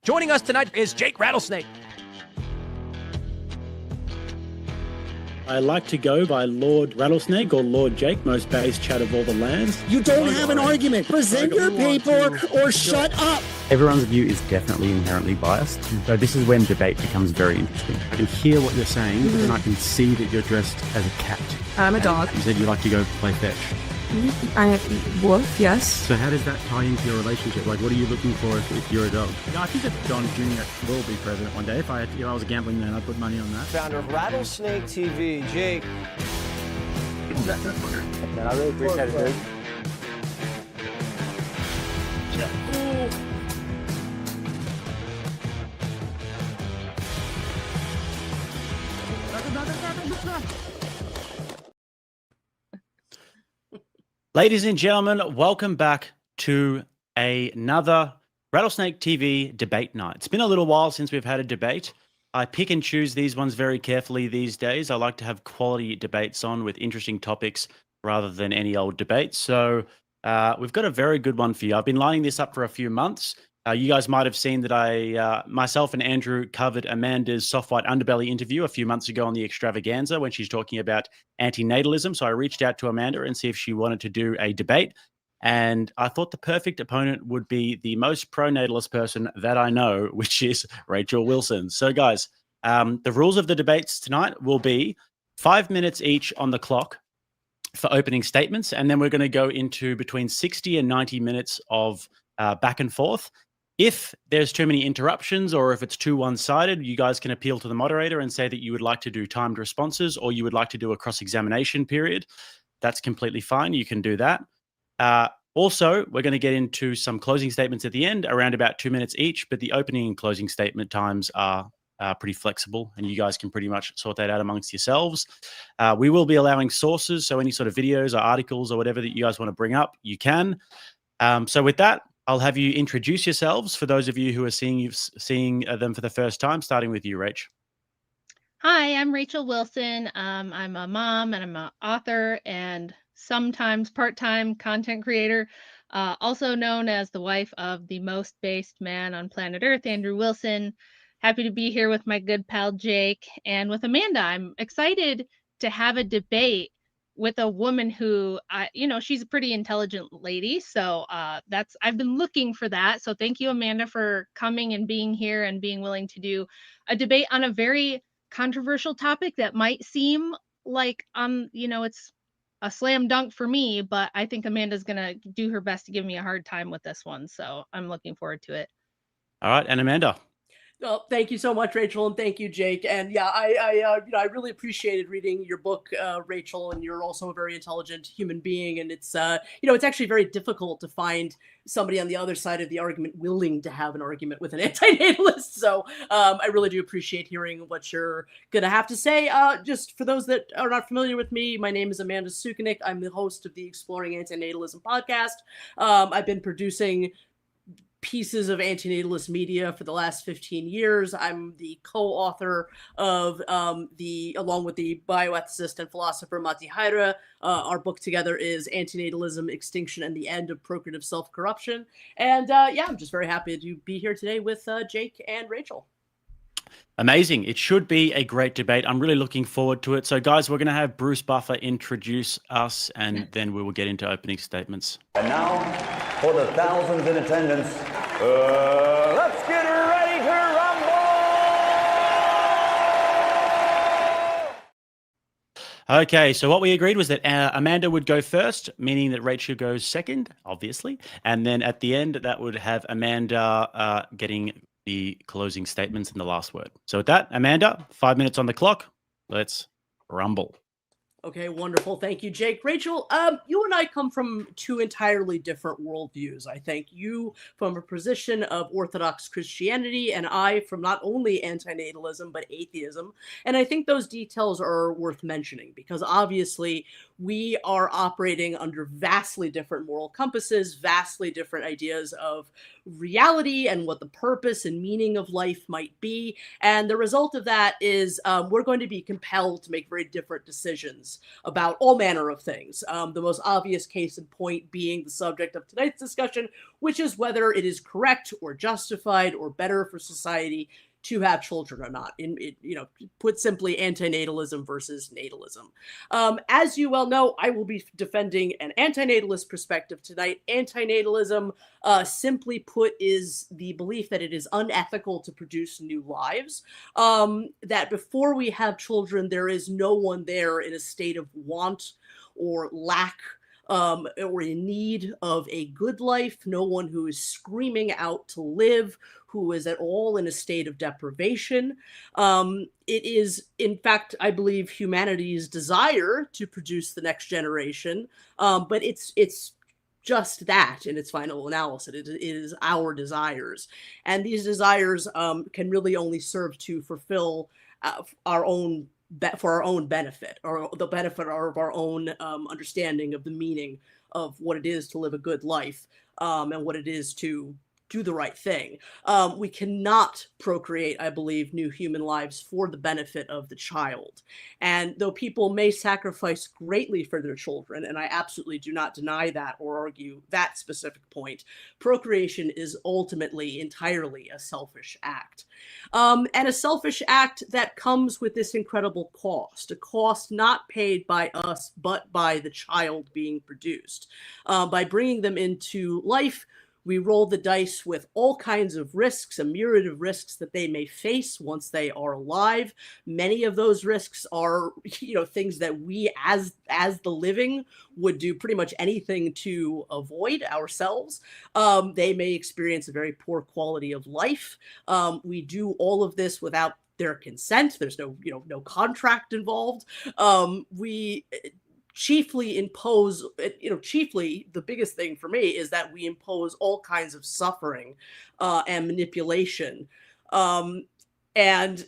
Joining us tonight is Jake Rattlesnake. I like to go by Lord Rattlesnake or Lord Jake, most base chat of all the lands. You don't have an argument. Present your paper or shut up. Everyone's view is definitely inherently biased. So this is when debate becomes very interesting. I can hear what you're saying, but then I can see that you're dressed as a cat. I'm a dog. You said you like to go play fetch. I have wolf, yes. So how does that tie into your relationship? Like, what are you looking for if you're a dog? I think that Don Jr. will be president one day. If I was a gambling man, I'd put money on that. Founder of Rattlesnake TV, Jake. Man, I really appreciate it, dude. Ladies and gentlemen, welcome back to another Rattlesnake TV debate night. It's been a little while since we've had a debate. I pick and choose these ones very carefully these days. I like to have quality debates on with interesting topics rather than any old debates. So we've got a very good one for you. I've been lining this up for a few months. You guys might have seen that I, myself and Andrew covered Amanda's soft white underbelly interview a few months ago on the Extravaganza when she's talking about antinatalism. So I reached out to Amanda and see if she wanted to do a debate. And I thought the perfect opponent would be the most pro-natalist person that I know, which is Rachel Wilson. So guys, the rules of the debates tonight will be 5 minutes each on the clock for opening statements. And then we're going to go into between 60 and 90 minutes of back and forth. If there's too many interruptions or if it's too one-sided, you guys can appeal to the moderator and say that you would like to do timed responses or you would like to do a cross-examination period. That's completely fine. You can do that. Also, we're going to get into some closing statements at the end, around about 2 minutes each, but the opening and closing statement times are pretty flexible and you guys can pretty much sort that out amongst yourselves. We will be allowing sources, so any sort of videos or articles or whatever that you guys want to bring up, you can. So with that, I'll have you introduce yourselves for those of you who are seeing them for the first time, starting with you, Rach. Hi, I'm Rachel Wilson. I'm a mom and I'm an author and sometimes part-time content creator, also known as the wife of the most based man on planet Earth, Andrew Wilson. Happy to be here with my good pal Jake and with Amanda. I'm excited to have a debate with a woman who, she's a pretty intelligent lady. So I've been looking for that. So thank you, Amanda, for coming and being here and being willing to do a debate on a very controversial topic that might seem like, it's a slam dunk for me, but I think Amanda's going to do her best to give me a hard time with this one. So I'm looking forward to it. All right. And Amanda. Well, thank you so much, Rachel, and thank you, Jake. And yeah, I really appreciated reading your book, Rachel. And you're also a very intelligent human being. And it's it's actually very difficult to find somebody on the other side of the argument willing to have an argument with an antinatalist. So I really do appreciate hearing what you're gonna have to say. Just for those that are not familiar with me, my name is Amanda Sukanik. I'm the host of the Exploring Antinatalism podcast. I've been producing pieces of antinatalist media for the last 15 years. I'm the co-author of along with the bioethicist and philosopher Mati Haira. Our book together is Antinatalism, Extinction, and the End of Procreative Self-Corruption. And I'm just very happy to be here today with Jake and Rachel. Amazing. It should be a great debate. I'm really looking forward to it. So guys, we're going to have Bruce Buffer introduce us and then we will get into opening statements. And now, for the thousands in attendance, let's get ready to rumble! Okay, so what we agreed was that Amanda would go first, meaning that Rachel goes second, obviously. And then at the end, that would have Amanda getting the closing statements and the last word. So with that, Amanda, 5 minutes on the clock. Let's rumble. Okay, wonderful. Thank you, Jake. Rachel, you and I come from two entirely different worldviews. I think you from a position of Orthodox Christianity and I from not only antinatalism, but atheism. And I think those details are worth mentioning because obviously we are operating under vastly different moral compasses, vastly different ideas of reality and what the purpose and meaning of life might be. And the result of that is we're going to be compelled to make very different decisions about all manner of things. The most obvious case in point being the subject of tonight's discussion, which is whether it is correct or justified or better for society to have children or not. Put simply, antinatalism versus natalism. As you well know, I will be defending an antinatalist perspective tonight. Antinatalism, simply put, is the belief that it is unethical to produce new lives, that before we have children, there is no one there in a state of want or lack or in need of a good life, no one who is screaming out to live, who is at all in a state of deprivation. It is, in fact, I believe, humanity's desire to produce the next generation, but it's just that in its final analysis. It is our desires. And these desires can really only serve to fulfill our own benefit, or the benefit of our own understanding of the meaning of what it is to live a good life, and what it is to do the right thing. We cannot procreate, I believe, new human lives for the benefit of the child. And though people may sacrifice greatly for their children, and I absolutely do not deny that or argue that specific point, procreation is ultimately entirely a selfish act. And a selfish act that comes with this incredible cost, a cost not paid by us, but by the child being produced. By bringing them into life, we roll the dice with all kinds of risks, a myriad of risks that they may face once they are alive. Many of those risks are, things that we as the living would do pretty much anything to avoid ourselves. They may experience a very poor quality of life. We do all of this without their consent. There's no contract involved. We chiefly impose, the biggest thing for me is that we impose all kinds of suffering and manipulation. And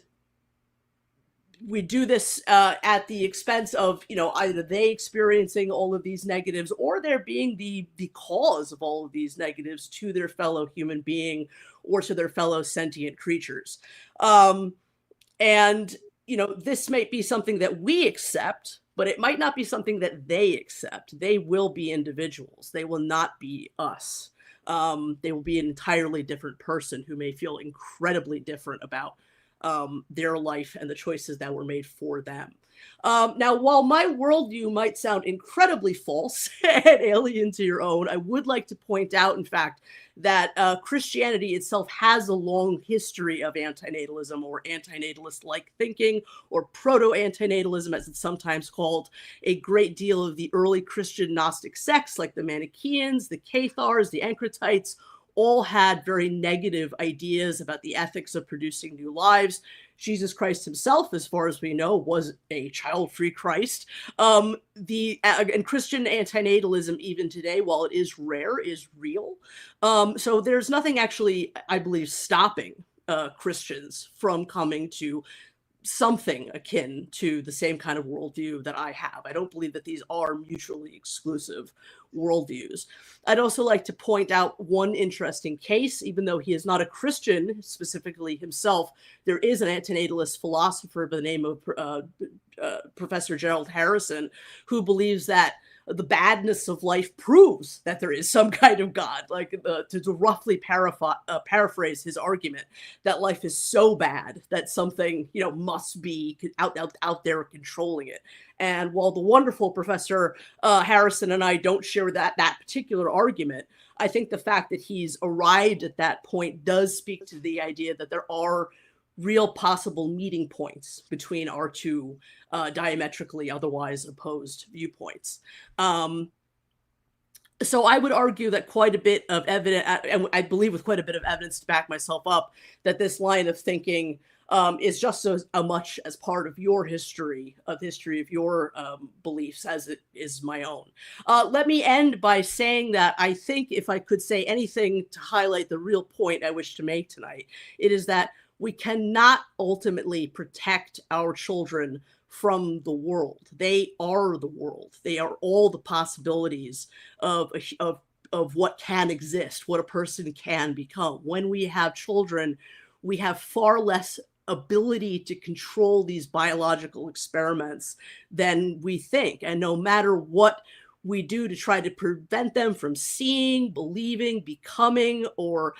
we do this at the expense of, either they experiencing all of these negatives or there being the cause of all of these negatives to their fellow human being or to their fellow sentient creatures. And, this might be something that we accept, but it might not be something that they accept. They will be individuals. They will not be us. They will be an entirely different person who may feel incredibly different about their life and the choices that were made for them. Now, while my worldview might sound incredibly false and alien to your own, I would like to point out, in fact, that Christianity itself has a long history of antinatalism or antinatalist-like thinking, or proto-antinatalism, as it's sometimes called. A great deal of the early Christian Gnostic sects, like the Manichaeans, the Cathars, the Encratites, all had very negative ideas about the ethics of producing new lives. Jesus Christ himself, as far as we know, was a child-free Christ. And Christian antinatalism, even today, while it is rare, is real. So there's nothing actually, I believe, stopping Christians from coming to something akin to the same kind of worldview that I have. I don't believe that these are mutually exclusive worldviews. I'd also like to point out one interesting case. Even though he is not a Christian specifically himself, there is an antinatalist philosopher by the name of Professor Gerald Harrison, who believes that the badness of life proves that there is some kind of God, like to roughly paraphrase his argument, that life is so bad that something, must be out there controlling it. And while the wonderful Professor Harrison and I don't share that particular argument, I think the fact that he's arrived at that point does speak to the idea that there are real possible meeting points between our two diametrically otherwise opposed viewpoints. So I would argue that quite a bit of evidence, and I believe with quite a bit of evidence to back myself up, that this line of thinking is just as much as part of your history of your beliefs as it is my own. Let me end by saying that I think if I could say anything to highlight the real point I wish to make tonight, it is that we cannot ultimately protect our children from the world. They are the world. They are all the possibilities of what can exist, what a person can become. When we have children, we have far less ability to control these biological experiments than we think. And no matter what we do to try to prevent them from seeing, believing, becoming, or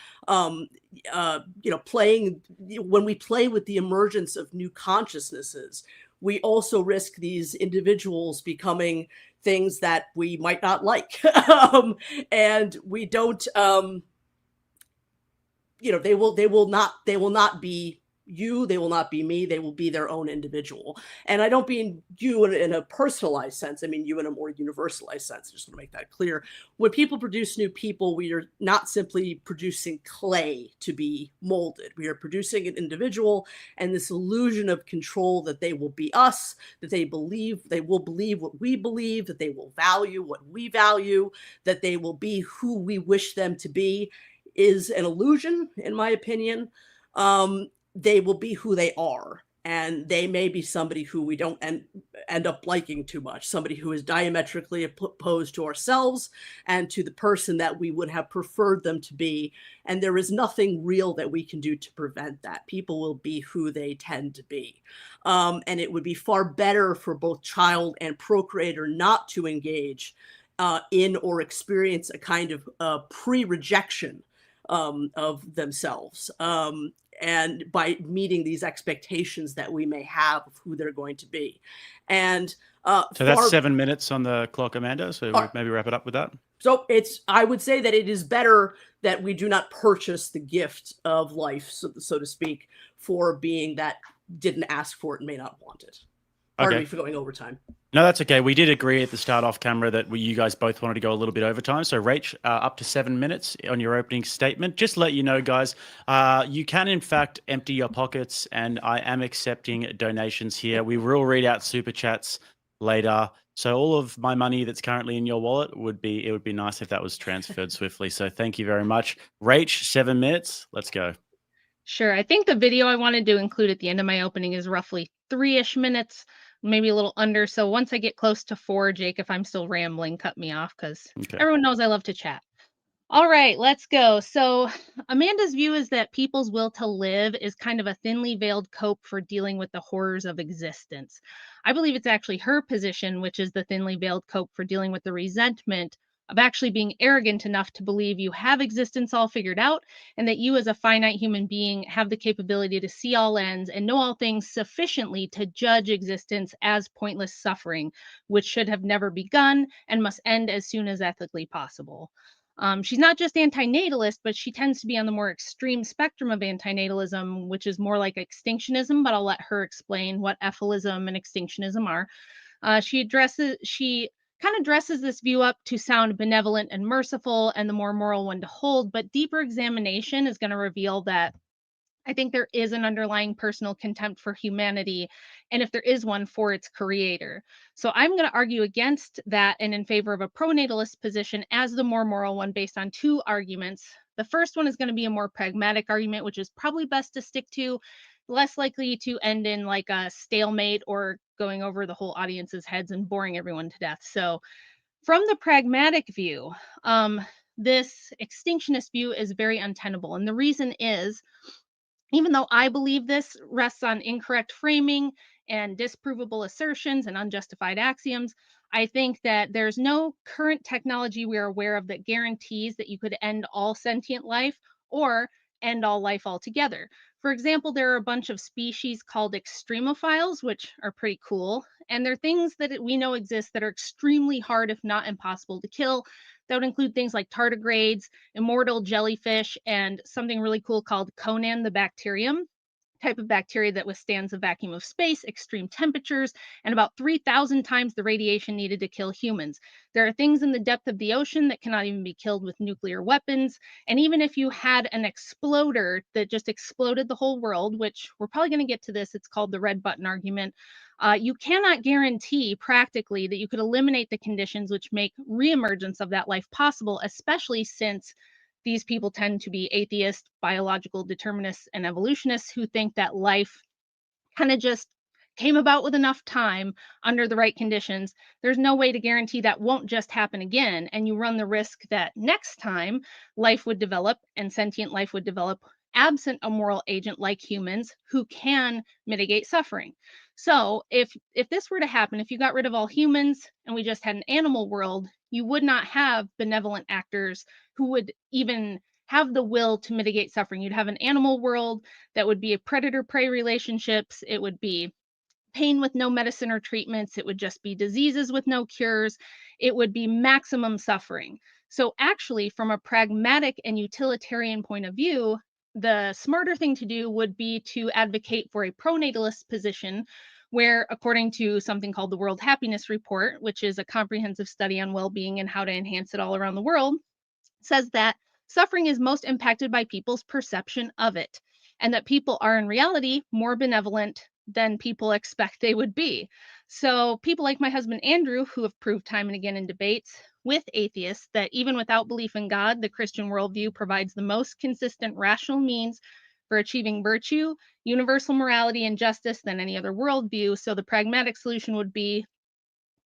playing, when we play with the emergence of new consciousnesses, we also risk these individuals becoming things that we might not like. And we don't, they will not be you, they will not be me, they will be their own individual. And I don't mean you in a personalized sense, I mean you in a more universalized sense. I just want to make that clear. When people produce new people, we are not simply producing clay to be molded. We are producing an individual, and this illusion of control that they will be us, that they will believe what we believe, that they will value what we value, that they will be who we wish them to be, is an illusion, in my opinion. They will be who they are, and they may be somebody who we don't end up liking too much, somebody who is diametrically opposed to ourselves and to the person that we would have preferred them to be. And there is nothing real that we can do to prevent that. People will be who they tend to be. And it would be far better for both child and procreator not to engage in or experience a kind of pre-rejection of themselves. And by meeting these expectations that we may have of who they're going to be. And so that's 7 minutes on the clock, Amanda. So we maybe wrap it up with that. So I would say that it is better that we do not purchase the gift of life, so to speak, for being that didn't ask for it and may not want it. Pardon me for going overtime. No, that's okay. We did agree at the start off camera that you guys both wanted to go a little bit overtime. So, Rach, up to 7 minutes on your opening statement. Just to let you know, guys, you can, in fact, empty your pockets, and I am accepting donations here. We will read out super chats later. So all of my money that's currently in your wallet it would be nice if that was transferred swiftly. So thank you very much. Rach, 7 minutes. Let's go. Sure. I think the video I wanted to include at the end of my opening is roughly 3-ish minutes, maybe a little under. So once I get close to 4, Jake, if I'm still rambling, cut me off because everyone knows I love to chat. All right, let's go. So Amanda's view is that people's will to live is kind of a thinly veiled cope for dealing with the horrors of existence. I believe it's actually her position, which is the thinly veiled cope for dealing with the resentment of actually being arrogant enough to believe you have existence all figured out, and that you as a finite human being have the capability to see all ends and know all things sufficiently to judge existence as pointless suffering, which should have never begun and must end as soon as ethically possible. She's not just anti-natalist, but she tends to be on the more extreme spectrum of anti-natalism, which is more like extinctionism, but I'll let her explain what ephilism and extinctionism are. She kind of dresses this view up to sound benevolent and merciful and the more moral one to hold, but deeper examination is going to reveal that I think there is an underlying personal contempt for humanity, and if there is one, for its creator. So I'm going to argue against that and in favor of a pro-natalist position as the more moral one based on 2 arguments. The first one is going to be a more pragmatic argument, which is probably best to stick to, less likely to end in like a stalemate or going over the whole audience's heads and boring everyone to death. So from the pragmatic view, this extinctionist view is very untenable. And the reason is, even though I believe this rests on incorrect framing and disprovable assertions and unjustified axioms, I think that there's no current technology we are aware of that guarantees that you could end all sentient life or end all life altogether. For example, there are a bunch of species called extremophiles, which are pretty cool. And they're things that we know exist that are extremely hard, if not impossible, to kill. That would include things like tardigrades, immortal jellyfish, and something really cool called Conan the bacterium, type of bacteria that withstands the vacuum of space, extreme temperatures, and about 3,000 times the radiation needed to kill humans. There are things in the depth of the ocean that cannot even be killed with nuclear weapons. And even if you had an exploder that just exploded the whole world, which we're probably going to get to this, it's called the red button argument, you cannot guarantee practically that you could eliminate the conditions which make reemergence of that life possible, especially since these people tend to be atheist, biological determinists, and evolutionists who think that life kind of just came about with enough time under the right conditions, there's no way to guarantee that won't just happen again. And you run the risk that next time life would develop and sentient life would develop absent a moral agent like humans who can mitigate suffering. So if this were to happen, if you got rid of all humans and we just had an animal world, you would not have benevolent actors who would even have the will to mitigate suffering. You'd have an animal world that would be a predator-prey relationships. It would be pain with no medicine or treatments. It would just be diseases with no cures. It would be maximum suffering. So actually, from a pragmatic and utilitarian point of view, the smarter thing to do would be to advocate for a pronatalist position where, according to something called the World Happiness Report, which is a comprehensive study on well-being and how to enhance it all around the world, says that suffering is most impacted by people's perception of it, and that people are in reality more benevolent than people expect they would be. So people like my husband Andrew, who have proved time and again in debates with atheists that even without belief in God, the Christian worldview provides the most consistent rational means for achieving virtue, universal morality, and justice than any other worldview. So the pragmatic solution would be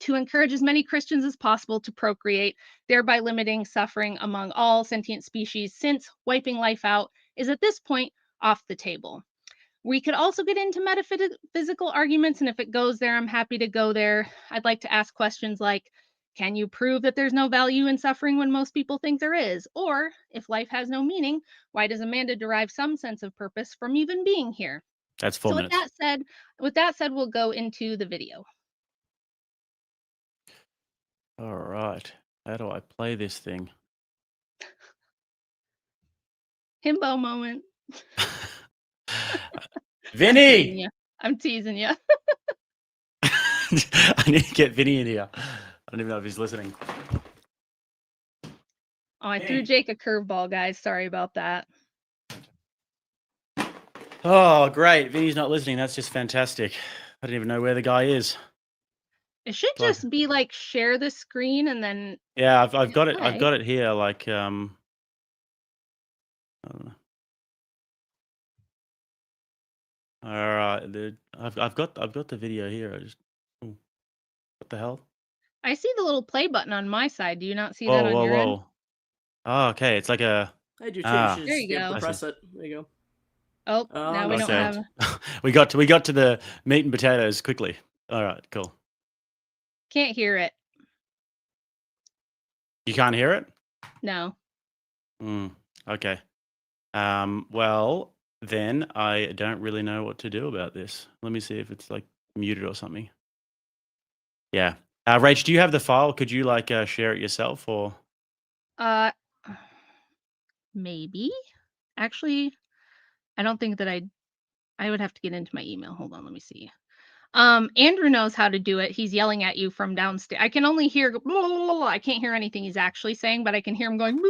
to encourage as many Christians as possible to procreate, thereby limiting suffering among all sentient species, since wiping life out is at this point off the table. We could also get into metaphysical arguments, and if it goes there, I'm happy to go there. I'd like to ask questions like, can you prove that there's no value in suffering when most people think there is? Or, if life has no meaning, why does Amanda derive some sense of purpose from even being here? That's 4 So minutes. with that said, we'll go into the video. All right. How do I play this thing? Himbo moment. Vinny! I'm teasing you. I need to get Vinny in here. I don't even know if he's listening. Oh, I threw Jake a curveball, guys. Sorry about that. Oh, great. Vinny's not listening. That's just fantastic. I don't even know where the guy is. It should just be like share the screen and then. Yeah, I've got it. I've got it here. Like I don't know. All right, dude. I've got the video here. What the hell? I see the little play button on my side. Do you not see that on your end? Oh, okay. It's like a. I do too. There you be able go. to press it. There you go. Oh, now we don't have. we got to the meat and potatoes quickly. All right, cool. Can't hear it. You can't hear it? No. Okay. Well, then I don't really know what to do about this. Let me see if it's like muted or something. Yeah. Rach, do you have the file? Could you like share it yourself or? Maybe. Actually, I don't think that I would have to get into my email. Hold on, let me see. Andrew knows how to do it. He's yelling at you from downstairs. I can only hear I can't hear anything he's actually saying, but I can hear him going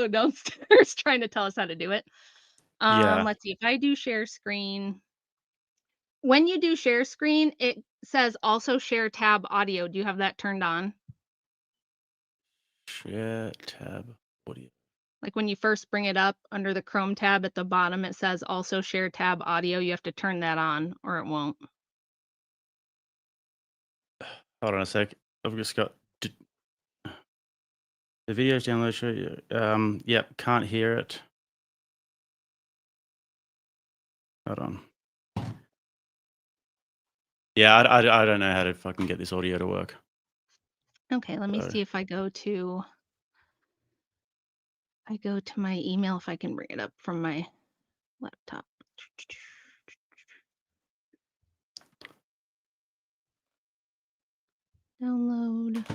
downstairs trying to tell us how to do it. Let's see. If I do share screen, when you do share screen, it says also share tab audio. Do you have that turned on? Share tab audio. Like when you first bring it up under the Chrome tab at the bottom, it says also share tab audio. You have to turn that on or it won't. Hold on a sec. I've just got the video's downloaded. Yep, can't hear it. Hold on. Yeah, I don't know how to fucking get this audio to work. Okay, let me see if I go to my email, if I can bring it up from my laptop. Download.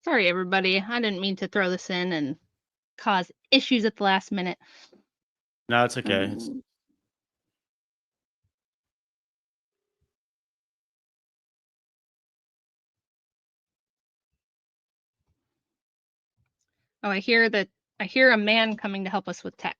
Sorry, everybody. I didn't mean to throw this in and cause issues at the last minute. No, it's okay. Oh, I hear a man coming to help us with tech.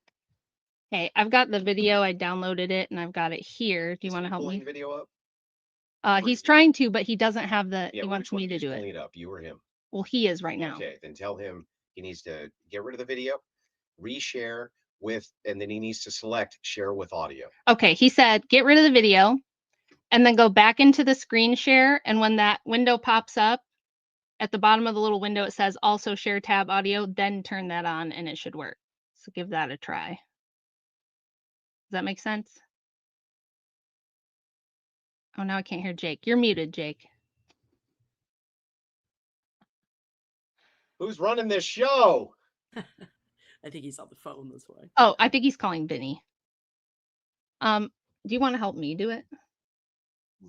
Okay, I've got the video. I downloaded it and I've got it here. Do you want to help me? Video up? He's trying to, but he doesn't have the. Yeah, he wants me to do it. Pulling it up, you or him? Well, he is right now. Okay, then tell him he needs to get rid of the video, reshare, and then he needs to select share with audio. Okay, he said get rid of the video and then go back into the screen share. And when that window pops up, at the bottom of the little window, it says also share tab audio, then turn that on and it should work. So give that a try. Does that make sense? Oh, now I can't hear Jake. You're muted, Jake. Who's running this show? I think he's on the phone this way. Oh, I think he's calling Vinny. Do you want to help me do it?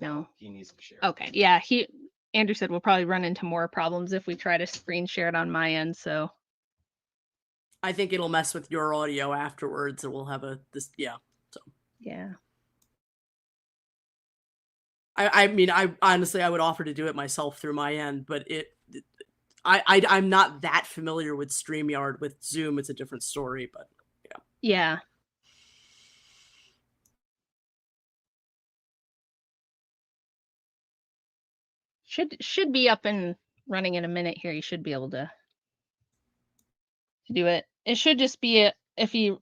No. He needs to share. Okay. Yeah, Andrew said we'll probably run into more problems if we try to screen share it on my end, so I think it'll mess with your audio afterwards, and we'll have So yeah. I mean, I honestly I would offer to do it myself through my end, but I'm not that familiar with StreamYard. With Zoom, it's a different story, but yeah. Yeah. Should be up and running in a minute here. You should be able to do it. It should just be if he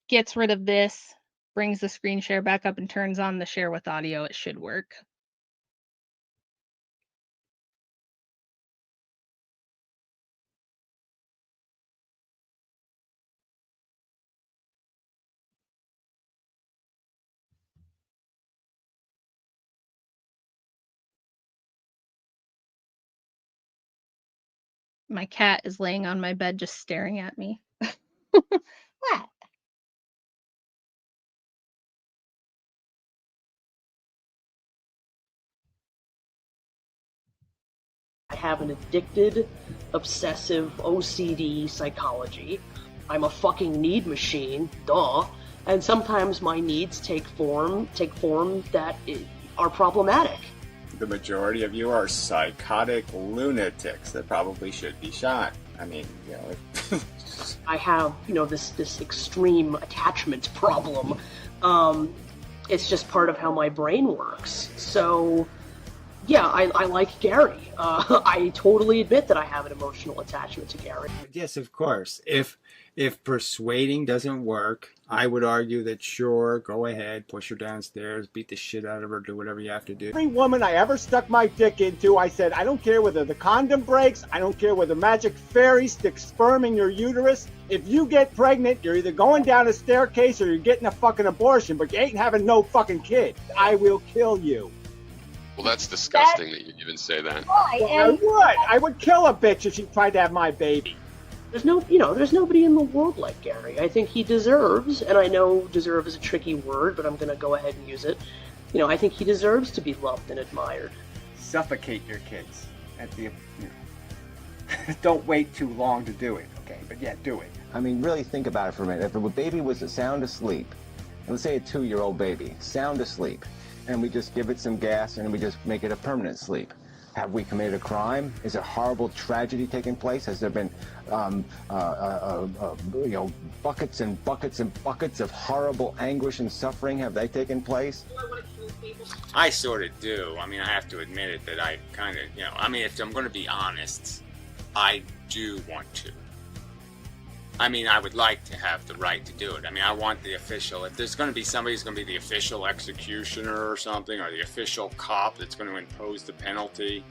gets rid of this, brings the screen share back up and turns on the share with audio, it should work. My cat is laying on my bed just staring at me. What? I have an addicted, obsessive OCD psychology. I'm a fucking need machine, duh. And sometimes my needs take form that are problematic. The majority of you are psychotic lunatics that probably should be shot. I mean, you know. I have, this extreme attachment problem. It's just part of how my brain works. So, yeah, I like Gary. I totally admit that I have an emotional attachment to Gary. Yes, of course. If persuading doesn't work, I would argue that sure, go ahead, push her downstairs, beat the shit out of her, do whatever you have to do. Every woman I ever stuck my dick into, I said, I don't care whether the condom breaks, I don't care whether magic fairy sticks sperm in your uterus. If you get pregnant, you're either going down a staircase or you're getting a fucking abortion, but you ain't having no fucking kid. I will kill you. Well, that's disgusting that you even say that. Well, I would kill a bitch if she tried to have my baby. There's nobody in the world like Gary. I think he deserves, and I know deserve is a tricky word, but I'm going to go ahead and use it. I think he deserves to be loved and admired. Suffocate your kids don't wait too long to do it, okay? But yeah, do it. I mean, really think about it for a minute. If a baby was sound asleep, let's say a 2-year-old baby, sound asleep, and we just give it some gas and we just make it a permanent sleep. Have we committed a crime? Is a horrible tragedy taking place? Has there been, buckets and buckets and buckets of horrible anguish and suffering? Have they taken place? I sort of do. I mean, I have to admit it that I kind of, if I'm going to be honest, I do want to. I mean, I would like to have the right to do it. I mean, I want the official, if there's going to be somebody who's going to be the official executioner or something, or the official cop that's going to impose the penalty,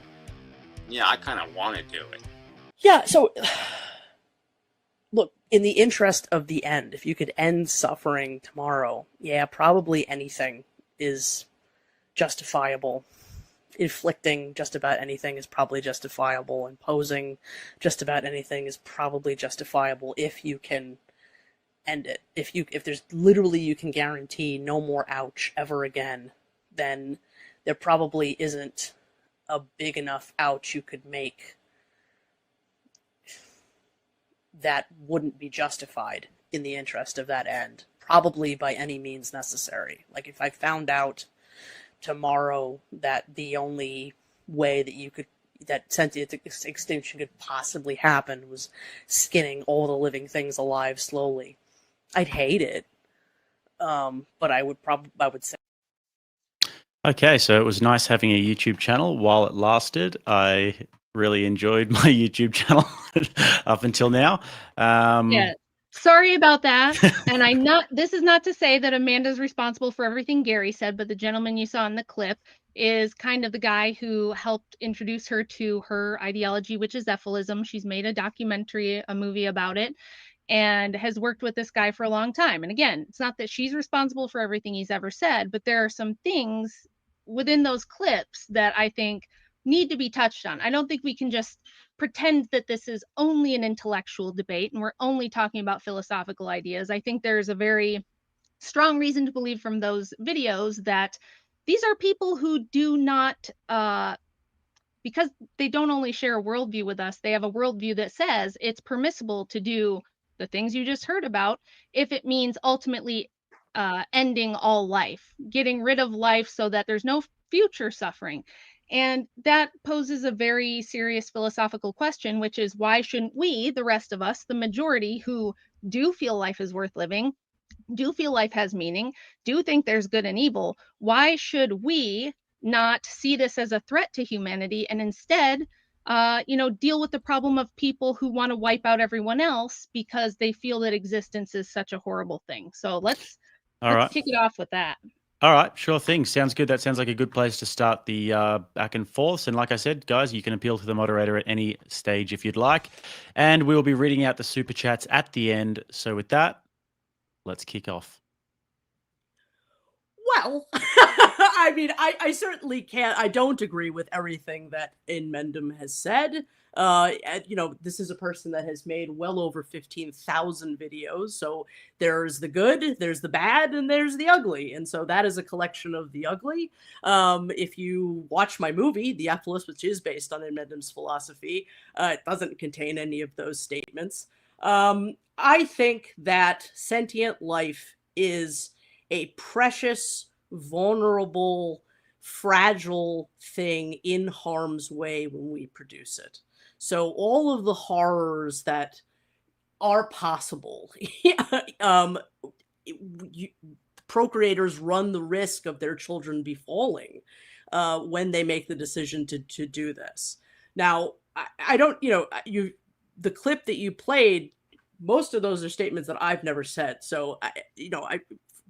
yeah, I kind of want to do it. Yeah, so, look, in the interest of the end, if you could end suffering tomorrow, yeah, probably anything is justifiable. Inflicting just about anything is probably justifiable. Imposing just about anything is probably justifiable if you can end it. If there's literally you can guarantee no more ouch ever again, then there probably isn't a big enough ouch you could make that wouldn't be justified in the interest of that end, probably by any means necessary. Like if I found out tomorrow that the only way that sentient extinction could possibly happen was skinning all the living things alive slowly, I'd hate it. But I would say. Okay, so it was nice having a YouTube channel while it lasted. I really enjoyed my YouTube channel up until now. Yeah. Sorry about that. And this is not to say that Amanda's responsible for everything Gary said, but the gentleman you saw in the clip is kind of the guy who helped introduce her to her ideology, which is Ephilism. She's made a documentary, a movie about it, and has worked with this guy for a long time. And again, it's not that she's responsible for everything he's ever said, but there are some things within those clips that I think need to be touched on. I don't think we can just pretend that this is only an intellectual debate and we're only talking about philosophical ideas. I think there's a very strong reason to believe from those videos that these are people who do not, because they don't only share a worldview with us, they have a worldview that says it's permissible to do the things you just heard about if it means ultimately ending all life, getting rid of life so that there's no future suffering. And that poses a very serious philosophical question, which is why shouldn't we, the rest of us, the majority who do feel life is worth living, do feel life has meaning, do think there's good and evil, why should we not see this as a threat to humanity and instead, deal with the problem of people who want to wipe out everyone else because they feel that existence is such a horrible thing? So let's kick it off with that. All right, sure thing. Sounds good. That sounds like a good place to start the back and forths. And like I said, guys, you can appeal to the moderator at any stage if you'd like. And we'll be reading out the super chats at the end. So with that, let's kick off. Well, I mean, I certainly can't. I don't agree with everything that In Mendham has said. This is a person that has made well over 15,000 videos. So there's the good, there's the bad, and there's the ugly. And so that is a collection of the ugly. If you watch my movie, The Ephilis, which is based on In Mendham's philosophy, it doesn't contain any of those statements. I think that sentient life is a precious, vulnerable, fragile thing in harm's way when we produce it. So all of the horrors that are possible, procreators run the risk of their children befalling when they make the decision to do this. Now, I don't, the clip that you played, most of those are statements that I've never said. So,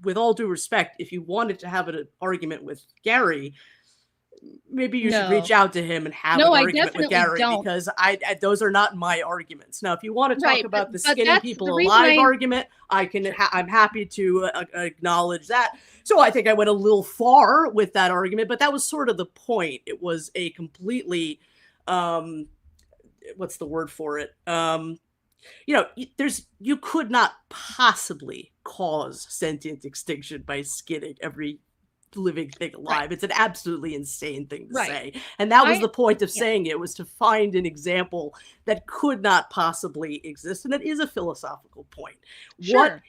with all due respect, if you wanted to have an argument with Gary, maybe you should reach out to him and have an argument with Gary, because those are not my arguments. Now, if you want to talk about the skinning people alive argument, I'm happy to acknowledge that. So I think I went a little far with that argument, but that was sort of the point. It was a completely, what's the word for it? You could not possibly cause sentient extinction by skinning every living thing alive. Right. It's an absolutely insane thing to say. And that was the point of saying it, was to find an example that could not possibly exist. And it is a philosophical point. Sure.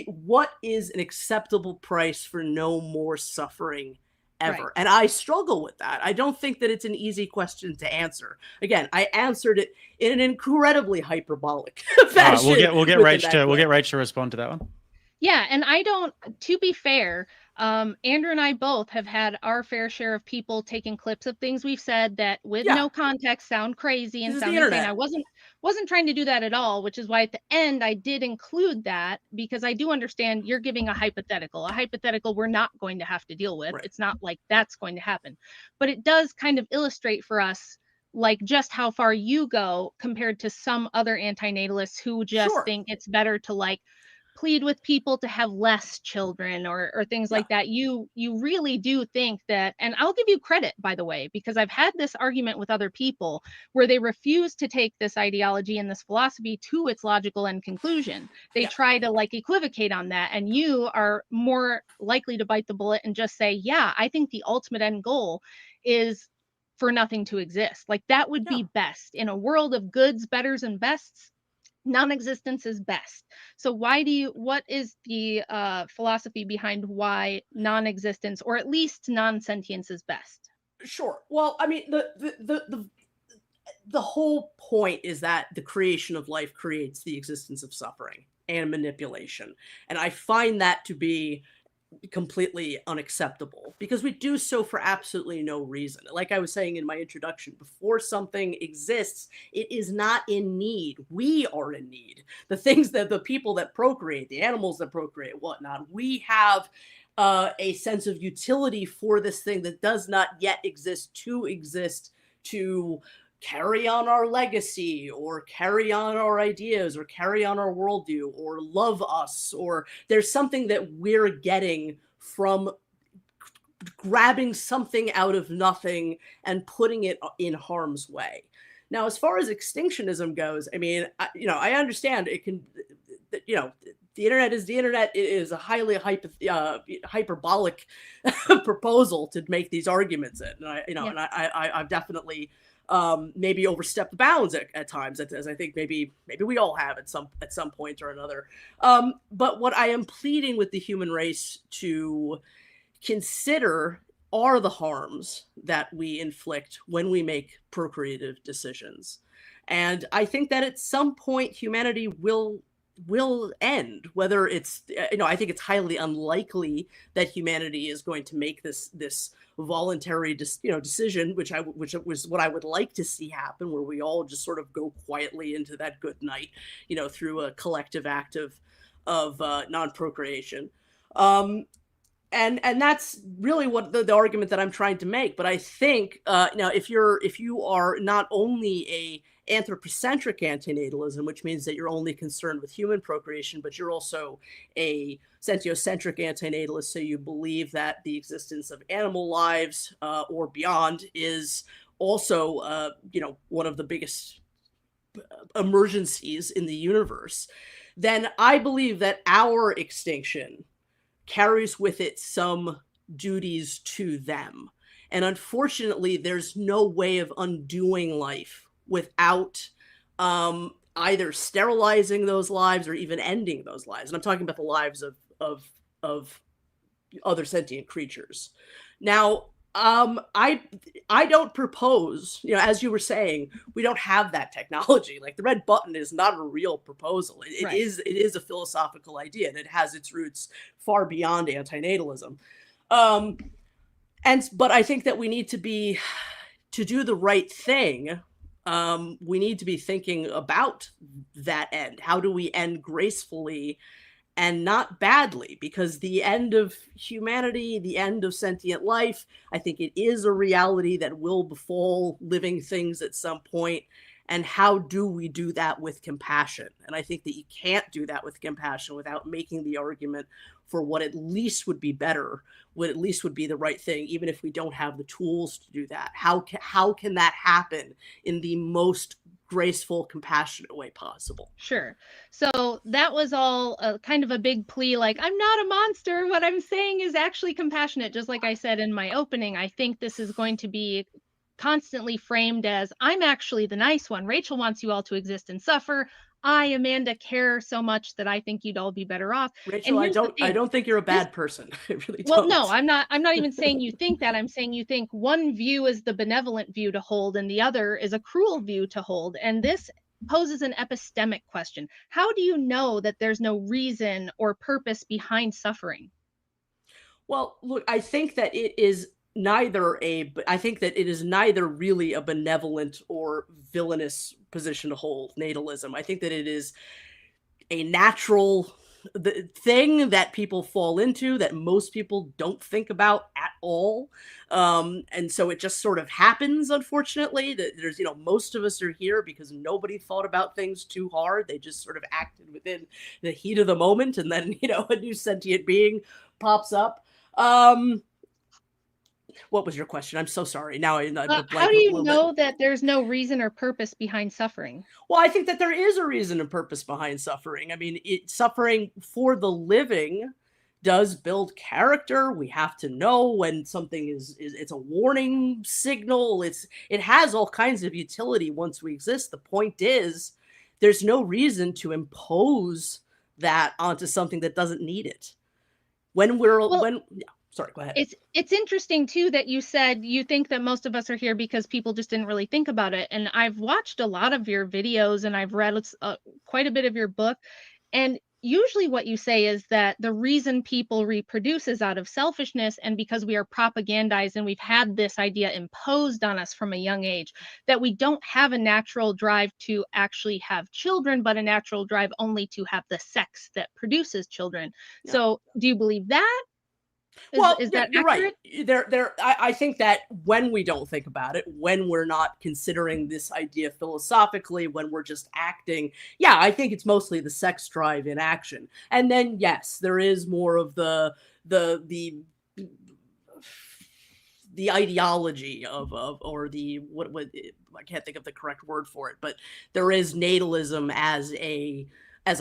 What is an acceptable price for no more suffering ever? Right. And I struggle with that. I don't think that it's an easy question to answer. Again, I answered it in an incredibly hyperbolic fashion. We'll get Rach to respond to that one. Yeah, and to be fair, Andrew and I both have had our fair share of people taking clips of things we've said that with no context sound crazy and sound insane. I wasn't trying to do that at all, which is why at the end I did include that, because I do understand you're giving a hypothetical we're not going to have to deal with. Right. It's not like that's going to happen, but it does kind of illustrate for us like just how far you go compared to some other antinatalists who just think it's better to like plead with people to have less children or things like that. You really do think that, and I'll give you credit, by the way, because I've had this argument with other people where they refuse to take this ideology and this philosophy to its logical end conclusion. They try to like equivocate on that, and you are more likely to bite the bullet and just say, yeah, I think the ultimate end goal is for nothing to exist. Like that would be best in a world of goods, betters, and bests. Non-existence is best. So what is the philosophy behind why non-existence, or at least non-sentience, is best? Sure. Well, I mean, the whole point is that the creation of life creates the existence of suffering and manipulation. And I find that to be completely unacceptable, because we do so for absolutely no reason. Like I was saying in my introduction, before something exists, it is not in need. We are in need. The things that the people that procreate, the animals that procreate, whatnot, we have a sense of utility for this thing that does not yet exist to carry on our legacy or carry on our ideas or carry on our worldview or love us, or there's something that we're getting from grabbing something out of nothing and putting it in harm's way. Now, as far as extinctionism goes, I mean, I understand it can, the internet is the internet. It is a highly hyperbolic proposal to make these arguments in. And I've definitely maybe overstepped the bounds at times, as I think maybe we all have at some point or another. But what I am pleading with the human race to consider are the harms that we inflict when we make procreative decisions. And I think that at some point humanity will end, whether it's, I think it's highly unlikely that humanity is going to make this voluntary decision, which was what I would like to see happen, where we all just sort of go quietly into that good night, through a collective act of non-procreation. And that's really what the argument that I'm trying to make. But I think now, if you are not only a anthropocentric antinatalism, which means that you're only concerned with human procreation, but you're also a sentiocentric antinatalist, so you believe that the existence of animal lives or beyond is also one of the biggest emergencies in the universe, then I believe that our extinction carries with it some duties to them. And unfortunately, there's no way of undoing life without either sterilizing those lives or even ending those lives. And I'm talking about the lives of other sentient creatures. Now, I don't propose, as you were saying, we don't have that technology. Like the red button is not a real proposal. It is a philosophical idea, and it has its roots far beyond antinatalism. But I think that we need to do the right thing. We need to be thinking about that end. How do we end gracefully and not badly? Because the end of humanity, the end of sentient life, I think it is a reality that will befall living things at some point. And how do we do that with compassion? And I think that you can't do that with compassion without making the argument for what at least would be better, what at least would be the right thing, even if we don't have the tools to do that. How can that happen in the most graceful, compassionate way possible? Sure. So that was all kind of a big plea, like, I'm not a monster. What I'm saying is actually compassionate. Just like I said in my opening, I think this is going to be constantly framed as, I'm actually the nice one. Rachel wants you all to exist and suffer. I, Amanda, care so much that I think you'd all be better off. Rachel, I don't think you're a bad person. I really don't. Well, no, I'm not even saying you think that. I'm saying you think one view is the benevolent view to hold and the other is a cruel view to hold. And this poses an epistemic question. How do you know that there's no reason or purpose behind suffering? Well, look, I think that it is neither really a benevolent or villainous position to hold, natalism. I think that it is a natural thing that people fall into, that most people don't think about at all. And so it just sort of happens, unfortunately, that there's, most of us are here because nobody thought about things too hard. They just sort of acted within the heat of the moment. And then, a new sentient being pops up. What was your question? I'm so sorry. Now how do you know that there's no reason or purpose behind suffering? Well, I think that there is a reason and purpose behind suffering. I mean, suffering for the living does build character. We have to know when something is it's a warning signal. It has all kinds of utility once we exist. The point is, there's no reason to impose that onto something that doesn't need it. Sorry, go ahead. It's interesting too that you said you think that most of us are here because people just didn't really think about it. And I've watched a lot of your videos and I've read quite a bit of your book, and usually what you say is that the reason people reproduce is out of selfishness, and because we are propagandized and we've had this idea imposed on us from a young age that we don't have a natural drive to actually have children, but a natural drive only to have the sex that produces children. Yeah. So do you believe that? Well, Is yeah, that you're accurate? right. I think that when we don't think about it, when we're not considering this idea philosophically, when we're just acting, yeah, I think it's mostly the sex drive in action. And then, yes, there is more of the ideology of or the what I can't think of the correct word for it, but there is natalism as a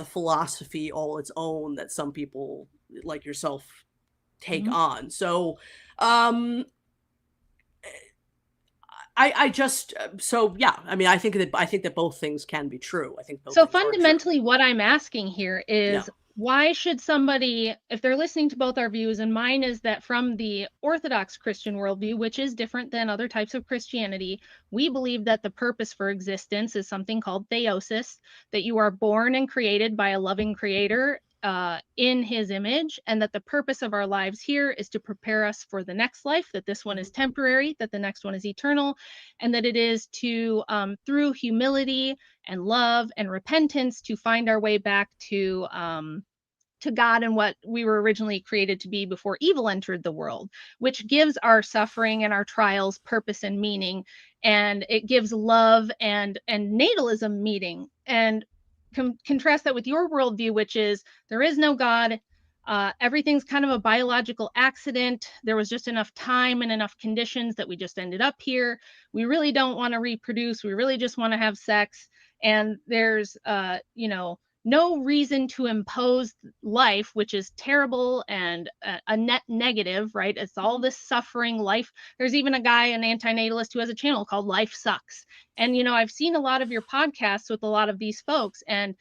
philosophy all its own that some people like yourself take on. So, I just so yeah. I mean, I think that both things can be true. I think both So things are true. fundamentally, what I'm asking here Yeah. is why should somebody, if they're listening to both our views, and mine is that from the Orthodox Christian worldview, which is different than other types of Christianity, we believe that the purpose for existence is something called theosis, that you are born and created by a loving creator in his image, and that the purpose of our lives here is to prepare us for the next life, that this one is temporary, that the next one is eternal, and that it is to, through humility and love and repentance, to find our way back to God and what we were originally created to be before evil entered the world, which gives our suffering and our trials purpose and meaning, and it gives love and natalism meaning. And contrast that with your worldview, which is there is no God. Everything's kind of a biological accident. There was just enough time and enough conditions that we just ended up here. We really don't want to reproduce. We really just want to have sex. And there's, no reason to impose life, which is terrible and a net negative, right? It's all this suffering life. There's even a guy, an antinatalist, who has a channel called Life Sucks. And, I've seen a lot of your podcasts with a lot of these folks. And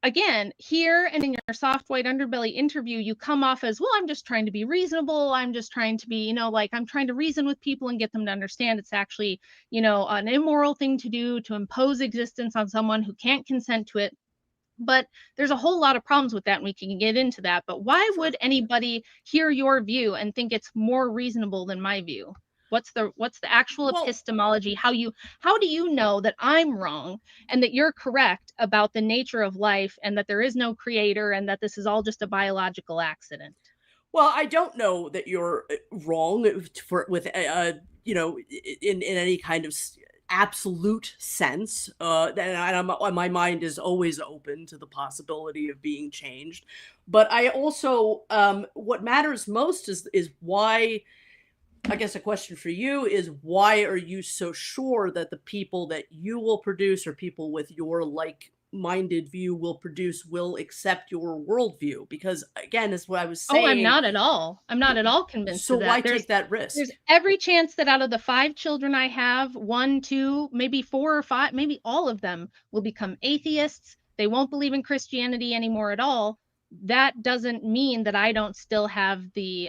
again, here and in your soft white underbelly interview, you come off as, well, I'm just trying to be reasonable. I'm just trying to be, I'm trying to reason with people and get them to understand it's actually, an immoral thing to do, to impose existence on someone who can't consent to it. But there's a whole lot of problems with that, and we can get into that. But why would anybody hear your view and think it's more reasonable than my view? What's the actual epistemology? How do you know that I'm wrong and that you're correct about the nature of life and that there is no creator and that this is all just a biological accident? Well, I don't know that you're wrong with in any kind of absolute sense. And my mind is always open to the possibility of being changed. But I also, what matters most is why. I guess a question for you is, why are you so sure that the people that you will produce, or people with your like-minded view will accept your worldview? Because again, as what I was saying. Oh, I'm not at all. I'm not at all convinced So of that. why take that risk? There's every chance that out of the 5 children I have, 1, 2, maybe 4 or 5, maybe all of them will become atheists. They won't believe in Christianity anymore at all. That doesn't mean that I don't still have the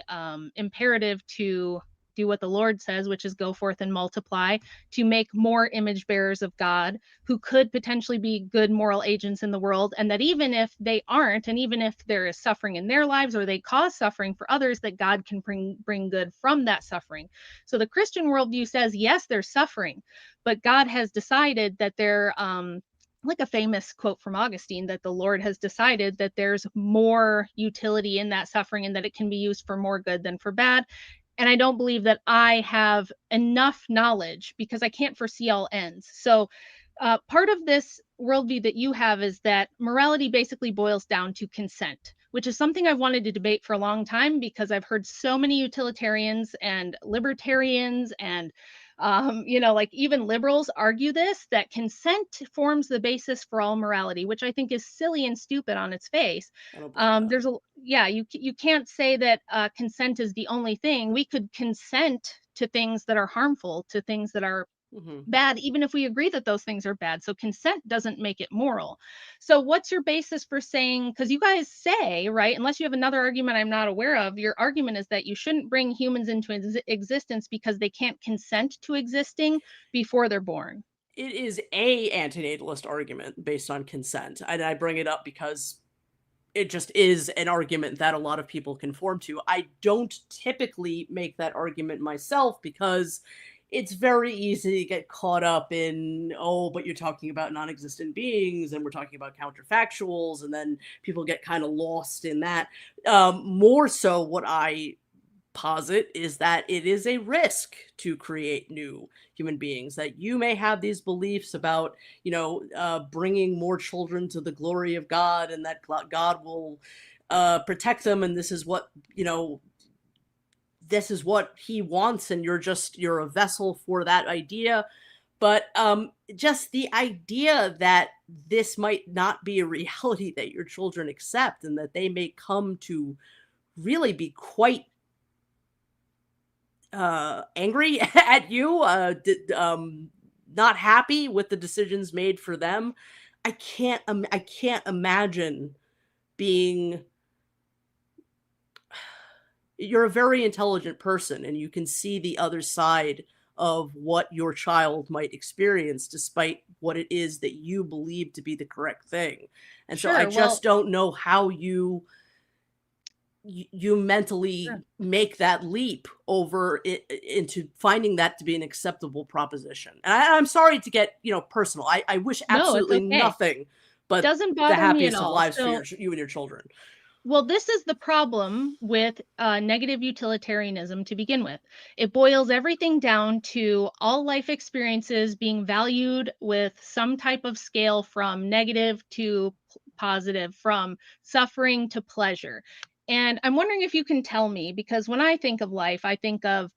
imperative to do what the Lord says, which is go forth and multiply, to make more image bearers of God who could potentially be good moral agents in the world. And that even if they aren't, and even if there is suffering in their lives or they cause suffering for others, that God can bring good from that suffering. So the Christian worldview says, yes, there's suffering, but God has decided that there, like a famous quote from Augustine, that the Lord has decided that there's more utility in that suffering and that it can be used for more good than for bad. And I don't believe that I have enough knowledge, because I can't foresee all ends. So part of this worldview that you have is that morality basically boils down to consent, which is something I've wanted to debate for a long time, because I've heard so many utilitarians and libertarians and like even liberals argue this, that consent forms the basis for all morality, which I think is silly and stupid on its face. You can't say that consent is the only thing. We could consent to things that are harmful, to things that are bad, even if we agree that those things are bad. So consent doesn't make it moral. So what's your basis for saying, because you guys say, right, unless you have another argument I'm not aware of, your argument is that you shouldn't bring humans into existence because they can't consent to existing before they're born. It is a antinatalist argument based on consent. And I bring it up because it just is an argument that a lot of people conform to. I don't typically make that argument myself because it's very easy to get caught up in, oh, but you're talking about non-existent beings and we're talking about counterfactuals, and then people get kind of lost in that. More so, what I posit is that it is a risk to create new human beings, that you may have these beliefs about, bringing more children to the glory of God, and that God will protect them, and this is what, this is what he wants, and you're a vessel for that idea. But just the idea that this might not be a reality that your children accept, and that they may come to really be quite angry at you, not happy with the decisions made for them. I can't imagine being. You're a very intelligent person, and you can see the other side of what your child might experience, despite what it is that you believe to be the correct thing. And so I just don't know how you mentally make that leap over into finding that to be an acceptable proposition. And I'm sorry to get, personal. I wish absolutely nothing but doesn't the bother me happiest at of all. lives So, for you and your children. well, this is the problem with negative utilitarianism to begin with. It boils everything down to all life experiences being valued with some type of scale from negative to positive, from suffering to pleasure. And I'm wondering if you can tell me, because when I think of life, I think of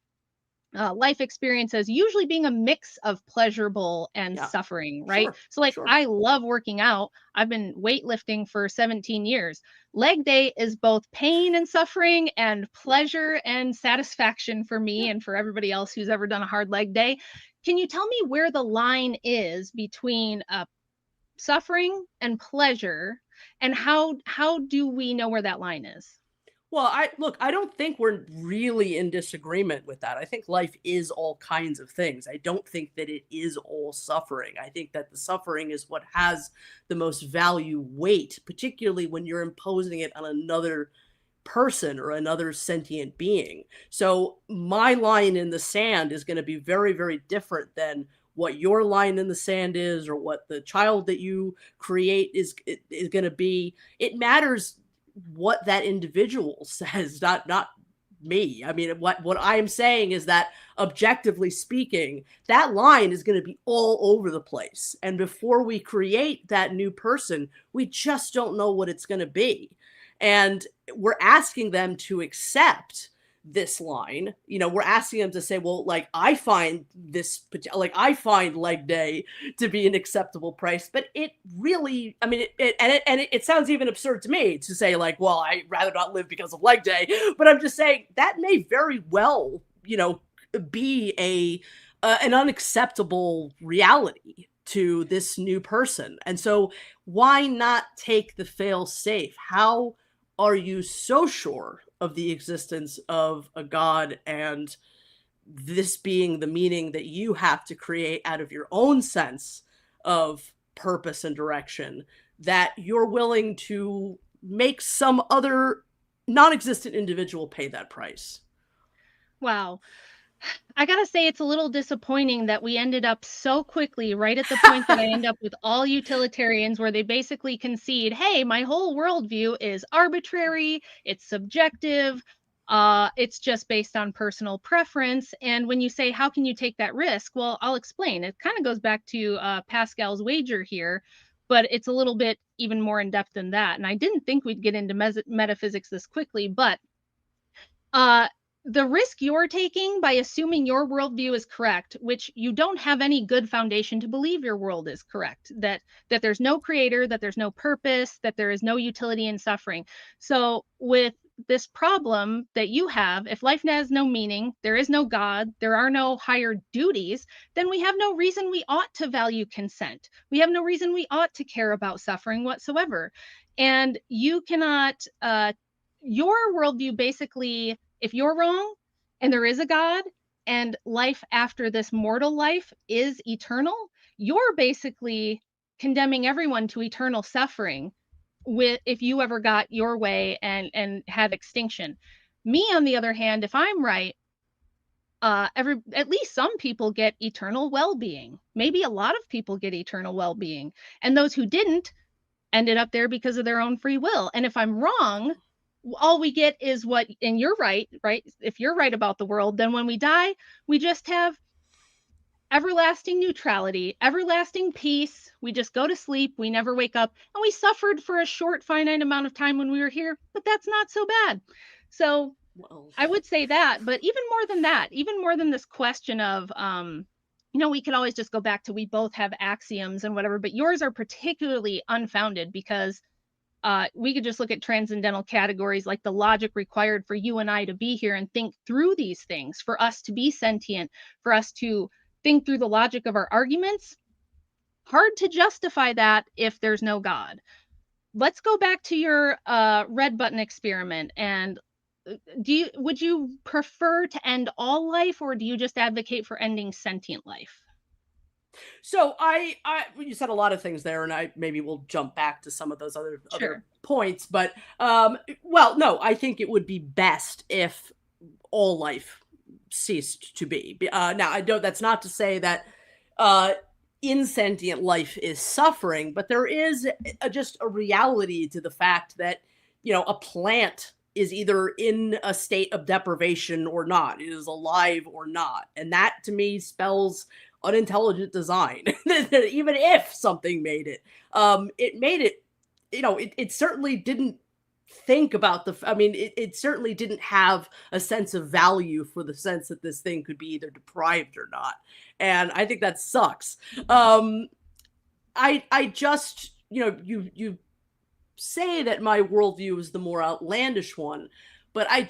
life experiences usually being a mix of pleasurable and suffering, right? So like, I love working out. I've been weightlifting for 17 years. Leg day is both pain and suffering and pleasure and satisfaction for me and for everybody else who's ever done a hard leg day. Can you tell me where the line is between suffering and pleasure, and how do we know where that line is? Well, I don't think we're really in disagreement with that. I think life is all kinds of things. I don't think that it is all suffering. I think that the suffering is what has the most value weight, particularly when you're imposing it on another person or another sentient being. So my line in the sand is going to be very, very different than what your line in the sand is, or what the child that you create is going to be. It matters what that individual says, not me. I mean, what I'm saying is that, objectively speaking, that line is going to be all over the place. And before we create that new person, we just don't know what it's going to be. And we're asking them to accept this line. We're asking them to say, well, like, I find leg day to be an acceptable price. But it really, I mean, it sounds even absurd to me to say, like, well, I'd rather not live because of leg day. But I'm just saying that may very well, be an unacceptable reality to this new person. And so why not take the fail safe? How are you so sure of the existence of a God, and this being the meaning that you have to create out of your own sense of purpose and direction, that you're willing to make some other non-existent individual pay that price? Wow. I gotta say, it's a little disappointing that we ended up so quickly right at the point that I end up with all utilitarians, where they basically concede, hey, my whole worldview is arbitrary, it's subjective, it's just based on personal preference. And when you say, how can you take that risk? Well, I'll explain. It kind of goes back to Pascal's wager here, but it's a little bit even more in depth than that. And I didn't think we'd get into metaphysics this quickly, but the risk you're taking by assuming your worldview is correct, which you don't have any good foundation to believe your world is correct, that there's no creator, that there's no purpose, that there is no utility in suffering. So with this problem that you have, if life has no meaning, there is no God, there are no higher duties, then we have no reason we ought to value consent. We have no reason we ought to care about suffering whatsoever. And you cannot, your worldview basically, if you're wrong and there is a God and life after this mortal life is eternal, you're basically condemning everyone to eternal suffering, if you ever got your way and had extinction. Me, on the other hand, if I'm right, at least some people get eternal well-being. Maybe a lot of people get eternal well-being, and those who didn't ended up there because of their own free will. And if I'm wrong, all we get is what, and you're right? If you're right about the world, then when we die, we just have everlasting neutrality, everlasting peace. We just go to sleep, we never wake up, and we suffered for a short, finite amount of time when we were here, but that's not so bad. So I would say that, but even more than that, even more than this question of, we could always just go back to, we both have axioms and whatever, but yours are particularly unfounded because we could just look at transcendental categories like the logic required for you and I to be here and think through these things, for us to be sentient, for us to think through the logic of our arguments. Hard to justify that if there's no God. Let's go back to your red button experiment. And would you prefer to end all life, or do you just advocate for ending sentient life? So you said a lot of things there, and I maybe we'll jump back to some of those other points. But no, I think it would be best if all life ceased to be. Now, I don't. That's not to say that insentient life is suffering, but there is just a reality to the fact that a plant is either in a state of deprivation or not. It is alive or not, and that to me spells unintelligent design. Even if something made it, it made it. It certainly didn't think about it certainly didn't have a sense of value for the sense that this thing could be either deprived or not. And I think that sucks. I just, you say that my worldview is the more outlandish one, but I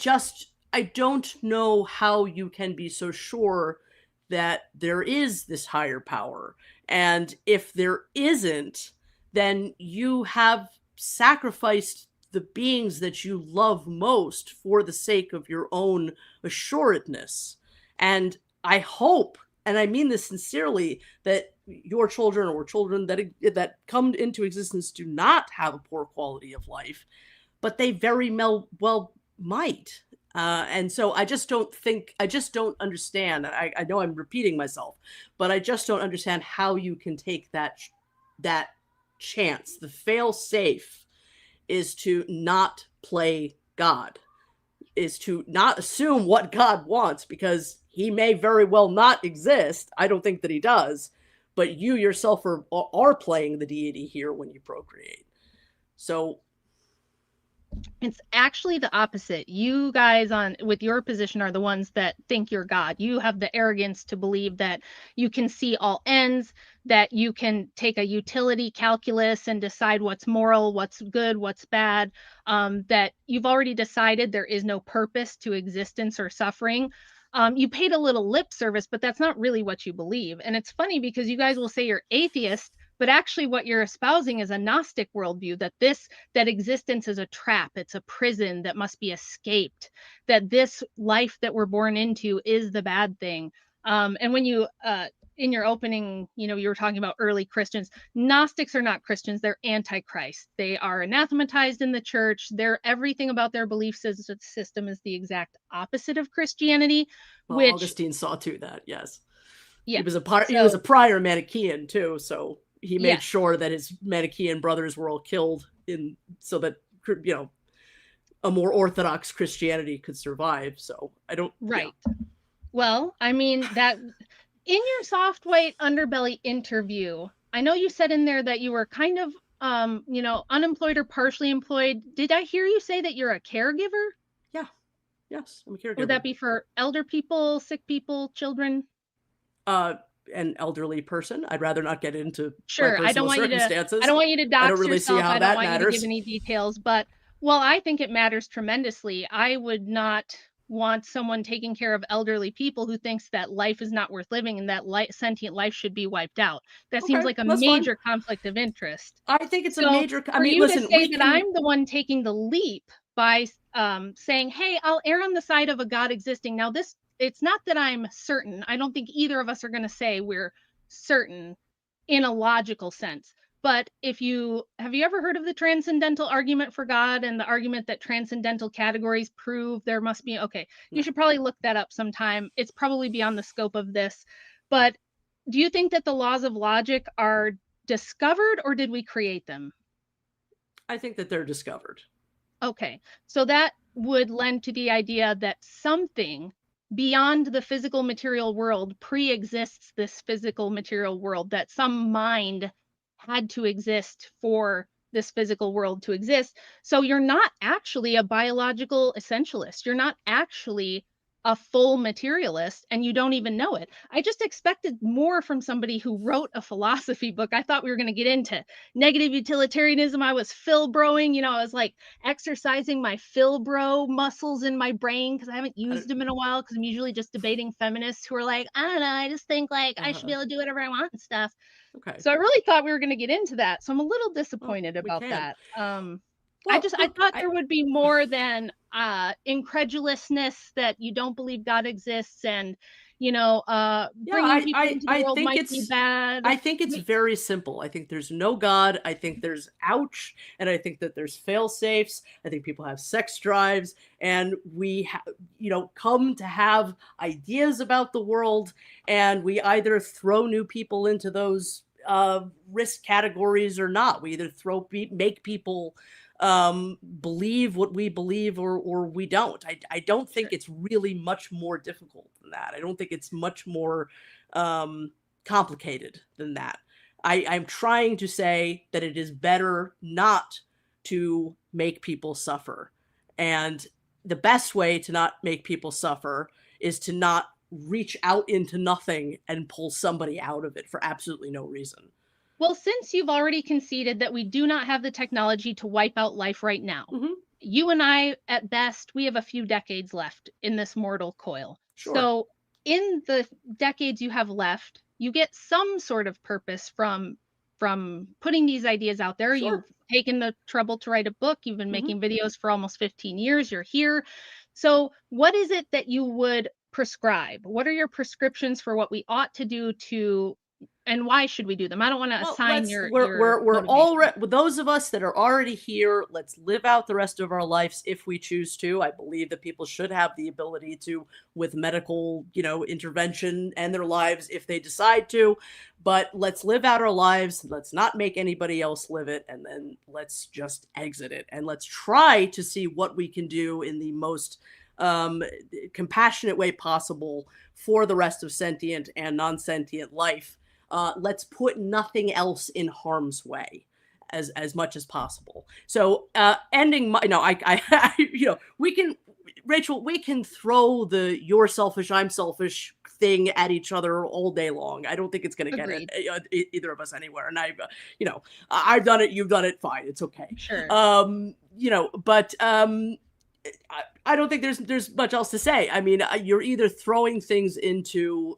don't know how you can be so sure that there is this higher power. And if there isn't, then you have sacrificed the beings that you love most for the sake of your own assuredness. And I hope, and I mean this sincerely, that your children or children that come into existence do not have a poor quality of life, but they very well might. And so I just don't understand. I know I'm repeating myself, but I just don't understand how you can take that chance. The fail safe is to not play God, is to not assume what God wants, because he may very well not exist. I don't think that he does, but you yourself are playing the deity here when you procreate. So it's actually the opposite. You guys with your position are the ones that think you're God. You have the arrogance to believe that you can see all ends, that you can take a utility calculus and decide what's moral, what's good, what's bad, that you've already decided there is no purpose to existence or suffering. You paid a little lip service, but that's not really what you believe. And it's funny because you guys will say you're atheist, but actually what you're espousing is a Gnostic worldview, that existence is a trap, it's a prison that must be escaped, that this life that we're born into is the bad thing. And when you, in your opening, you were talking about early Christians. Gnostics are not Christians, they're antichrist. They are anathematized in the church. Everything about their belief system is the exact opposite of Christianity. Well, Augustine saw to that, yes. Yeah. He was a prior Manichaean too, so he made sure that his Manichaean brothers were all killed so that a more orthodox Christianity could survive. So I don't. Right. Yeah. Well, I mean that in your soft white underbelly interview, I know you said in there that you were kind of unemployed or partially employed. Did I hear you say that you're a caregiver? Yeah. Yes, I'm a caregiver. Would that be for elder people, sick people, children? An elderly person. I'd rather not get into sure. I don't want circumstances. I don't want you to dox I don't really yourself. see how I that don't want matters. you to give any details, but I think it matters tremendously. I would not want someone taking care of elderly people who thinks that life is not worth living and that sentient life should be wiped out. That seems like a major conflict of interest. I think it's a major. For you to say that I'm the one taking the leap by saying, "Hey, I'll err on the side of a God existing." Now, it's not that I'm certain. I don't think either of us are going to say we're certain in a logical sense. But have you ever heard of the transcendental argument for God and the argument that transcendental categories prove there must be? Okay, you should probably look that up sometime. It's probably beyond the scope of this. But do you think that the laws of logic are discovered, or did we create them? I think that they're discovered. Okay, so that would lend to the idea that something beyond the physical material world pre-exists this physical material world, that some mind had to exist for this physical world to exist. So you're not actually a biological essentialist. You're not actually a full materialist, and you don't even know it. I just expected more from somebody who wrote a philosophy book. I thought we were going to get into negative utilitarianism. I was Philbroing, I was like exercising my Philbro muscles in my brain because I haven't used them in a while, because I'm usually just debating feminists who are like, I don't know, I just think like I should be able to do whatever I want and stuff. Okay. So I really thought we were going to get into that. So I'm a little disappointed about that. I thought there would be more than incredulousness that you don't believe God exists, and bringing people into the world might be bad. I think it's very simple. I think there's no God. I think there's ouch, and I think that there's fail safes. I think people have sex drives, and we come to have ideas about the world, and we either throw new people into those risk categories or not. We either make people believe what we believe or we don't. I don't think it's really much more difficult than that. I don't think it's much more complicated than that. I'm trying to say that it is better not to make people suffer. And the best way to not make people suffer is to not reach out into nothing and pull somebody out of it for absolutely no reason. Well, since you've already conceded that we do not have the technology to wipe out life right now, you and I, at best, we have a few decades left in this mortal coil. Sure. So in the decades you have left, you get some sort of purpose from putting these ideas out there. Sure. You've taken the trouble to write a book. You've been making videos for almost 15 years. You're here. So what is it that you would prescribe? What are your prescriptions for what we ought to do and why should we do them? I don't want to assign we're already, those of us that are already here, let's live out the rest of our lives if we choose to. I believe that people should have the ability to, with medical, intervention, end their lives if they decide to. But let's live out our lives. Let's not make anybody else live it. And then let's just exit it. And let's try to see what we can do in the most compassionate way possible for the rest of sentient and non-sentient life. Let's put nothing else in harm's way as much as possible. So ending we can, Rachel, we can throw the you're selfish, I'm selfish thing at each other all day long. I don't think it's going to get either of us anywhere. And I've done it, you've done it, fine, it's okay. Sure. But I don't think there's much else to say. I mean, you're either throwing things into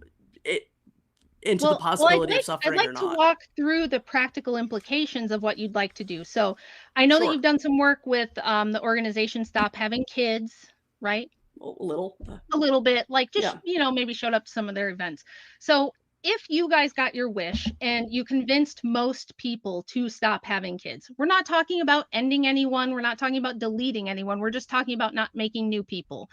the possibility of suffering or not. I'd like to walk through the practical implications of what you'd like to do. So I know that you've done some work with the organization Stop Having Kids, right? A little bit, like just, maybe showed up to some of their events. So if you guys got your wish and you convinced most people to stop having kids, we're not talking about ending anyone. We're not talking about deleting anyone. We're just talking about not making new people.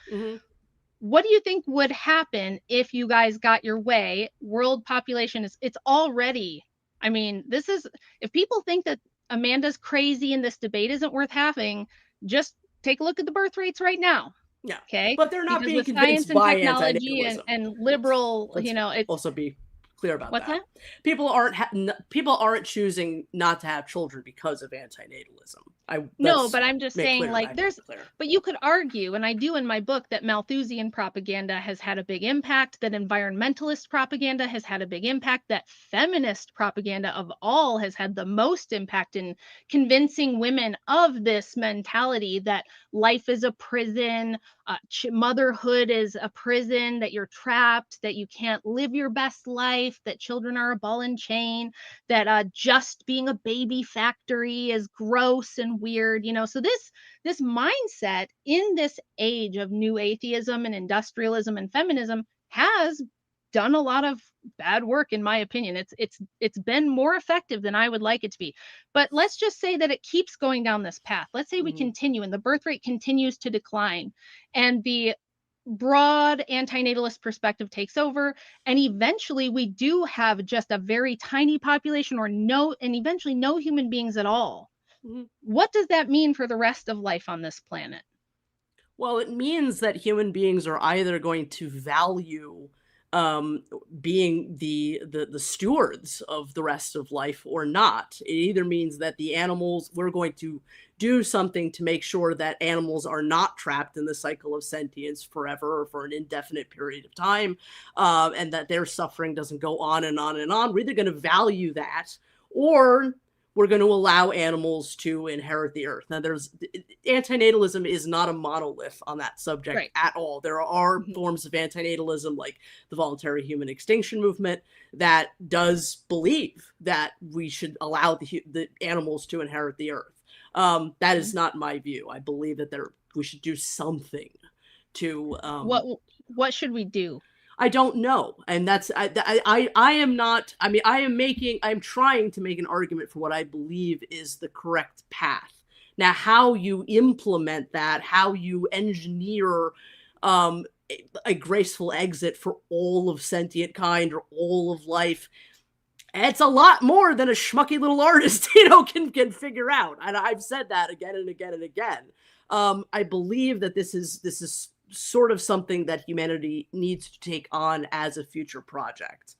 What do you think would happen if you guys got your way? World population it's already, if people think that Amanda's crazy and this debate isn't worth having, just take a look at the birth rates right now. Yeah. Okay. But they're not being convinced science and by technology and liberal, Let's also be clear about what's that? People aren't choosing not to have children because of antinatalism. No, but I'm just saying, like, but you could argue, and I do in my book, that Malthusian propaganda has had a big impact, that environmentalist propaganda has had a big impact, that feminist propaganda of all has had the most impact in convincing women of this mentality that life is a prison, motherhood is a prison, that you're trapped, that you can't live your best life, that children are a ball and chain, that just being a baby factory is gross and weird, so this mindset in this age of new atheism and industrialism and feminism has done a lot of bad work, in my opinion. It's been more effective than I would like it to be. But let's just say that it keeps going down this path. Let's say we continue and the birth rate continues to decline, and the broad antinatalist perspective takes over, and eventually we do have just a very tiny population, or no, and eventually no human beings at all. What does that mean for the rest of life on this planet? Well, it means that human beings are either going to value being the stewards of the rest of life or not. It either means that the animals, we're going to do something to make sure that animals are not trapped in the cycle of sentience forever or for an indefinite period of time, and that their suffering doesn't go on and on and on. We're either going to value that, or we're going to allow animals to inherit the earth. Now, antinatalism is not a monolith on that subject at all. There are forms of antinatalism, like the voluntary human extinction movement, that does believe that we should allow the animals to inherit the earth. That is not my view. I believe that we should do something to. What should we do? I don't know. And that's, I am not, I mean, I'm trying to make an argument for what I believe is the correct path. Now, how you implement that, how you engineer a graceful exit for all of sentient kind or all of life, it's a lot more than a schmucky little artist, can figure out. And I've said that again and again and again. I believe that this is sort of something that humanity needs to take on as a future project.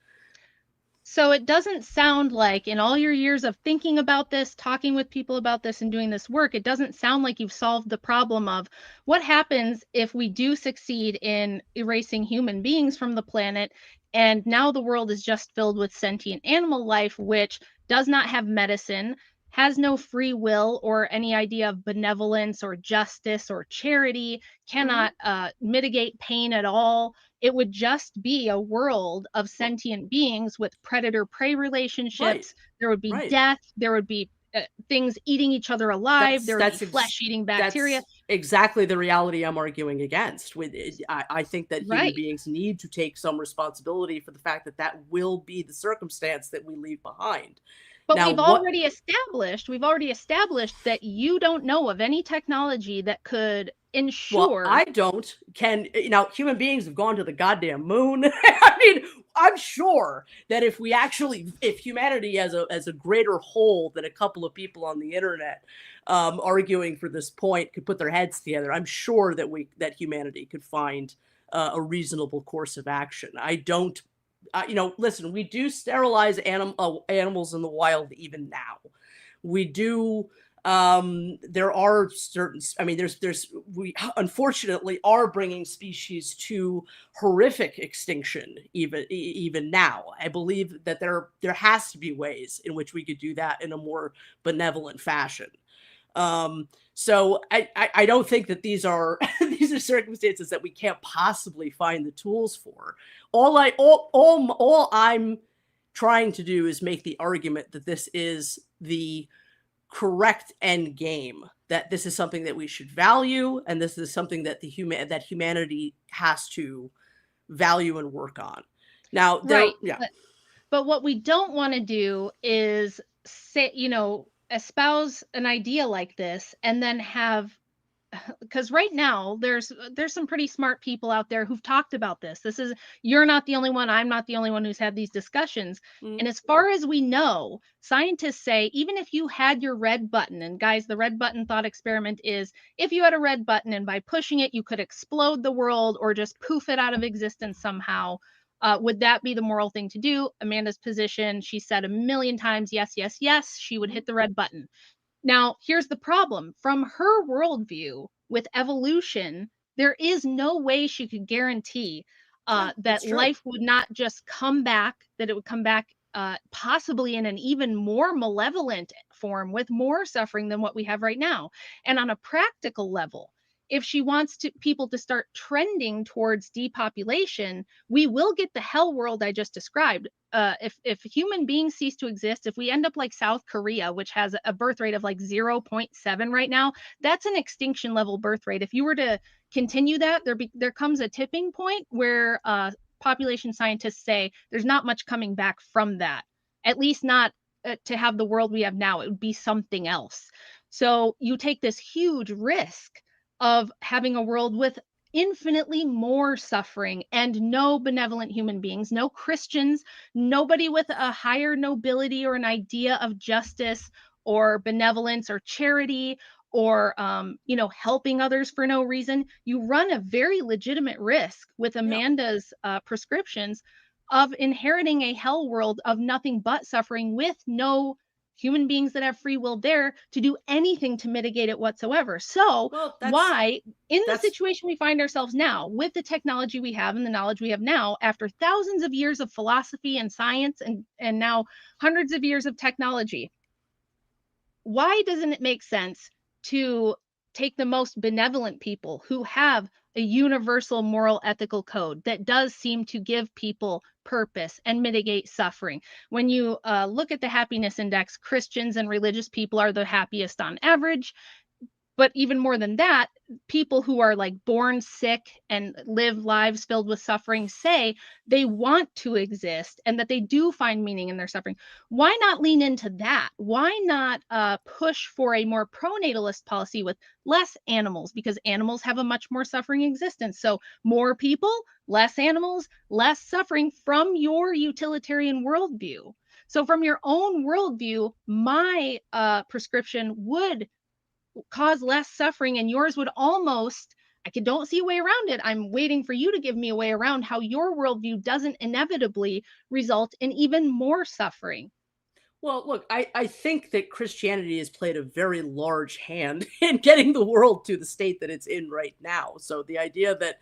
So it doesn't sound like, in all your years of thinking about this, talking with people about this, and doing this work, it doesn't sound like you've solved the problem of what happens if we do succeed in erasing human beings from the planet, and now the world is just filled with sentient animal life, which does not have medicine, has no free will or any idea of benevolence or justice or charity, cannot mitigate pain at all. It would just be a world of sentient beings with predator-prey relationships. There would be death. There would be things eating each other alive. There would be flesh-eating bacteria. That's exactly the reality I'm arguing against. I think that human beings need to take some responsibility for the fact that that will be the circumstance that we leave behind. But now, we've already established that you don't know of any technology that could ensure. Well, I don't. Human beings have gone to the goddamn moon. I mean, I'm sure that if humanity as a greater whole than a couple of people on the internet arguing for this point could put their heads together, I'm sure that humanity could find a reasonable course of action. I don't. Listen, we do sterilize animals in the wild even now. We do. There are certain. I mean, we unfortunately are bringing species to horrific extinction even now. I believe that there has to be ways in which we could do that in a more benevolent fashion. So I don't think that these are these are circumstances that we can't possibly find the tools for. All I'm trying to do is make the argument that this is the correct end game, that this is something that we should value, and this is something that that humanity has to value and work on. Now, but what we don't want to do is say, espouse an idea like this and then have, because right now there's some pretty smart people out there who've talked about this. You're not the only one, I'm not the only one who's had these discussions. And as far as we know, scientists say, even if you had your red button, and guys, the red button thought experiment is, if you had a red button and by pushing it, you could explode the world or just poof it out of existence somehow. Would that be the moral thing to do? Amanda's position, she said a million times, yes, yes, yes, she would hit the red button. Now, here's the problem. From her worldview with evolution, there is no way she could guarantee that life would not just come back, that it would come back possibly in an even more malevolent form with more suffering than what we have right now. And on a practical level, if she wants people to start trending towards depopulation, we will get the hell world I just described. If human beings cease to exist, if we end up like South Korea, which has a birth rate of like 0.7 right now, that's an extinction level birth rate. If you were to continue that, there comes a tipping point where population scientists say there's not much coming back from that, at least not to have the world we have now. It would be something else. So you take this huge risk of having a world with infinitely more suffering and no benevolent human beings, no Christians, nobody with a higher nobility or an idea of justice or benevolence or charity or helping others for no reason. You run a very legitimate risk with Amanda's prescriptions of inheriting a hell world of nothing but suffering with no human beings that have free will there to do anything to mitigate it whatsoever. So why, in the situation we find ourselves now, with the technology we have and the knowledge we have now, after thousands of years of philosophy and science and now hundreds of years of technology, why doesn't it make sense to take the most benevolent people who have a universal moral ethical code that does seem to give people purpose and mitigate suffering? When you look at the happiness index, Christians and religious people are the happiest on average. But even more than that, people who are like born sick and live lives filled with suffering say they want to exist and that they do find meaning in their suffering. Why not lean into that? Why not push for a more pro-natalist policy with less animals? Because animals have a much more suffering existence. So more people, less animals, less suffering from your utilitarian worldview. So from your own worldview, my prescription would cause less suffering, and yours would almost, don't see a way around it. I'm waiting for you to give me a way around how your worldview doesn't inevitably result in even more suffering. Well, look, I think that Christianity has played a very large hand in getting the world to the state that it's in right now. So the idea that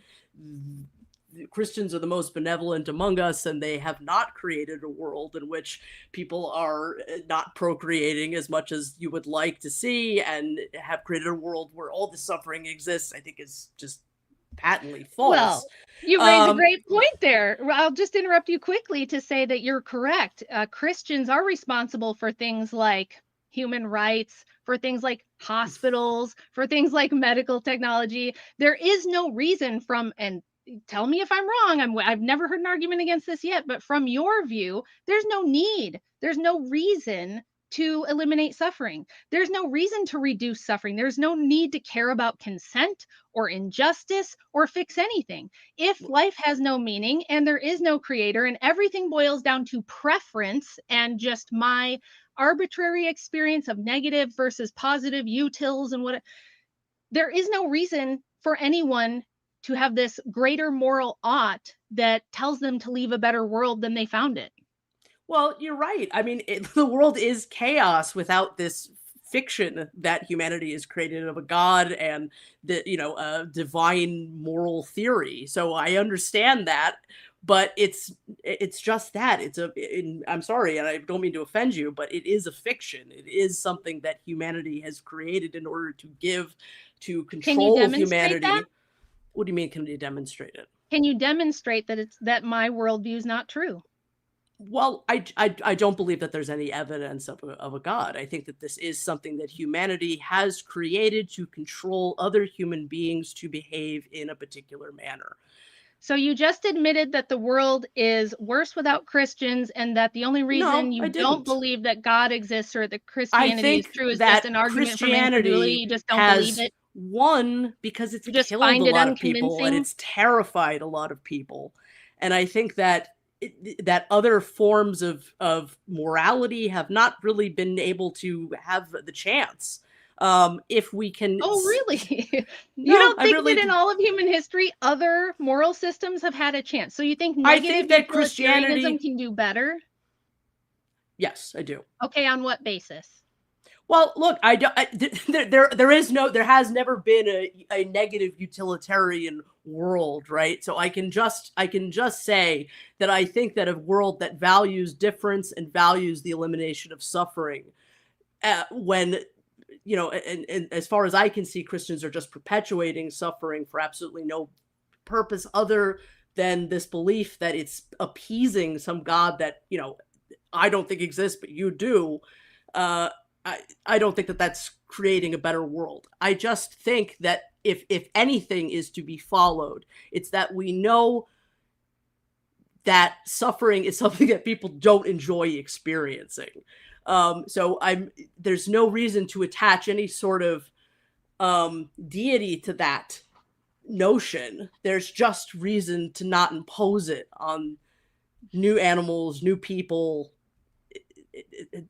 Christians are the most benevolent among us and they have not created a world in which people are not procreating as much as you would like to see and have created a world where all the suffering exists, I think is just patently false. Well, you raise a great point there. I'll just interrupt you quickly to say that you're correct. Christians are responsible for things like human rights, for things like hospitals, for things like medical technology. There is no reason and tell me if I'm wrong. I've never heard an argument against this yet, but from your view, there's no need. There's no reason to eliminate suffering. There's no reason to reduce suffering. There's no need to care about consent or injustice or fix anything. If life has no meaning and there is no creator and everything boils down to preference and just my arbitrary experience of negative versus positive utils and there is no reason for anyone to have this greater moral ought that tells them to leave a better world than they found it. Well, you're right. I mean, the world is chaos without this fiction that humanity is created of a god and a divine moral theory. So I understand that, but it's just that I'm sorry, and I don't mean to offend you, but it is a fiction. It is something that humanity has created in order to control humanity. That? What do you mean, can you demonstrate it? Can you demonstrate that my worldview is not true? Well, I don't believe that there's any evidence of a god. I think that this is something that humanity has created to control other human beings to behave in a particular manner. So you just admitted that the world is worse without Christians and that the only reason you don't believe that God exists or that Christianity is true is just an argument for incredulity. You just don't believe it. One, because it's killed a lot of people and it's terrified a lot of people. And I think that other forms of morality have not really been able to have the chance. If we can... Oh, really? You don't think that in all of human history, other moral systems have had a chance? So you think negative Christianity can do better? Yes, I do. Okay, on what basis? Well, look, there has never been a negative utilitarian world, right? So I can just say that I think that a world that values difference and values the elimination of suffering, when and as far as I can see, Christians are just perpetuating suffering for absolutely no purpose other than this belief that it's appeasing some God that I don't think exists, but you do. I don't think that that's creating a better world. I just think that if anything is to be followed, it's that we know that suffering is something that people don't enjoy experiencing. So there's no reason to attach any sort of deity to that notion. There's just reason to not impose it on new animals, new people.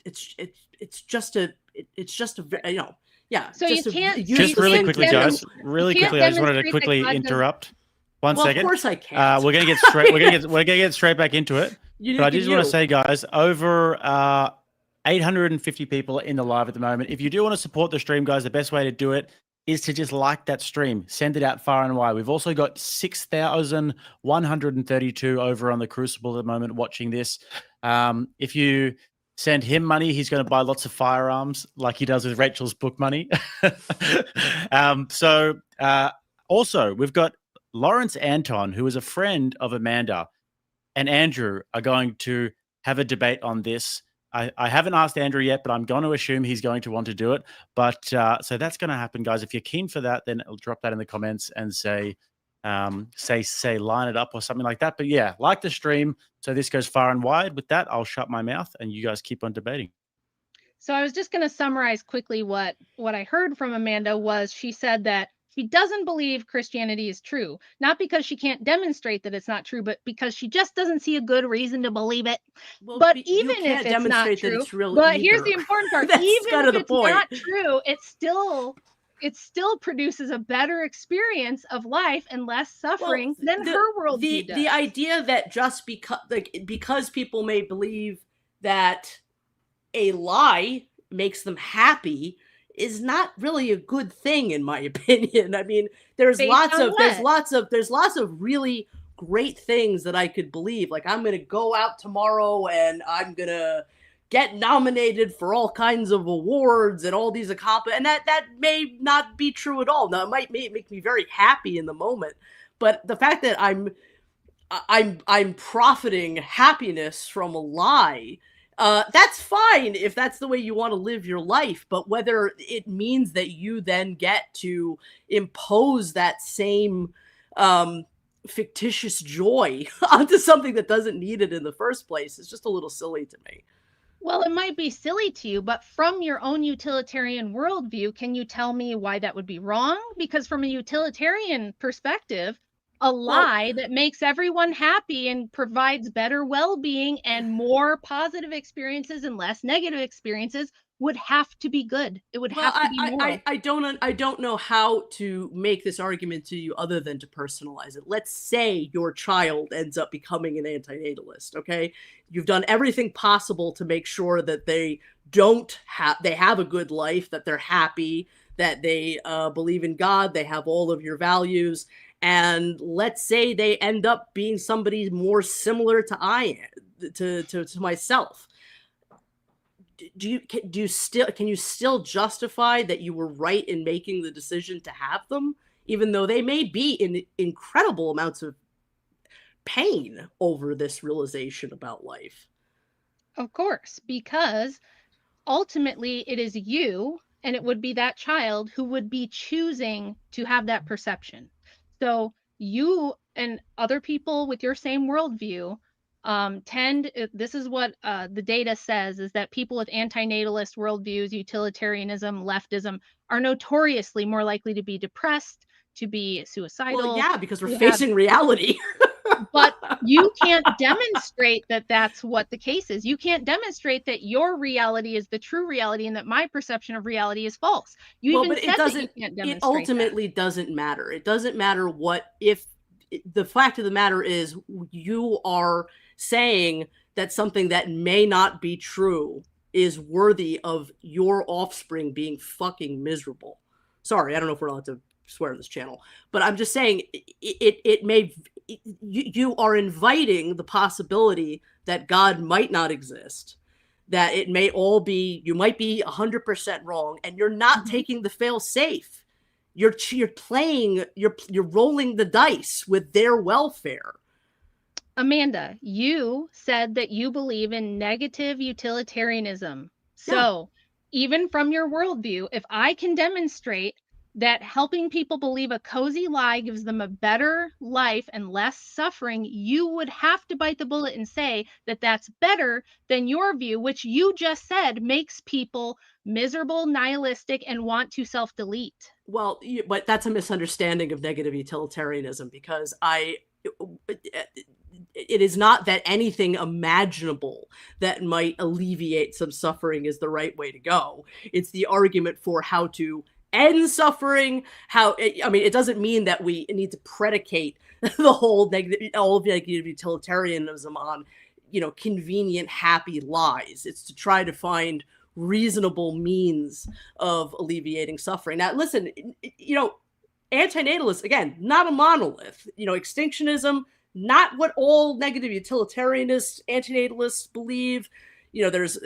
It's just a yeah. So you can't just really quickly, guys. Really quickly, I just wanted to quickly interrupt. One second. Of course I can. We're gonna get straight. We're gonna get straight back into it. But I just want to say, guys, over 850 people in the live at the moment. If you do want to support the stream, guys, the best way to do it is to just like that stream, send it out far and wide. We've also got 6,132 over on the Crucible at the moment watching this. If you send him money, he's going to buy lots of firearms like he does with Rachel's book money. Also, we've got Lawrence Anton, who is a friend of Amanda, and Andrew are going to have a debate on this. I haven't asked Andrew yet, but I'm going to assume he's going to want to do it. But so that's going to happen, guys. If you're keen for that, then I'll drop that in the comments and say line it up or something like that. But yeah, like the stream so this goes far and wide. With that, I'll shut my mouth and you guys keep on debating. So I was just going to summarize quickly what I heard from Amanda was she said that she doesn't believe Christianity is true, not because she can't demonstrate that it's not true, but because she just doesn't see a good reason to believe it. Well, but you even can't if it's not demonstrate that true, it's real but here's either. the important part: That's even kind if of the it's point. not true, it still produces a better experience of life and less suffering than her worldview does. The idea that just because people may believe that a lie makes them happy is not really a good thing, in my opinion. I mean, there's lots of really great things that I could believe. Like, I'm going to go out tomorrow and I'm going to get nominated for all kinds of awards and all these accomplishments. And that may not be true at all. Now, it might make me very happy in the moment, but the fact that I'm profiting happiness from a lie, that's fine if that's the way you want to live your life. But whether it means that you then get to impose that same fictitious joy onto something that doesn't need it in the first place is just a little silly to me. Well, it might be silly to you, but from your own utilitarian worldview, can you tell me why that would be wrong? Because from a utilitarian perspective, a lie that makes everyone happy and provides better well-being and more positive experiences and less negative experiences would have to be good. It would have to be moral. I don't know how to make this argument to you other than to personalize it. Let's say your child ends up becoming an antinatalist, okay? You've done everything possible to make sure that they have a good life, that they're happy, that they believe in God, they have all of your values. And let's say they end up being somebody more similar to myself. Can you still justify that you were right in making the decision to have them, even though they may be in incredible amounts of pain over this realization about life? Of course, because ultimately it is you and it would be that child who would be choosing to have that perception. So you and other people with your same worldview this is what the data says, is that people with antinatalist worldviews, utilitarianism, leftism, are notoriously more likely to be depressed, to be suicidal. Well, yeah, because we're facing reality. But you can't demonstrate that that's what the case is. You can't demonstrate that your reality is the true reality and that my perception of reality is false. It ultimately doesn't matter. It doesn't matter if the fact of the matter is you are saying that something that may not be true is worthy of your offspring being fucking miserable. Sorry, I don't know if we're allowed to swear on this channel, but I'm just saying you are inviting the possibility that God might not exist, that it may all be, you might be 100% wrong, and you're not taking the fail safe. You're rolling the dice with their welfare. Amanda, you said that you believe in negative utilitarianism. So even from your worldview, if I can demonstrate that helping people believe a cozy lie gives them a better life and less suffering, you would have to bite the bullet and say that that's better than your view, which you just said makes people miserable, nihilistic, and want to self-delete. Well, but that's a misunderstanding of negative utilitarianism, because it is not that anything imaginable that might alleviate some suffering is the right way to go. It's the argument for how to end suffering. It doesn't mean that we need to predicate all of negative utilitarianism on, convenient, happy lies. It's to try to find reasonable means of alleviating suffering. Now, listen, antinatalists, again, not a monolith. Extinctionism, not what all negative utilitarianists, antinatalists believe. There's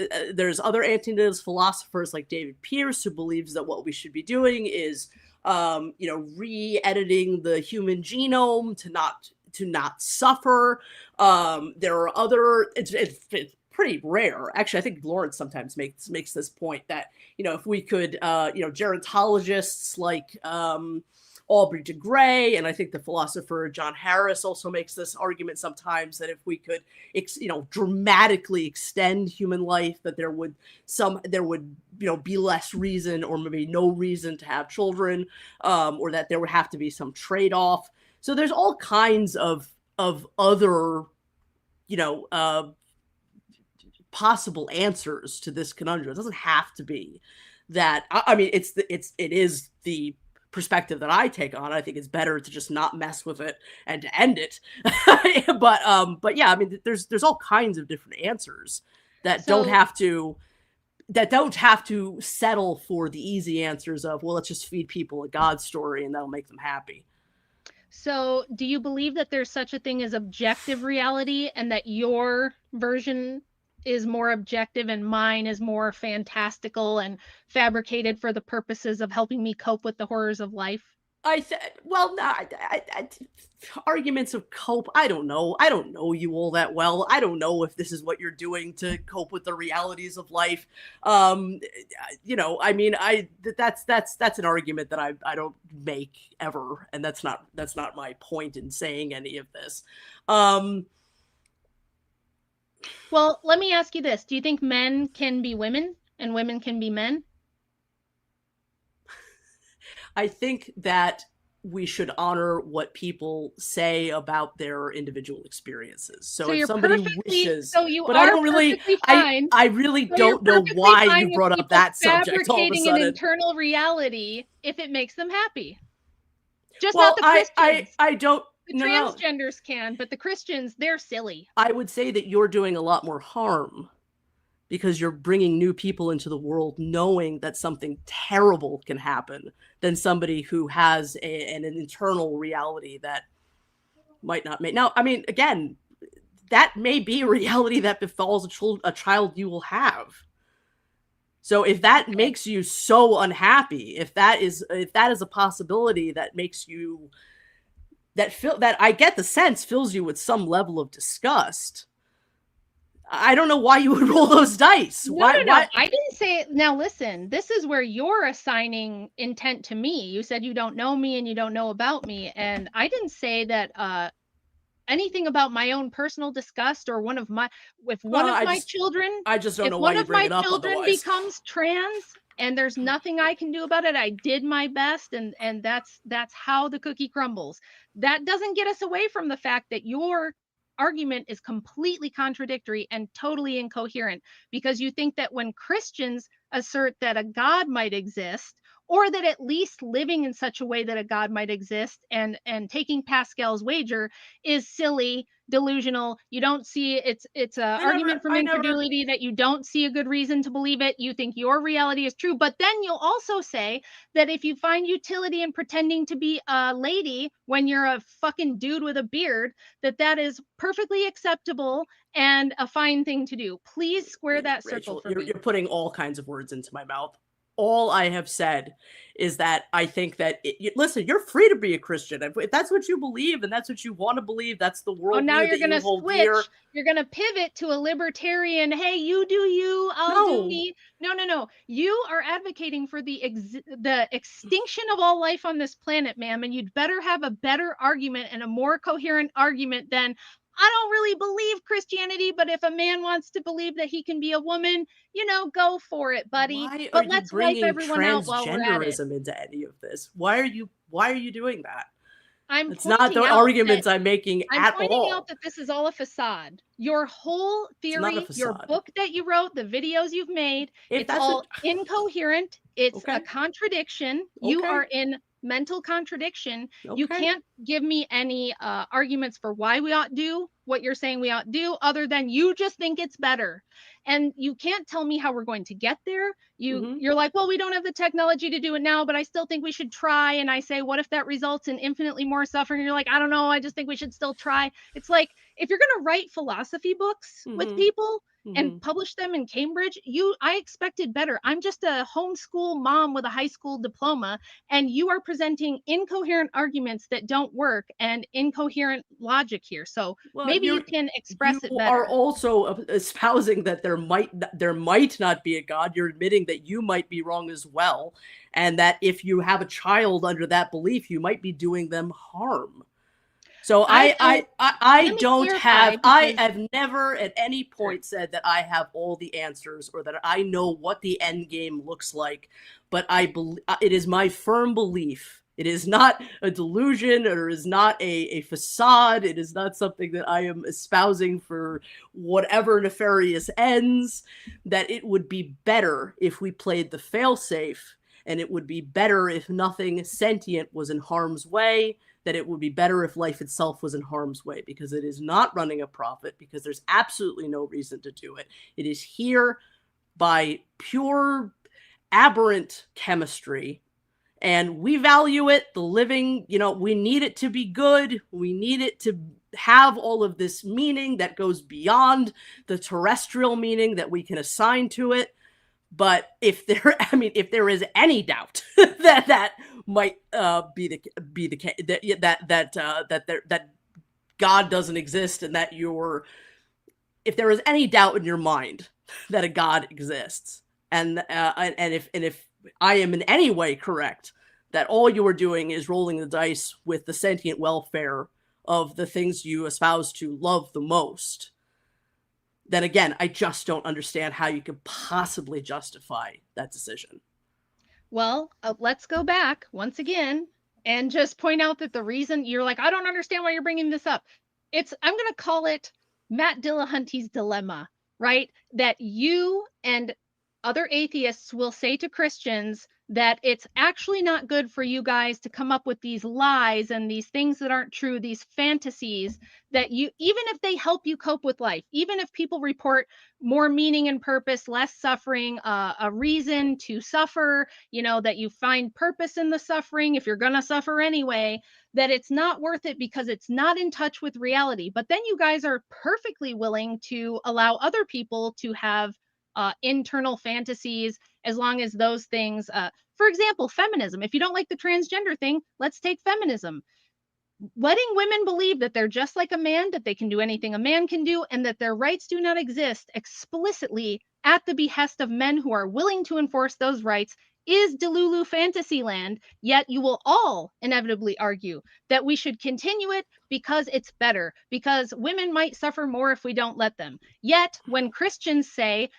other antinatalist philosophers like David Pearce, who believes that what we should be doing is, re-editing the human genome to not suffer. There are other. It's pretty rare. Actually, I think Lawrence sometimes makes this point that, if we could, gerontologists like Aubrey de Grey, and I think the philosopher John Harris also makes this argument sometimes, that if we could, dramatically extend human life, that there would be less reason, or maybe no reason, to have children, or that there would have to be some trade-off. So there's all kinds of other, possible answers to this conundrum. It doesn't have to be that. It is the perspective that I take on. I think it's better to just not mess with it and to end it. but yeah, there's all kinds of different answers that don't have to settle for the easy answers of, well, let's just feed people a God story and that'll make them happy. So do you believe that there's such a thing as objective reality, and that your version is more objective and mine is more fantastical and fabricated for the purposes of helping me cope with the horrors of life? Arguments of cope. I don't know. I don't know you all that well. I don't know if this is what you're doing to cope with the realities of life. That's an argument that I don't make ever, and that's not my point in saying any of this. Well, let me ask you this. Do you think men can be women and women can be men? I think that we should honor what people say about their individual experiences. So if somebody wishes, but I don't really, I really don't know why you brought up that subject all of a fabricating sudden. an internal reality if it makes them happy. Just Well, not the Christians. I don't. The No. transgenders can, but the Christians, they're silly. I would say that you're doing a lot more harm, because you're bringing new people into the world knowing that something terrible can happen, than somebody who has an internal reality that might not make. Now, again, that may be a reality that befalls a child you will have. So if that makes you so unhappy, if that is a possibility that makes you, that I get the sense fills you with some level of disgust, I don't know why you would roll those dice. No, Why? I didn't say it. Now listen, this is where you're assigning intent to me. You said you don't know me and you don't know about me, and I didn't say that anything about my own personal disgust or one of my children. I just don't know why you bring it up otherwise. If one of my children becomes trans and there's nothing I can do about it, I did my best, and that's how the cookie crumbles. That doesn't get us away from the fact that your argument is completely contradictory and totally incoherent, because you think that when Christians assert that a God might exist, or that at least living in such a way that a God might exist, and taking Pascal's wager is silly, delusional. You don't see it's an argument from incredulity that you don't see a good reason to believe it. You think your reality is true, but then you'll also say that if you find utility in pretending to be a lady when you're a fucking dude with a beard, that is perfectly acceptable and a fine thing to do. Please square that circle for me. You're putting all kinds of words into my mouth. all I have said is that I think that, listen, you're free to be a Christian. If that's what you believe and that's what you want to believe, that's the Oh, now worldview you're that going you to hold switch. dear. You're going to pivot to a libertarian. Hey, you do you, I'll do me. No. You are advocating for the extinction of all life on this planet, ma'am. And you'd better have a better argument and a more coherent argument than, I don't really believe Christianity, but if a man wants to believe that he can be a woman, go for it, buddy. Why but are you let's wipe bringing everyone out while we're at it. transgenderism into any of this? Why are you doing that? It's not the arguments I'm making at all. I'm pointing out that this is all a facade. Your whole theory, your book that you wrote, the videos you've made, it's all incoherent. It's a contradiction. You are in mental contradiction. You can't give me any arguments for why we ought to do what you're saying we ought to do, other than you just think it's better. And you can't tell me how we're going to get there. You're like, well, we don't have the technology to do it now, but I still think we should try. And I say, what if that results in infinitely more suffering? And you're like, I don't know. I just think we should still try. It's like, if you're going to write philosophy books with people and publish them in Cambridge, I expected better. I'm just a homeschool mom with a high school diploma, and you are presenting incoherent arguments that don't work and incoherent logic here. So maybe you can express it better. You are also espousing that there might not be a God. You're admitting that you might be wrong as well, and that if you have a child under that belief, you might be doing them harm. So I have never at any point said that I have all the answers or that I know what the end game looks like, but it is my firm belief. It is not a delusion, or is not a facade. It is not something that I am espousing for whatever nefarious ends, that it would be better if we played the failsafe, and it would be better if nothing sentient was in harm's way, that it would be better if life itself was in harm's way, because it is not running a profit, because there's absolutely no reason to do it. It is here by pure aberrant chemistry, and we value it. The living, we need it to be good. We need it to have all of this meaning that goes beyond the terrestrial meaning that we can assign to it. But if there is any doubt that might be the case, that God doesn't exist, and that if there is any doubt in your mind that a God exists, and if I am in any way correct that all you are doing is rolling the dice with the sentient welfare of the things you espouse to love the most, then again, I just don't understand how you could possibly justify that decision. Well, let's go back once again and just point out that the reason you're like, I don't understand why you're bringing this up. I'm going to call it Matt Dillahunty's dilemma, right? That you and other atheists will say to Christians that it's actually not good for you guys to come up with these lies and these things that aren't true, these fantasies that even if they help you cope with life, even if people report more meaning and purpose, less suffering, a reason to suffer, that you find purpose in the suffering, if you're going to suffer anyway, that it's not worth it because it's not in touch with reality. But then you guys are perfectly willing to allow other people to have internal fantasies, as long as those things, for example, feminism. If you don't like the transgender thing, let's take feminism. Letting women believe that they're just like a man, that they can do anything a man can do, and that their rights do not exist explicitly at the behest of men who are willing to enforce those rights is Delulu Fantasyland. Yet you will all inevitably argue that we should continue it because it's better, because women might suffer more if we don't let them. Yet when Christians say,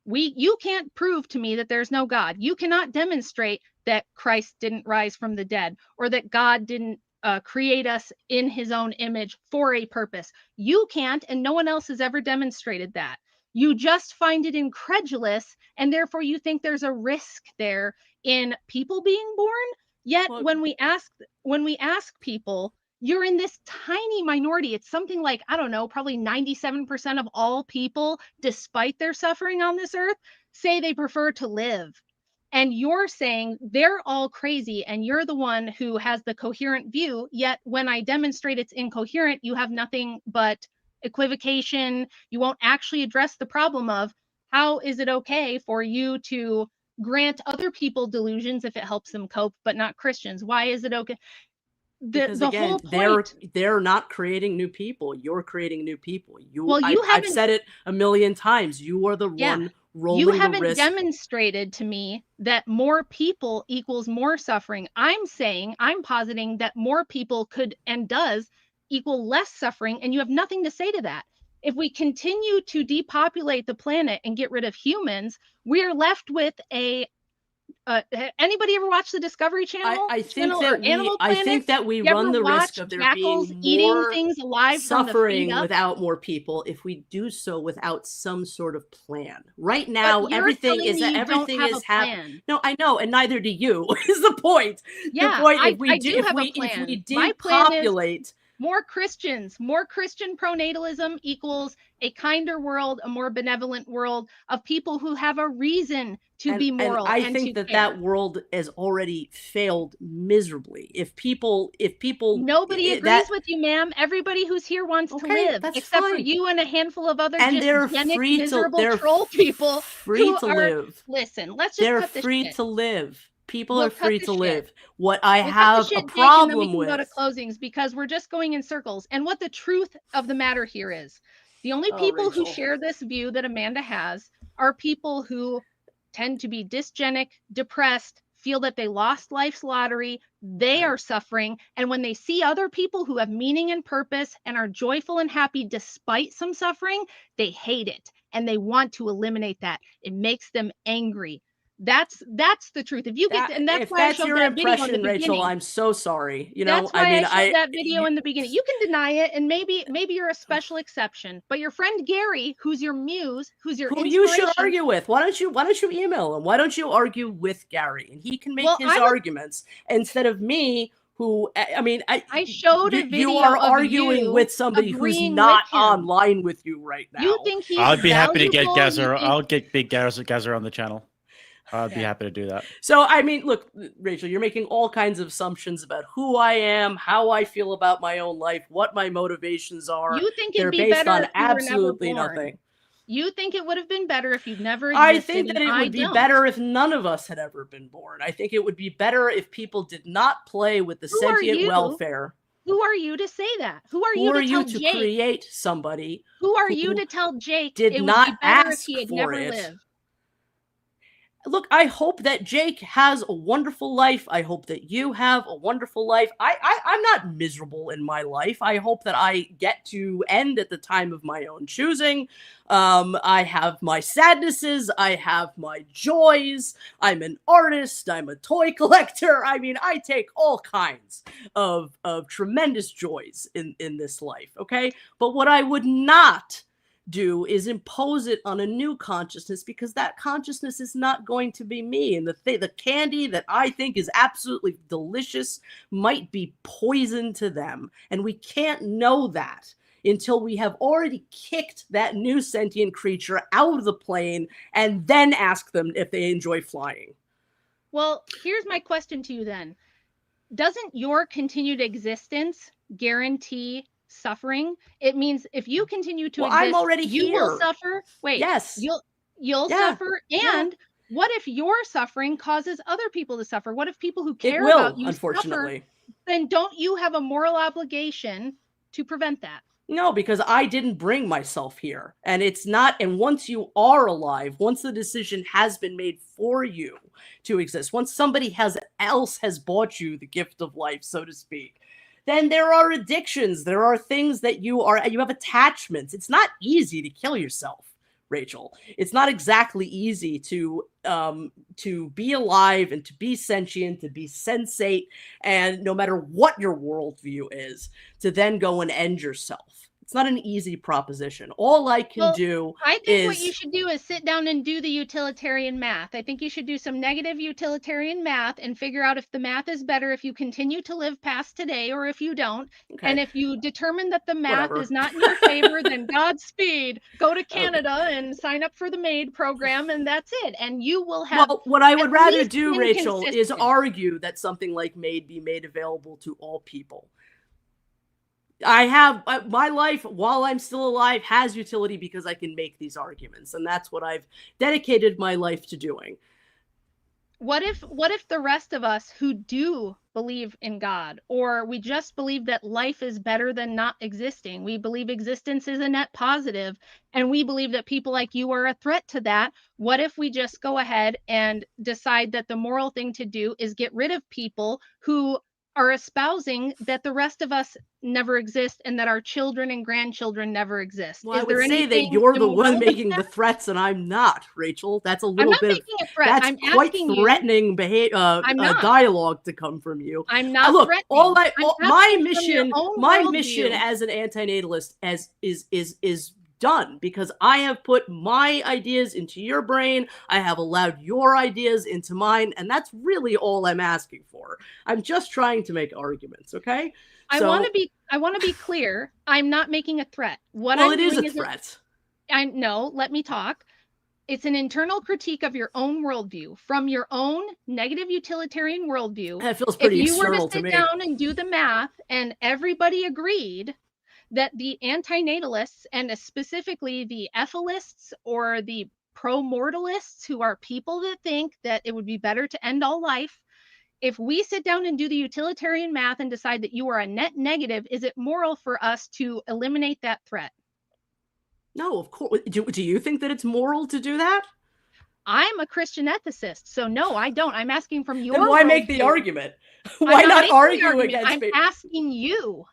you can't prove to me that there's no God, you cannot demonstrate that Christ didn't rise from the dead, or that God didn't create us in his own image for a purpose. You can't, and no one else has ever demonstrated that. You just find it incredulous, and therefore you think there's a risk there in people being born. Yet when we ask people, you're in this tiny minority. It's something like, I don't know, probably 97% of all people, despite their suffering on this earth, say they prefer to live. And you're saying they're all crazy, and you're the one who has the coherent view. Yet when I demonstrate it's incoherent, you have nothing but equivocation. You won't actually address the problem of how is it okay for you to grant other people delusions if it helps them cope, but not Christians? Why is it okay? Because The again, whole point, they're not creating new people. You're creating new people. Well, I've haven't said it a million times. You are the Yeah. one rolling You the haven't risk. demonstrated to me that more people equals more suffering. I'm positing that more people could and does equal less suffering, and you have nothing to say to that. If we continue to depopulate the planet and get rid of humans, we are left with anybody ever watch the Discovery Channel? I think that Animal Planet? I think that we You run ever the risk watch of there jackals being eating more things alive from the suffering feet up? without more people if we do so without some sort of plan. Right now, But you're everything telling is me you don't have is a happening. plan. No, I know, and neither do you. Is the point? Yeah, the point. I If do have a plan. if we My plan is depopulate. more Christians. More Christian pronatalism equals a kinder world, a more benevolent world of people who have a reason to be moral. I and think to that care. that world has already failed miserably. If people, Nobody agrees with you, ma'am. Everybody who's here wants to live, that's except for fine. you and a handful of other And just they're eugenic, free to miserable they're troll people free who to are. live. Listen, let's just They're cut this free shit. to live. People We'll are cut free the to shit. live. What I We'll cut the have shit, a Jake, and then we problem can go with. to closings because we're just going in circles. And what the truth of the matter here is, the only Oh, people who Rachel. share this view that Amanda has are people who tend to be dysgenic, depressed, feel that they lost life's lottery, they are suffering, and when they see other people who have meaning and purpose and are joyful and happy despite some suffering, they hate it and they want to eliminate that. It makes them angry. That's the truth. If you get, and that's If why I that's showed your that video in the impression, Rachel, beginning. I'm so sorry. That's why I showed that video in the beginning. You can deny it, and maybe you're a special exception. But your friend Gary, who's your muse, who's your who inspiration, you should argue with. Why don't you email him? Why don't you argue with Gary and he can make his arguments instead of me? Who I showed a video. You are of arguing you with somebody who's agreeing not with him. online with you right now. You think he's I'd be happy to get valuable? Gazza. You think- I'll get Big Gazza on the channel. I'd be happy to do that. So, I mean, look, Rachel, you're making all kinds of assumptions about who I am, how I feel about my own life, what my motivations are. You think they're it'd be based better on if you were never absolutely born. nothing. You think it would have been better if you'd never existed? I think that it would be don't. better if none of us had ever been born. I think it would be better if people did not play with the Who are sentient you? welfare. Who are you to say that? Who are Who you are to tell you to Jake? create somebody? Who are you to tell Jake did it not would be better if ask he had for never it? lived? Look, I hope that Jake has a wonderful life. I hope that you have a wonderful life. I'm not miserable in my life. I hope that I get to end at the time of my own choosing. I have my sadnesses. I have my joys. I'm an artist. I'm a toy collector. I mean, I take all kinds of tremendous joys in this life, okay? But what I would not do is impose it on a new consciousness, because that consciousness is not going to be me. And the candy that I think is absolutely delicious might be poison to them. And we can't know that until we have already kicked that new sentient creature out of the plane and then ask them if they enjoy flying. Well, here's my question to you then. Doesn't your continued existence guarantee suffering? It means if you continue to exist, I'm already you here. will suffer. Wait, yes, you'll suffer. And what if your suffering causes other people to suffer? What if people who care about you unfortunately suffer? Then don't you have a moral obligation to prevent that? No, because I didn't bring myself here. And it's not, and once you are alive, once the decision has been made for you to exist, once somebody else has bought you the gift of life, so to speak, then there are addictions. There are things that you have attachments. It's not easy to kill yourself, Rachel. It's not exactly easy to be alive and to be sentient, to be sensate, and no matter what your worldview is, to then go and end yourself. It's not an easy proposition. All I can do I think is... what you should do is sit down and do the utilitarian math. I think you should do some negative utilitarian math and figure out if the math is better if you continue to live past today or if you don't. Okay. And if you determine that the math Whatever. is not in your favor, then Godspeed. Go to Canada and sign up for the MAID program, and that's it. And you will have... Well, what I would at rather least do, been Rachel, is consistent. argue that something like MAID be made available to all people. I have my life while I'm still alive has utility because I can make these arguments, and that's what I've dedicated my life to doing. What if the rest of us who do believe in God, or we just believe that life is better than not existing, we believe existence is a net positive, and we believe that people like you are a threat to that, what if we just go ahead and decide that the moral thing to do is get rid of people who are espousing that the rest of us never exist and that our children and grandchildren never exist? Well, Is I would there say that anything you're the immoral one with making that? the threats and I'm not, Rachel. That's a I'm little not bit of making a threat. that's I'm quite asking you. threatening I'm not. dialogue to come from you. I'm not Look, threatening. I'm my asking from your mission, own my mission worldview. as an antinatalist is done because I have put my ideas into your brain. I have allowed your ideas into mine, and that's really all I'm asking for. I'm just trying to make arguments, okay? I want to be clear. I'm not making a threat. What Well, I'm it is doing a threat. No, let me talk. It's an internal critique of your own worldview from your own negative utilitarian worldview. That feels If pretty you were to external to sit me. down and do the math and everybody agreed that the antinatalists and specifically the ethalists or the pro-mortalists, who are people that think that it would be better to end all life, if we sit down and do the utilitarian math and decide that you are a net negative, is it moral for us to eliminate that threat? No, of course. Do you think that it's moral to do that? I'm a Christian ethicist, so no, I don't. I'm asking from your Then why make the worldview. argument? I'm Why not making the argue argument. against I'm me? asking you.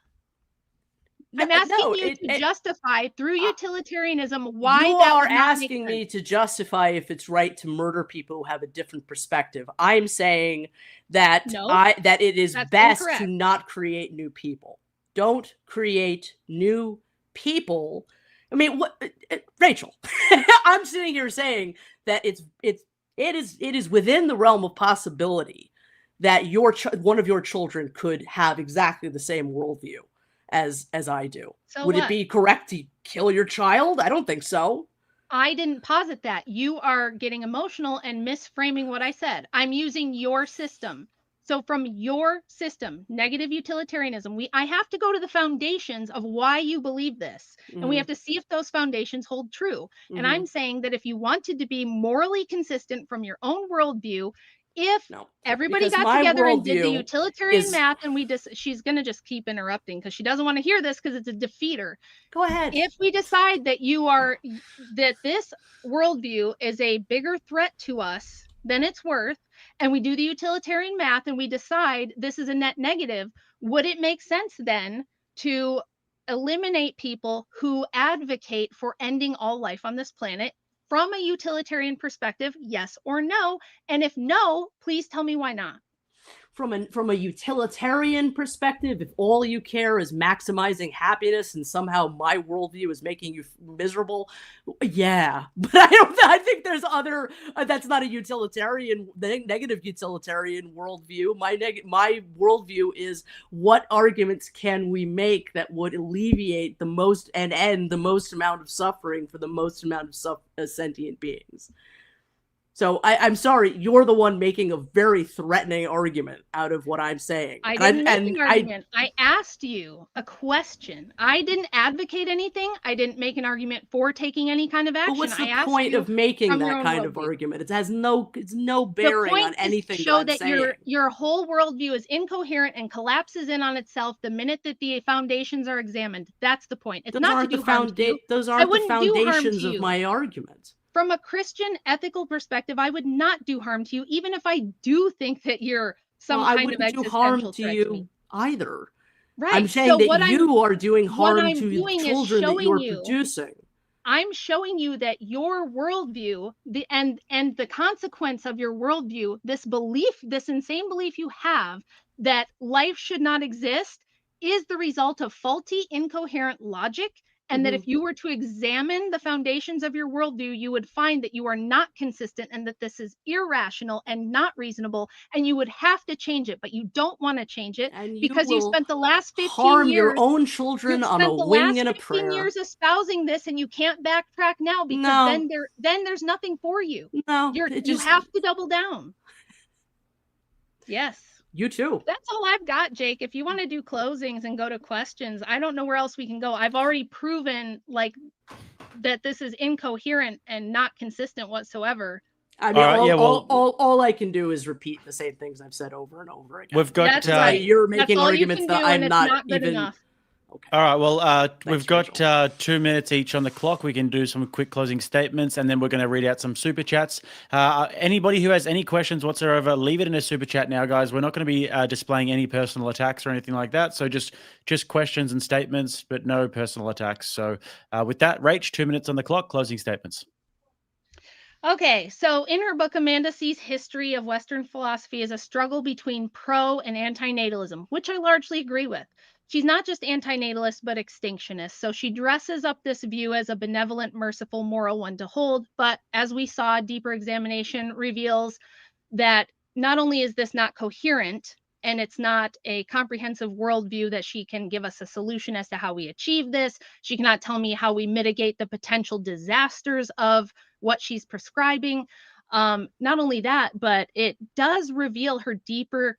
I'm asking no, you to justify through utilitarianism why You that are would not make asking sense. me to justify if it's right to murder people who have a different perspective. I'm saying that No, that it is that's best incorrect. to not create new people. Don't create new people. I mean, Rachel? I'm sitting here saying that it is within the realm of possibility that one of your children could have exactly the same worldview as I do. So Would what? it be correct to kill your child? I don't think so. I didn't posit that. You are getting emotional and misframing what I said. I'm using your system. So from your system, negative utilitarianism, I have to go to the foundations of why you believe this. And we have to see if those foundations hold true. And I'm saying that if you wanted to be morally consistent from your own worldview, if everybody because got my together and did the worldview utilitarian is- math and she's going to just keep interrupting because she doesn't want to hear this because it's a defeater. Go ahead. If we decide that that this worldview is a bigger threat to us than it's worth, and we do the utilitarian math and we decide this is a net negative, would it make sense then to eliminate people who advocate for ending all life on this planet from a utilitarian perspective, yes or no? And if no, please tell me why not. From a utilitarian perspective, if all you care is maximizing happiness and somehow my worldview is making you miserable, yeah. But I think there's other, that's not a utilitarian, negative utilitarian worldview. My worldview is what arguments can we make that would alleviate the most and end the most amount of suffering for the most amount of sentient beings. So I'm sorry, you're the one making a very threatening argument out of what I'm saying. I didn't make an argument. I asked you a question. I didn't advocate anything. I didn't make an argument for taking any kind of action. But what's the point of making that kind of argument? It has no bearing on anything. To show that your whole worldview is incoherent and collapses in on itself the minute that the foundations are examined. That's the point. It's not to do harm to you. Those aren't the foundations of my argument. From a Christian ethical perspective, I would not do harm to you, even if I do think that you're some kind of existential do harm to threat you to me. either. Right. I'm saying that you are doing harm to children that you're you, producing. I'm showing you that your worldview, and the consequence of your worldview, this insane belief you have that life should not exist, is the result of faulty, incoherent logic. And that if you were to examine the foundations of your worldview, you would find that you are not consistent and that this is irrational and not reasonable, and you would have to change it, but you don't want to change it because you spent the last 15 harm years your own children on a wing and a prayer. 15 years espousing this, and you can't backtrack now because then there's nothing for you. No, you have to double down. Yes. You too. That's all I've got, Jake. If you want to do closings and go to questions, I don't know where else we can go. I've already proven that this is incoherent and not consistent whatsoever. I mean, All right, yeah, well- all I can do is repeat the same things I've said over and over again. We've got, That's right. You're That's making all you arguments can that do, I'm and it's not good even. enough. All right, well, we've Thanks, got 2 minutes each on the clock. We can do some quick closing statements, and then we're going to read out some super chats. Anybody who has any questions whatsoever, leave it in a super chat now, guys. We're not going to be displaying any personal attacks or anything like that. So just questions and statements, but no personal attacks. So with that, Rach, 2 minutes on the clock, closing statements. Okay, so in her book, Amanda sees history of Western philosophy as a struggle between pro and antinatalism, which I largely agree with. She's not just antinatalist, but extinctionist. So she dresses up this view as a benevolent, merciful, moral one to hold. But as we saw, deeper examination reveals that not only is this not coherent, and it's not a comprehensive worldview that she can give us a solution as to how we achieve this. She cannot tell me how we mitigate the potential disasters of what she's prescribing. Not only that, but it does reveal her deeper,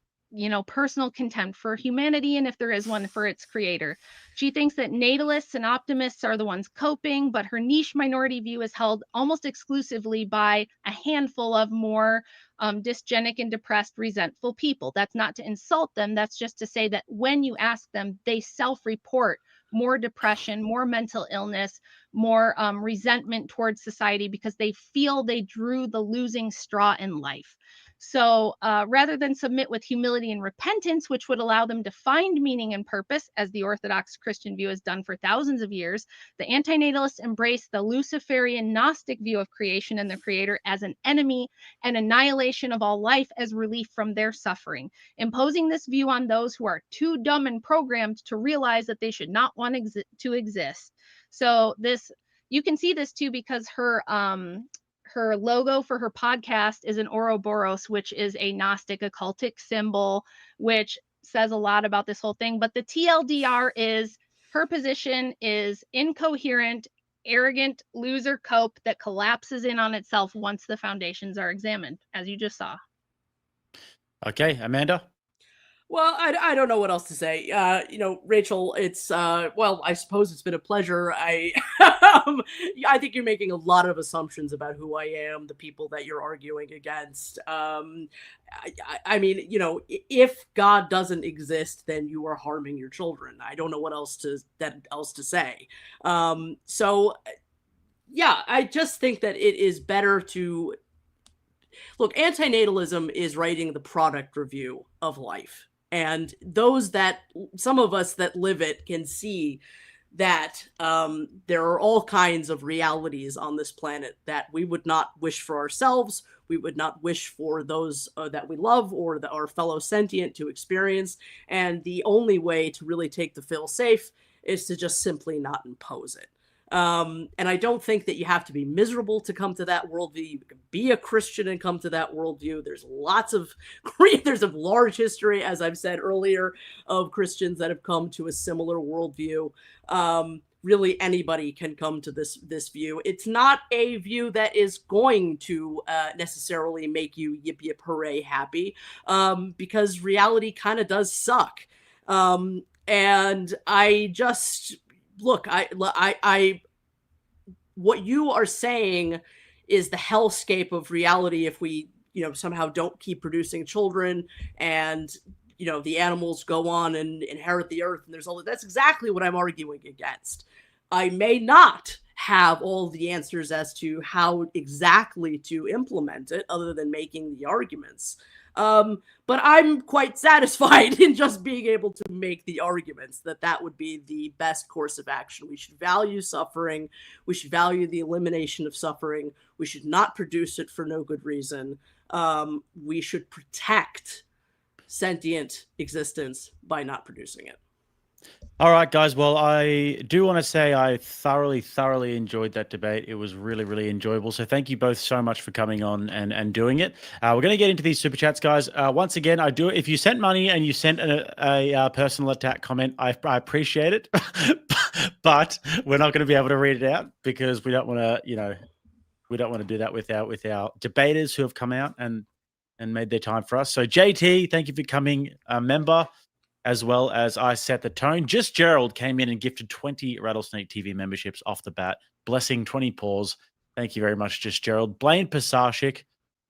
personal contempt for humanity, and if there is one, for its creator. She thinks that natalists and optimists are the ones coping, but her niche minority view is held almost exclusively by a handful of more dysgenic and depressed, resentful people. That's not to insult them. That's just to say that when you ask them, they self-report more depression, more mental illness, more resentment towards society because they feel they drew the losing straw in life. So rather than submit with humility and repentance, which would allow them to find meaning and purpose, as the Orthodox Christian view has done for thousands of years, the antinatalists embrace the Luciferian Gnostic view of creation and the creator as an enemy and annihilation of all life as relief from their suffering, imposing this view on those who are too dumb and programmed to realize that they should not want to exist. So you can see this too because her logo for her podcast is an Ouroboros, which is a Gnostic occultic symbol, which says a lot about this whole thing. But the TLDR is her position is incoherent, arrogant loser cope that collapses in on itself once the foundations are examined, as you just saw. Okay, Amanda? Well, I don't know what else to say. Rachel, it's well, I suppose it's been a pleasure. I think you're making a lot of assumptions about who I am, the people that you're arguing against. I mean, if God doesn't exist, then you are harming your children. I don't know what else to say. So yeah, I just think that it is better to look. Antinatalism is writing the product review of life. And some of us that live it can see that there are all kinds of realities on this planet that we would not wish for ourselves. We would not wish for those that we love or our fellow sentient to experience. And the only way to really take the feel safe is to just simply not impose it. And I don't think that you have to be miserable to come to that worldview. You can be a Christian and come to that worldview. There's a large history, as I've said earlier, of Christians that have come to a similar worldview. Really, anybody can come to this view. It's not a view that is going to necessarily make you yip yip hooray happy, because reality kind of does suck. And I just look, what you are saying is the hellscape of reality if we, somehow don't keep producing children and, the animals go on and inherit the earth and there's all that. That's exactly what I'm arguing against. I may not have all the answers as to how exactly to implement it other than making the arguments. But I'm quite satisfied in just being able to make the arguments that would be the best course of action. We should value suffering. We should value the elimination of suffering. We should not produce it for no good reason. We should protect sentient existence by not producing it. All right, guys. Well, I do want to say I thoroughly enjoyed that debate. It was really, really enjoyable. So thank you both so much for coming on and doing it. We're going to get into these super chats, guys. Once again, if you sent money and you sent a personal attack comment, I appreciate it. But we're not going to be able to read it out because we don't want to, we don't want to do that with our debaters who have come out and made their time for us. So JT, thank you for coming, a member. As well as I set the tone. Just Gerald came in and gifted 20 Rattlesnake TV memberships off the bat, blessing 20 paws. Thank you very much, Just Gerald. Blaine Pasashik,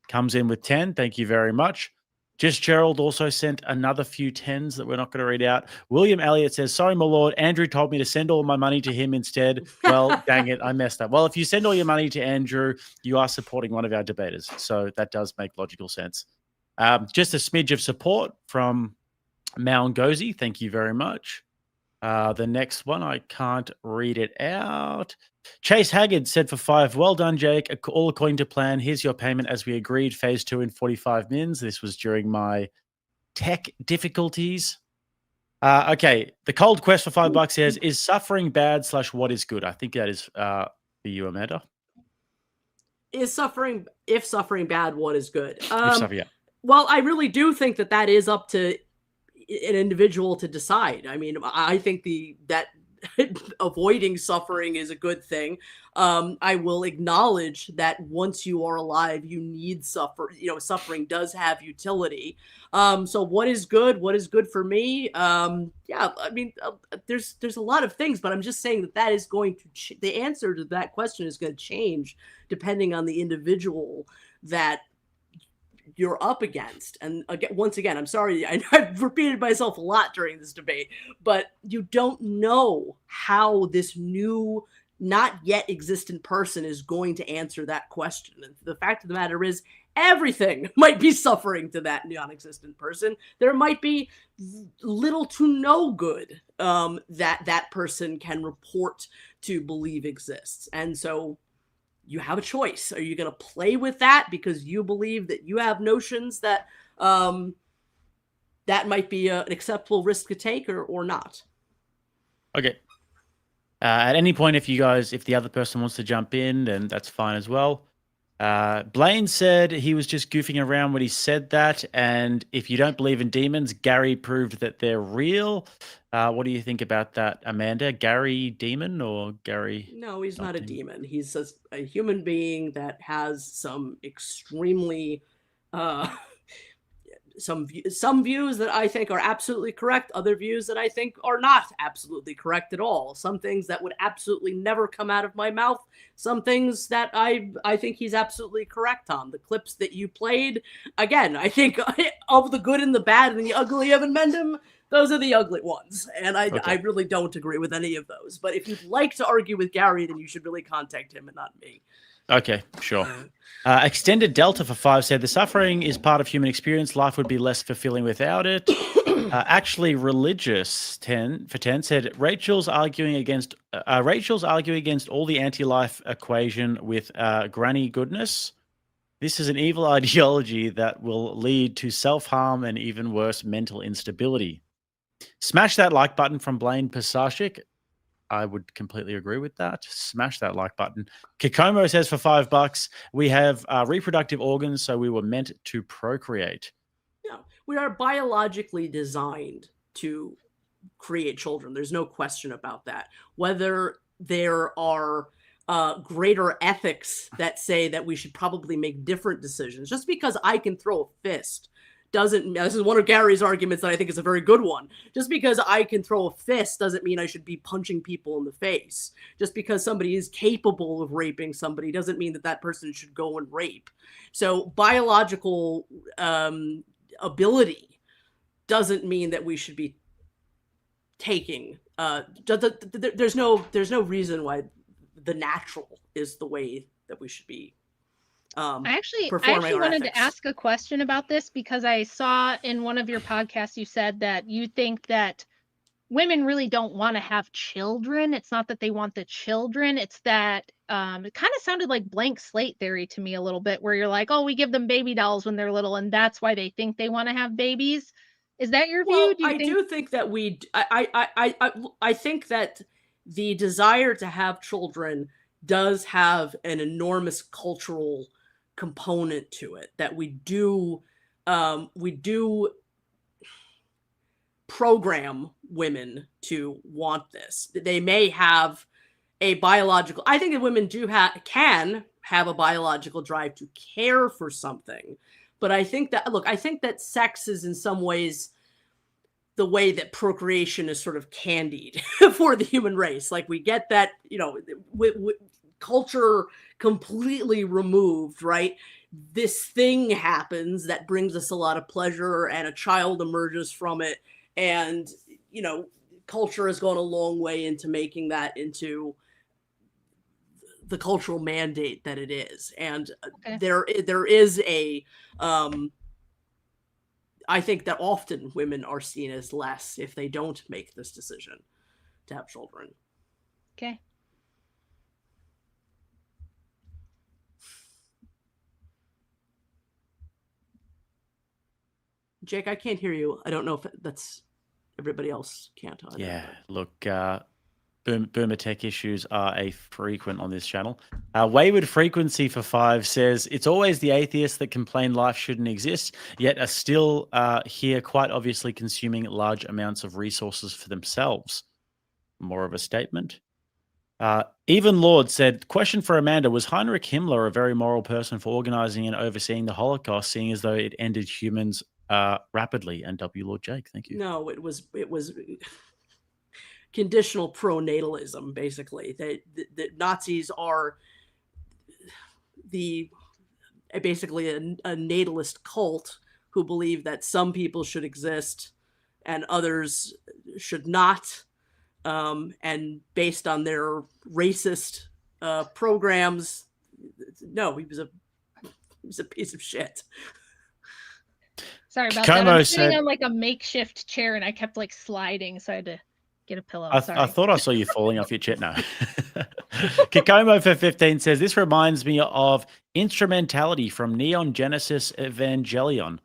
comes in with 10. Thank you very much. Just Gerald also sent another few 10s that we're not going to read out. William Elliott says, sorry, my lord, Andrew told me to send all my money to him instead. Well, dang it, I messed up. Well, if you send all your money to Andrew, you are supporting one of our debaters. So that does make logical sense. Just a smidge of support from Malngozi. Thank you very much. The next one, I can't read it out. Chase Haggard said for 5, well done, Jake. All according to plan. Here's your payment as we agreed. Phase 2 in 45 mins. This was during my tech difficulties. Okay, the cold quest for $5 says, is suffering bad / what is good? I think that is for you, Amanda. If suffering bad, what is good? Yeah. Well, I really do think that is up to an individual to decide. I mean, I think that avoiding suffering is a good thing. I will acknowledge that once you are alive, you need suffering does have utility. So what is good? What is good for me? Yeah, I mean, there's a lot of things, but I'm just saying that is going to the answer to that question is going to change depending on the individual that you're up against. And again, once again, I'm sorry, I've repeated myself a lot during this debate, but you don't know how this new, not yet existent person is going to answer that question. And the fact of the matter is, everything might be suffering to that non-existent person. There might be little to no good that person can report to believe exists. And so you have a choice. Are you going to play with that because you believe that you have notions that that might be an acceptable risk to take or not? Okay. At any point, if the other person wants to jump in, then that's fine as well. Blaine said he was just goofing around when he said that. And if you don't believe in demons, Gary proved that they're real. What do you think about that, Amanda? Gary demon or Gary? No, he's not a demon. He's a human being that has some extremely some views that I think are absolutely correct, other views that I think are not absolutely correct at all. Some things that would absolutely never come out of my mouth, some things that I think he's absolutely correct on. The clips that you played, again, I think of the good and the bad and the ugly of Mendham, those are the ugly ones. And I really don't agree with any of those. But if you'd like to argue with Gary, then you should really contact him and not me. Okay, sure. Extended Delta for 5 said, the suffering is part of human experience. Life would be less fulfilling without it. Actually, Religious 10 for 10 said, Rachel's arguing against all the anti-life equation with granny goodness. This is an evil ideology that will lead to self-harm and even worse, mental instability. Smash that like button from Blaine Pasashik. I would completely agree with that. Smash that like button. Kikomo says for $5, we have reproductive organs, so we were meant to procreate. Yeah, we are biologically designed to create children. There's no question about that. Whether there are greater ethics that say that we should probably make different decisions, just because I can throw a fist doesn't, this is one of Gary's arguments that I think is a very good one. Just because I can throw a fist doesn't mean I should be punching people in the face. Just because somebody is capable of raping somebody doesn't mean that person should go and rape. So biological ability doesn't mean that we should be taking, there's no reason why the natural is the way that we should be. I actually wanted to ask a question about this because I saw in one of your podcasts you said that you think that women really don't want to have children. It's not that they want the children. It's that it kind of sounded like blank slate theory to me a little bit, where you're like, oh, we give them baby dolls when they're little, and that's why they think they want to have babies. Is that your view? I do think that I think that the desire to have children does have an enormous cultural component to it, that we do program women to want this. They may have a biological, I think that women can have a biological drive to care for something, but I think that sex is in some ways the way that procreation is sort of candied for the human race. Like, we get that, with culture completely removed, right? this thing happens that brings us a lot of pleasure and a child emerges from it. And, you know, culture has gone a long way into making that into the cultural mandate that it is. And there is a, I think that often women are seen as less if they don't make this decision to have children. Okay. Jake, I can't hear you. I don't know if that's everybody else can't either. Yeah, look, boomer tech issues are a frequent on this channel. Wayward Frequency for 5 says, it's always the atheists that complain life shouldn't exist, yet are still here quite obviously consuming large amounts of resources for themselves. More of a statement. Even Lord said, question for Amanda, was Heinrich Himmler a very moral person for organizing and overseeing the Holocaust, seeing as though it ended humans rapidly? And W. Lord Jake, thank you. No, it was conditional pronatalism, basically. The Nazis are basically a natalist cult who believe that some people should exist and others should not. And based on their racist programs, no, he was a piece of shit. Sorry about Como that. I'm sitting said- on like a makeshift chair and I kept like sliding, so I had to get a pillow. I Sorry. thought I saw you falling off your chair. No. Kikomo for 15 says, this reminds me of Instrumentality from Neon Genesis Evangelion.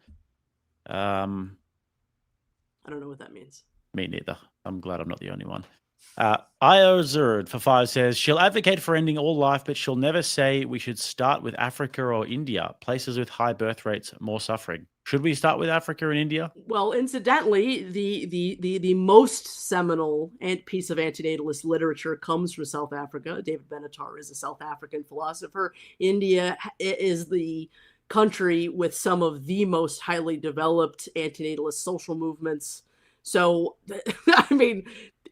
I don't know what that means. Me neither. I'm glad I'm not the only one. Io Zurd for 5 says, she'll advocate for ending all life, but she'll never say we should start with Africa or India, places with high birth rates, more suffering. Should we start with Africa and India? Well, incidentally, the most seminal piece of antinatalist literature comes from South Africa. David Benatar is a South African philosopher. India is the country with some of the most highly developed antinatalist social movements. So, I mean,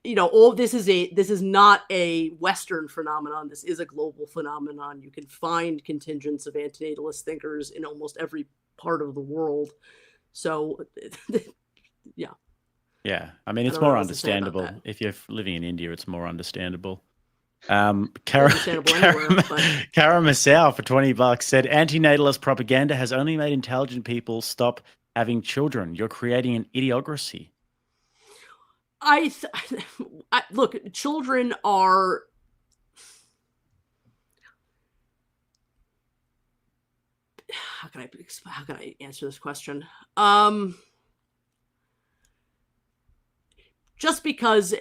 you know, this is not a Western phenomenon. This is a global phenomenon. You can find contingents of antinatalist thinkers in almost every part of the world. So, yeah. Yeah, I mean, it's don't know more what else to say about understandable. that. If you're living in India, it's more understandable. Understandable anywhere, but Kara Masao for $20 said, anti-natalist propaganda has only made intelligent people stop having children. You're creating an idiocracy. Look, children are how can I answer this question? Just because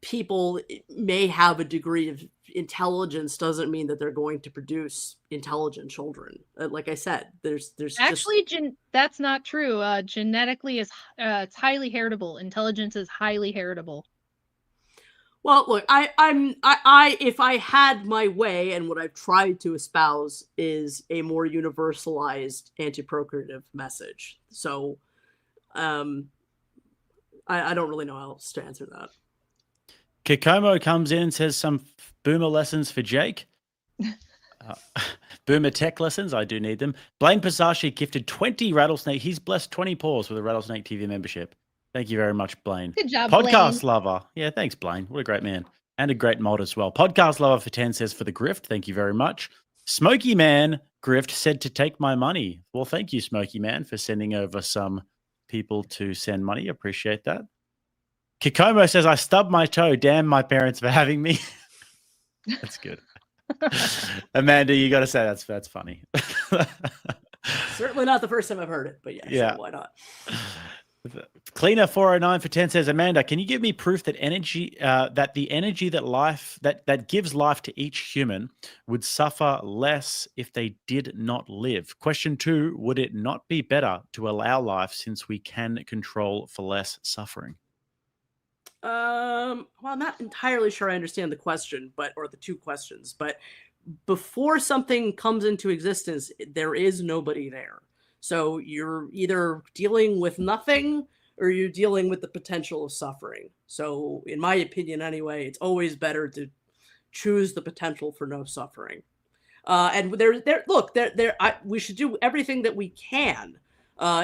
people may have a degree of intelligence doesn't mean that they're going to produce intelligent children. Like I said, there's actually that's not true. Genetically is it's highly heritable. Intelligence is highly heritable. Well, look, I if I had my way, and what I've tried to espouse is a more universalized anti-procreative message. So, I don't really know how else to answer that. Kikomo comes in and says some boomer lessons for Jake. Boomer tech lessons, I do need them. Blaine Pasashi gifted 20 rattlesnake. He's blessed 20 paws with a Rattlesnake TV membership. Thank you very much, Blaine. Good job, Podcast Blaine. lover. Yeah, thanks, Blaine. What a great man. And a great mod as well. Podcast lover for 10 says for the grift. Thank you very much. Smoky Man grift said to take my money. Well, thank you, Smoky Man, for sending over some people to send money. Appreciate that. Kikomo says, I stubbed my toe. Damn my parents for having me. That's good. Amanda, you got to say that's funny. Certainly not the first time I've heard it, but yeah. Sure, why not? Cleaner 409 for 10 says, Amanda, can you give me proof that energy, that the energy that gives life to each human would suffer less if they did not live? Question 2, would it not be better to allow life since we can control for less suffering? Well, I'm not entirely sure I understand the question, or the two questions, but before something comes into existence, there is nobody there. So you're either dealing with nothing or you're dealing with the potential of suffering. So in my opinion, anyway, it's always better to choose the potential for no suffering. And we should do everything that we can,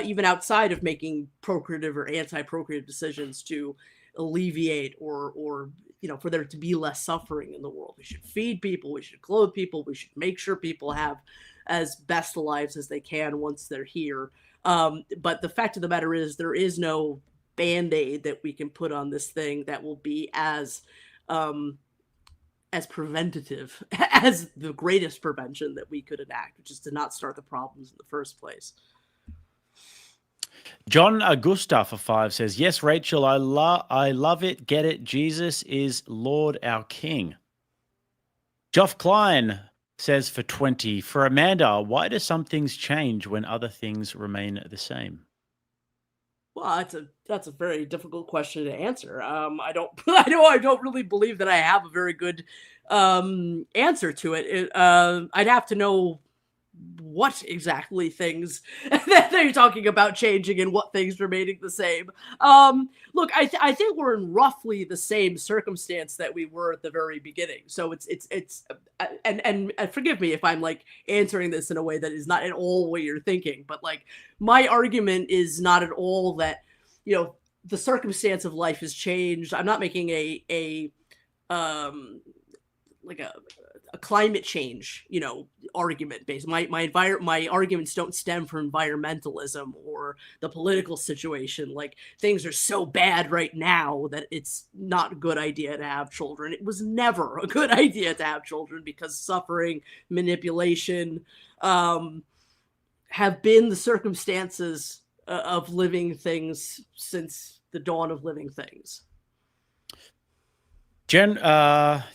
even outside of making procreative or anti-procreative decisions, to alleviate or for there to be less suffering in the world. We should feed people, we should clothe people, we should make sure people have as best lives as they can once they're here. But the fact of the matter is, there is no Band-Aid that we can put on this thing that will be as preventative as the greatest prevention that we could enact, which is to not start the problems in the first place. John Augusta for 5 says, yes, Rachel, I love it. Get it. Jesus is Lord our King. Geoff Klein says for 20, for Amanda, why do some things change when other things remain the same? Well, that's a very difficult question to answer. I don't really believe that I have a very good answer to it. I'd have to know what exactly things that they're talking about changing and what things remaining the same. Look, I think we're in roughly the same circumstance that we were at the very beginning. So it's and forgive me if I'm like answering this in a way that is not at all what you're thinking, but like my argument is not at all that, the circumstance of life has changed. I'm not making a climate change, argument based. My arguments don't stem from environmentalism or the political situation. Like, things are so bad right now that it's not a good idea to have children. It was never a good idea to have children because suffering, manipulation, have been the circumstances of living things since the dawn of living things.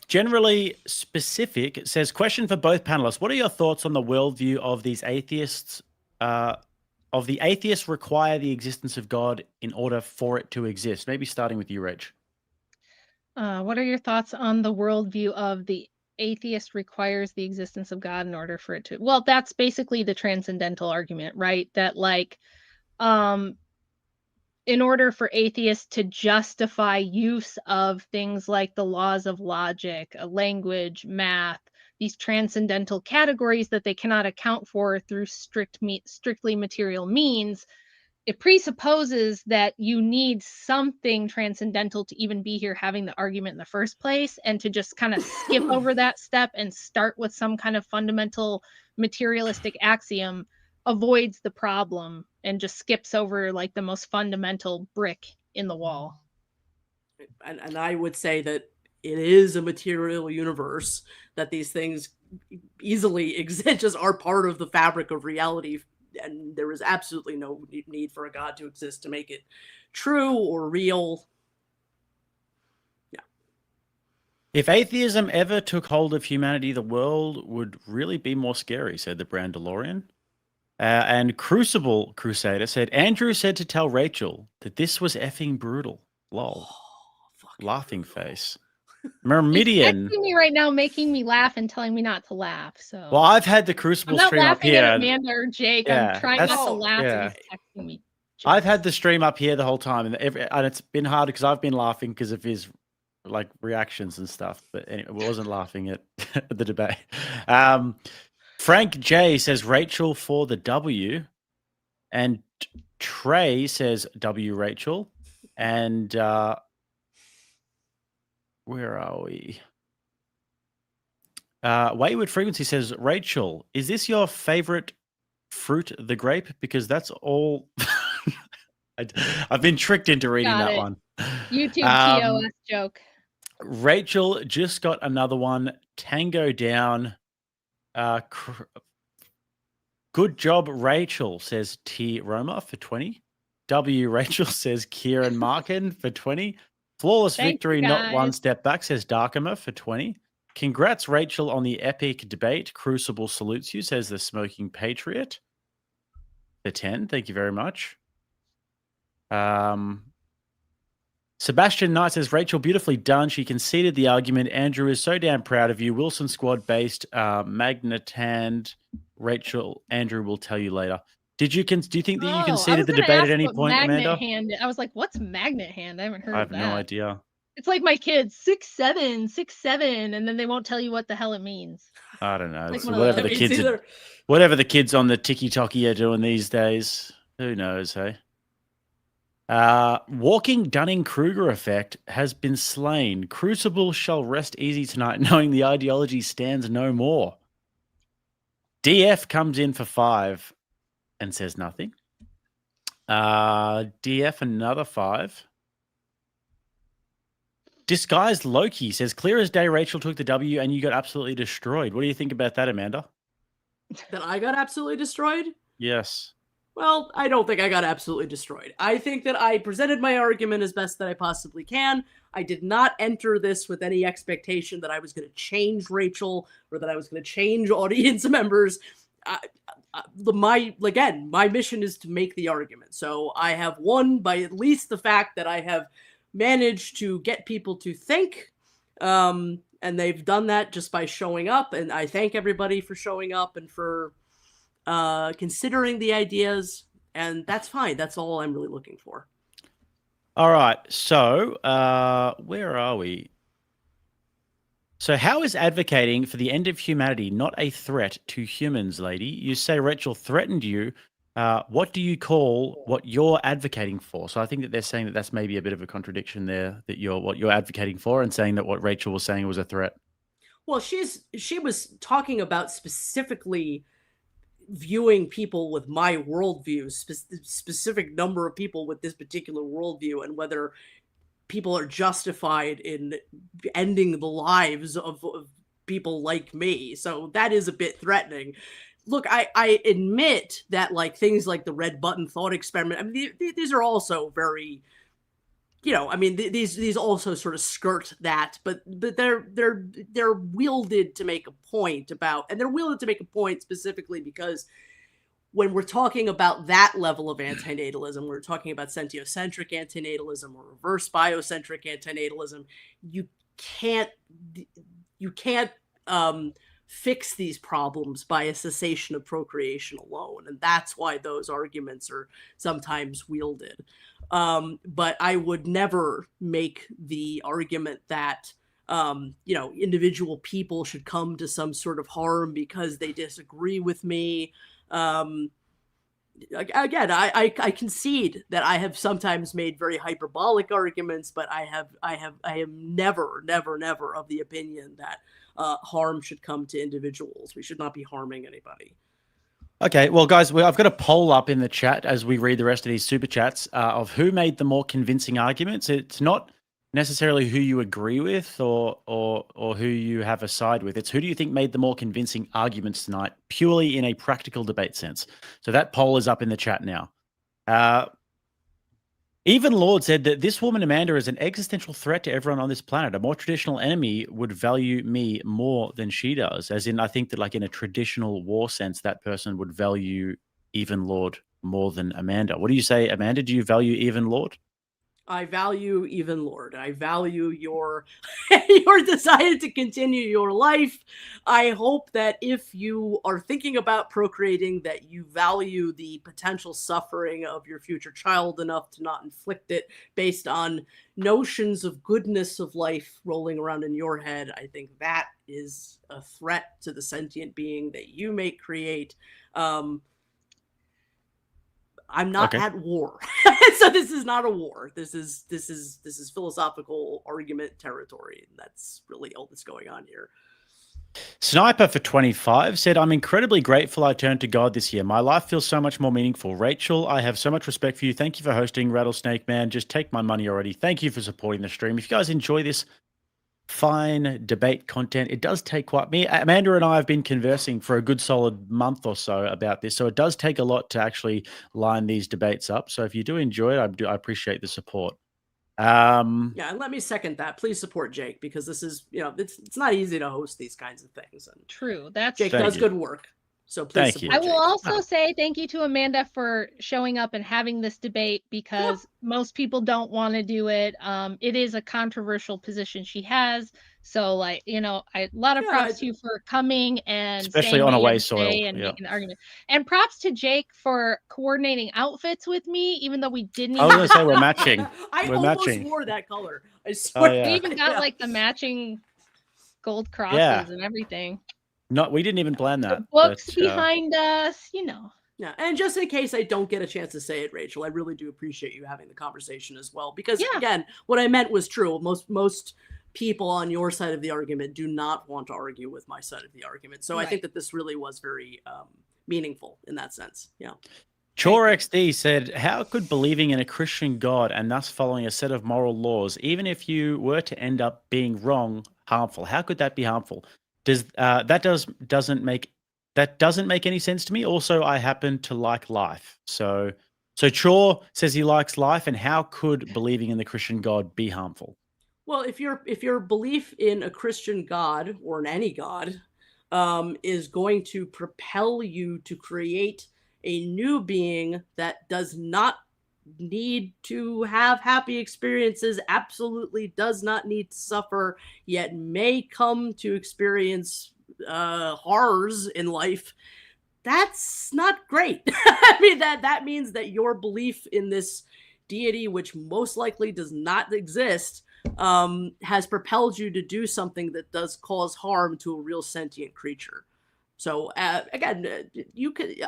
Generally specific says, question for both panelists. What are your thoughts on the worldview of these atheists? Of the atheists require the existence of God in order for it to exist? Maybe starting with you, Rach. What are your thoughts on the worldview of the atheist requires the existence of God in order for it to? Well, that's basically the transcendental argument, right? That in order for atheists to justify use of things like the laws of logic, language, math, these transcendental categories that they cannot account for through strictly material means, it presupposes that you need something transcendental to even be here having the argument in the first place, and to just kind of skip over that step and start with some kind of fundamental materialistic axiom avoids the problem and just skips over like the most fundamental brick in the wall. And I would say that it is a material universe, that these things easily exist, just are part of the fabric of reality, and there is absolutely no need for a God to exist to make it true or real. Yeah. If atheism ever took hold of humanity, the world would really be more scary, said the Brand DeLorean. And Crucible Crusader said, Andrew said to tell Rachel that this was effing brutal. Lol. Laughing brutal. Face. Myrmidian. He's texting me right now, making me laugh and telling me not to laugh. So well, I've had the Crucible stream up here. I'm not laughing at Amanda or Jake. Yeah, I'm trying not to laugh and he's texting me. I've had the stream up here the whole time, and it's been hard because I've been laughing because of his like reactions and stuff. But anyway, I wasn't laughing at the debate. Frank J says Rachel for the W, and Trey says W Rachel, and where are we? Wayward Frequency says, Rachel, is this your favorite fruit, the grape? Because that's all. I've been tricked into reading that one. YouTube TOS joke. Rachel just got another one. Tango down. Good job, Rachel, says T. Roma for 20. W. Rachel says Kieran Markin for 20. Flawless victory, not one step back, says Darkimer for 20. Congrats, Rachel, on the epic debate. Crucible salutes you, says the Smoking Patriot for 10. Thank you very much. Sebastian Knight says, Rachel, beautifully done. She conceded the argument. Andrew is so damn proud of you. Wilson squad based, magnet hand. Rachel, Andrew will tell you later. Do you think that you conceded the debate at any point, Amanda? Hand. I was like, what's magnet hand? I haven't heard of that. I have no idea. It's like my kids, 6'7", 6'7", and then they won't tell you what the hell it means. I don't know. Like It's one of whatever those. the kids are, whatever the kids on the TikTok are doing these days. Who knows, hey? Walking Dunning-Kruger effect has been slain. Crucible shall rest easy tonight, knowing the ideology stands no more. DF comes in for 5 and says nothing. DF another 5. Disguised Loki says, clear as day, Rachel took the W and you got absolutely destroyed. What do you think about that, Amanda? That I got absolutely destroyed? Yes. Well, I don't think I got absolutely destroyed. I think that I presented my argument as best that I possibly can. I did not enter this with any expectation that I was going to change Rachel or that I was going to change audience members. My mission is to make the argument. So I have won by at least the fact that I have managed to get people to think. And they've done that just by showing up. And I thank everybody for showing up and for considering the ideas, and that's fine. That's all I'm really looking for. All right. So, where are we? So, how is advocating for the end of humanity not a threat to humans, lady? You say Rachel threatened you. What do you call what you're advocating for? So, I think that they're saying that that's maybe a bit of a contradiction there, that what you're advocating for and saying that what Rachel was saying was a threat. Well, she was talking about specifically viewing people with my worldview, specific number of people with this particular worldview, and whether people are justified in ending the lives of people like me. So that is a bit threatening. Look, I admit that like things like the red button thought experiment, I mean, these are also very, these also sort of skirt that, but they're wielded to make a point about, and they're wielded to make a point specifically because when we're talking about that level of antinatalism, we're talking about sentiocentric antinatalism or reverse biocentric antinatalism. You can't fix these problems by a cessation of procreation alone, and that's why those arguments are sometimes wielded. But I would never make the argument that, individual people should come to some sort of harm because they disagree with me. Again, I concede that I have sometimes made very hyperbolic arguments, but I am never of the opinion that harm should come to individuals. We should not be harming anybody. Okay, well, guys, I've got a poll up in the chat as we read the rest of these super chats of who made the more convincing arguments. It's not necessarily who you agree with or who you have a side with. It's who do you think made the more convincing arguments tonight, purely in a practical debate sense. So that poll is up in the chat now. Even Lord said that this woman, Amanda, is an existential threat to everyone on this planet. A more traditional enemy would value me more than she does. As in, I think that like in a traditional war sense, that person would value Even Lord more than Amanda. What do you say, Amanda? Do you value Even Lord? I value Even Lord. I value your your desire to continue your life. I hope that if you are thinking about procreating, that you value the potential suffering of your future child enough to not inflict it based on notions of goodness of life rolling around in your head. I think that is a threat to the sentient being that you may create. I'm not at war. So this is not a war. This is philosophical argument territory. And that's really all that's going on here. Sniper for 25 said, I'm incredibly grateful I turned to God this year. My life feels so much more meaningful. Rachel, I have so much respect for you. Thank you for hosting Rattlesnake Man. Just take my money already. Thank you for supporting the stream. If you guys enjoy this fine debate content, it does take Amanda and I have been conversing for a good solid month or so about this, so it does take a lot to actually line these debates up. So if you do enjoy it, I appreciate the support. Yeah, and let me second that. Please support Jake, because this is, it's not easy to host these kinds of things. And true, that's Jake does good work. So please Thank support you. I will Jake. also say thank you to Amanda for showing up and having this debate because most people don't want to do it. It is a controversial position she has. So, like, a lot of props to you for coming and Especially saying on what you away had to soil. say and Yeah. making the argument. And props to Jake for coordinating outfits with me, even though we didn't I even was going to say we're matching. I We're almost matching. wore that color. I Oh, swear. yeah. We even got like the matching gold crosses Yeah. and everything. No, we didn't even plan that. The books but, behind us, Yeah, and just in case I don't get a chance to say it, Rachel, I really do appreciate you having the conversation as well. Because again, what I meant was true. Most people on your side of the argument do not want to argue with my side of the argument. So I think that this really was very meaningful in that sense. Yeah. ChoreXD said, how could believing in a Christian God and thus following a set of moral laws, even if you were to end up being wrong, harmful? How could that be harmful? Doesn't make any sense to me. Also, I happen to like life. So Chore says he likes life, and how could believing in the Christian God be harmful? Well, if your belief in a Christian God or in any God is going to propel you to create a new being that does not need to have happy experiences, absolutely does not need to suffer, yet may come to experience horrors in life, that's not great. I mean, that means that your belief in this deity, which most likely does not exist, has propelled you to do something that does cause harm to a real sentient creature. So again, you could.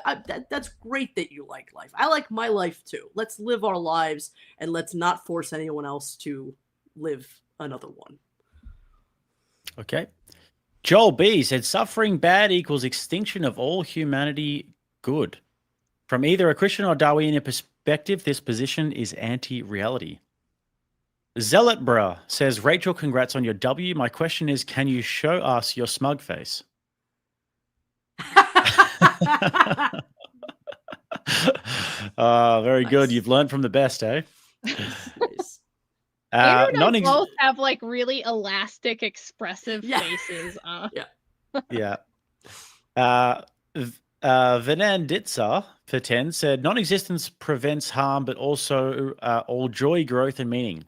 That's great that you like life. I like my life too. Let's live our lives and let's not force anyone else to live another one. Okay. Joel B said, suffering bad equals extinction of all humanity good. From either a Christian or Darwinian perspective, this position is anti-reality. Zealot Bruh says, Rachel, congrats on your W. My question is, can you show us your smug face? Very good. You've learned from the best, eh? Nice. Andrew and I both have like really elastic, expressive faces. Yeah. Venanditsa for 10 said, non-existence prevents harm, but also all joy, growth, and meaning.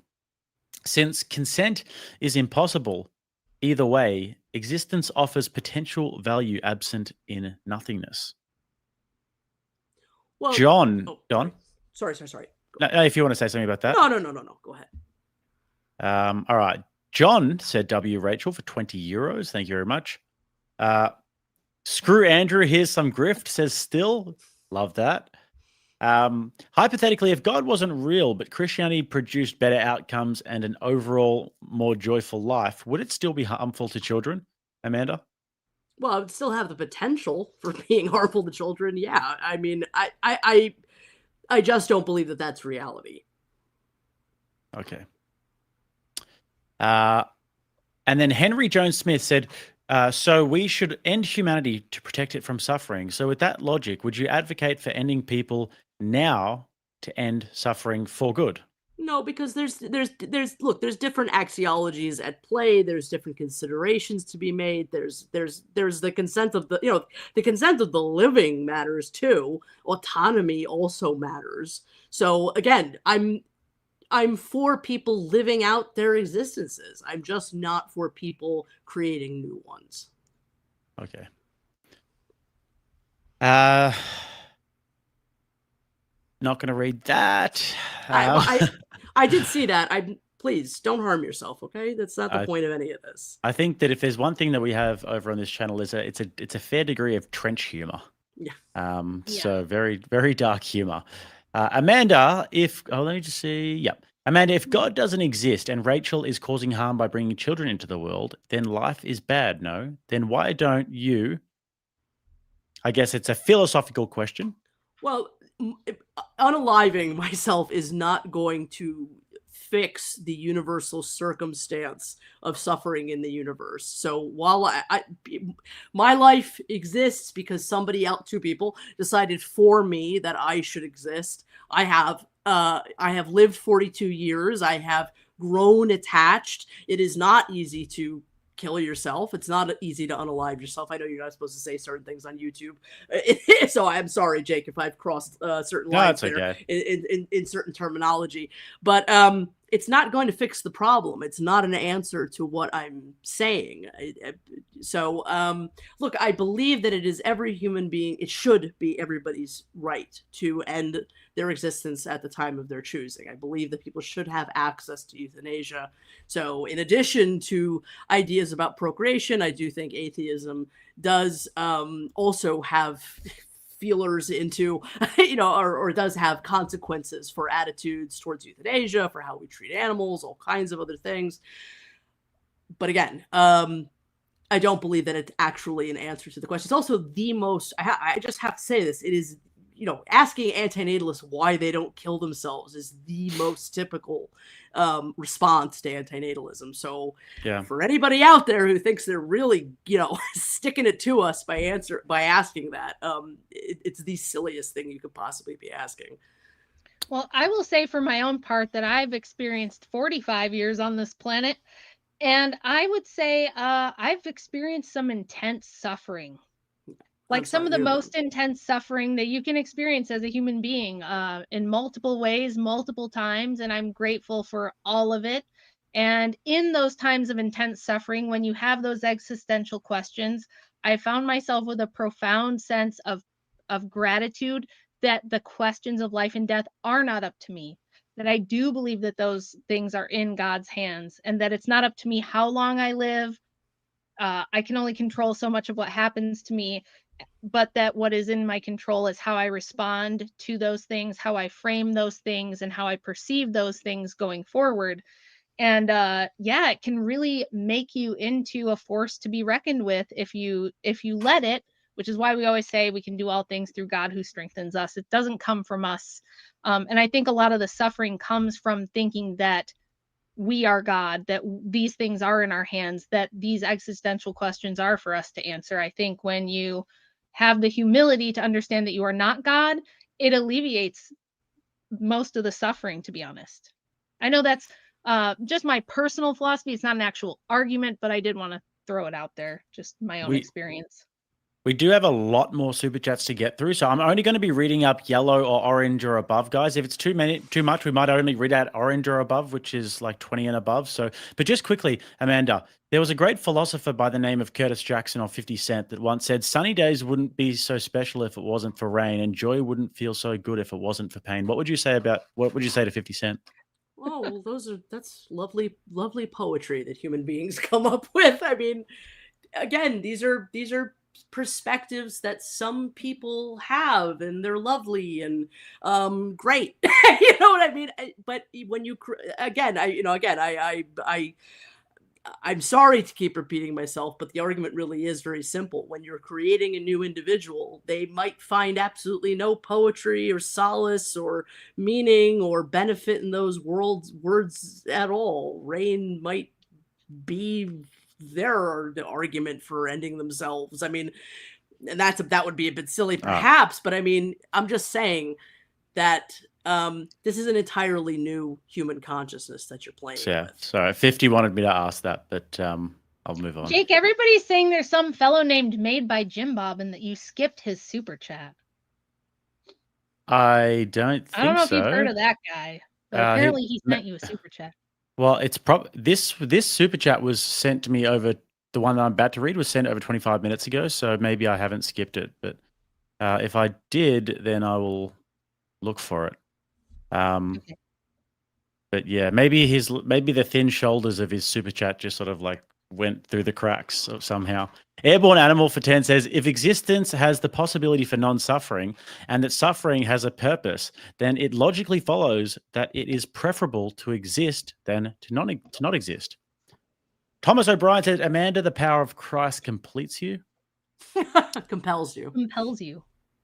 Since consent is impossible, either way, existence offers potential value absent in nothingness. Well, John. Sorry. No, if you want to say something about that. No. Go ahead. All right. John said W Rachel for 20 euros. Thank you very much. Screw Andrew. Here's some grift. Says still. Love that. Hypothetically, if God wasn't real, but Christianity produced better outcomes and an overall more joyful life, would it still be harmful to children, Amanda? Well, I would still have the potential for being harmful to children. Yeah. I mean, I just don't believe that that's reality. Okay. And then Henry Jones Smith said, so we should end humanity to protect it from suffering. So with that logic, would you advocate for ending people now to end suffering for good? No, because there's different axiologies at play. There's different considerations to be made. There's the consent of the consent of the living matters too. Autonomy also matters. So again, I'm for people living out their existences. I'm just not for people creating new ones. Okay. Not going to read that. I did see that. Please don't harm yourself. Okay, that's not the point of any of this. I think that if there's one thing that we have over on this channel is it's a fair degree of trench humor. Yeah. So very, very dark humor. Amanda, let me just see. Yep. Amanda, if God doesn't exist and Rachel is causing harm by bringing children into the world, then life is bad, no? Then why don't you? I guess it's a philosophical question. Well, unaliving myself is not going to fix the universal circumstance of suffering in the universe. So while my life exists because two people decided for me that I should exist, I have lived 42 years. I have grown attached. It is not easy to kill yourself. It's not easy to unalive yourself. I know you're not supposed to say certain things on YouTube, so I'm sorry, Jake, if I've crossed certain No, lines it's there okay. in certain terminology. But it's not going to fix the problem. It's not an answer to what I'm saying. So look, I believe that it is every human being. It should be everybody's right to end their existence at the time of their choosing. I believe that people should have access to euthanasia. So in addition to ideas about procreation, I do think atheism does also have feelers into, or does have consequences for attitudes towards euthanasia, for how we treat animals, all kinds of other things. But again, I don't believe that it's actually an answer to the question. It's also the most, I just have to say this, it is, asking antinatalists why they don't kill themselves is the most typical response to antinatalism. So for anybody out there who thinks they're really, sticking it to us by asking that, it's the silliest thing you could possibly be asking. Well, I will say for my own part that I've experienced 45 years on this planet, and I would say I've experienced some intense suffering. Like some of the most intense suffering that you can experience as a human being in multiple ways, multiple times, and I'm grateful for all of it. And in those times of intense suffering, when you have those existential questions, I found myself with a profound sense of gratitude that the questions of life and death are not up to me, that I do believe that those things are in God's hands, and that it's not up to me how long I live. I can only control so much of what happens to me, but that what is in my control is how I respond to those things, how I frame those things, and how I perceive those things going forward. And it can really make you into a force to be reckoned with if you let it, which is why we always say we can do all things through God who strengthens us. It doesn't come from us. And I think a lot of the suffering comes from thinking that we are God, that these things are in our hands, that these existential questions are for us to answer. I think when you have the humility to understand that you are not God, it alleviates most of the suffering, to be honest. I know that's just my personal philosophy. It's not an actual argument, but I did want to throw it out there, just my own experience. We do have a lot more super chats to get through, so I'm only going to be reading up yellow or orange or above, guys. If it's too much, we might only read out orange or above, which is like 20 and above. So, but just quickly, Amanda, there was a great philosopher by the name of Curtis Jackson or 50 Cent that once said, "Sunny days wouldn't be so special if it wasn't for rain, and joy wouldn't feel so good if it wasn't for pain." What would you say to 50 Cent? Oh, well, that's lovely poetry that human beings come up with. I mean, again, these are perspectives that some people have, and they're lovely and great. You know what I mean? But when you I'm sorry to keep repeating myself, but the argument really is very simple. When you're creating a new individual, they might find absolutely no poetry or solace or meaning or benefit in those words at all. Rain might be their argument for ending themselves. I mean, and that would be a bit silly perhaps, but I mean, I'm just saying that this is an entirely new human consciousness that you're playing with. Sorry, 50 wanted me to ask that, but I'll move on. Jake, everybody's saying there's some fellow named Made by Jim Bob and that you skipped his super chat. I don't think so. I don't know if you've heard of that guy, but apparently he sent you a super chat. Well, it's this super chat was sent to me over, the one that I'm about to read was sent over 25 minutes ago, so maybe I haven't skipped it. But if I did, then I will look for it. Okay. But yeah, maybe the thin shoulders of his super chat just sort of like went through the cracks somehow. Airborne Animal for 10 says, if existence has the possibility for non-suffering and that suffering has a purpose, then it logically follows that it is preferable to exist than to not exist. Thomas O'Brien says, Amanda, the power of Christ completes you? Compels you.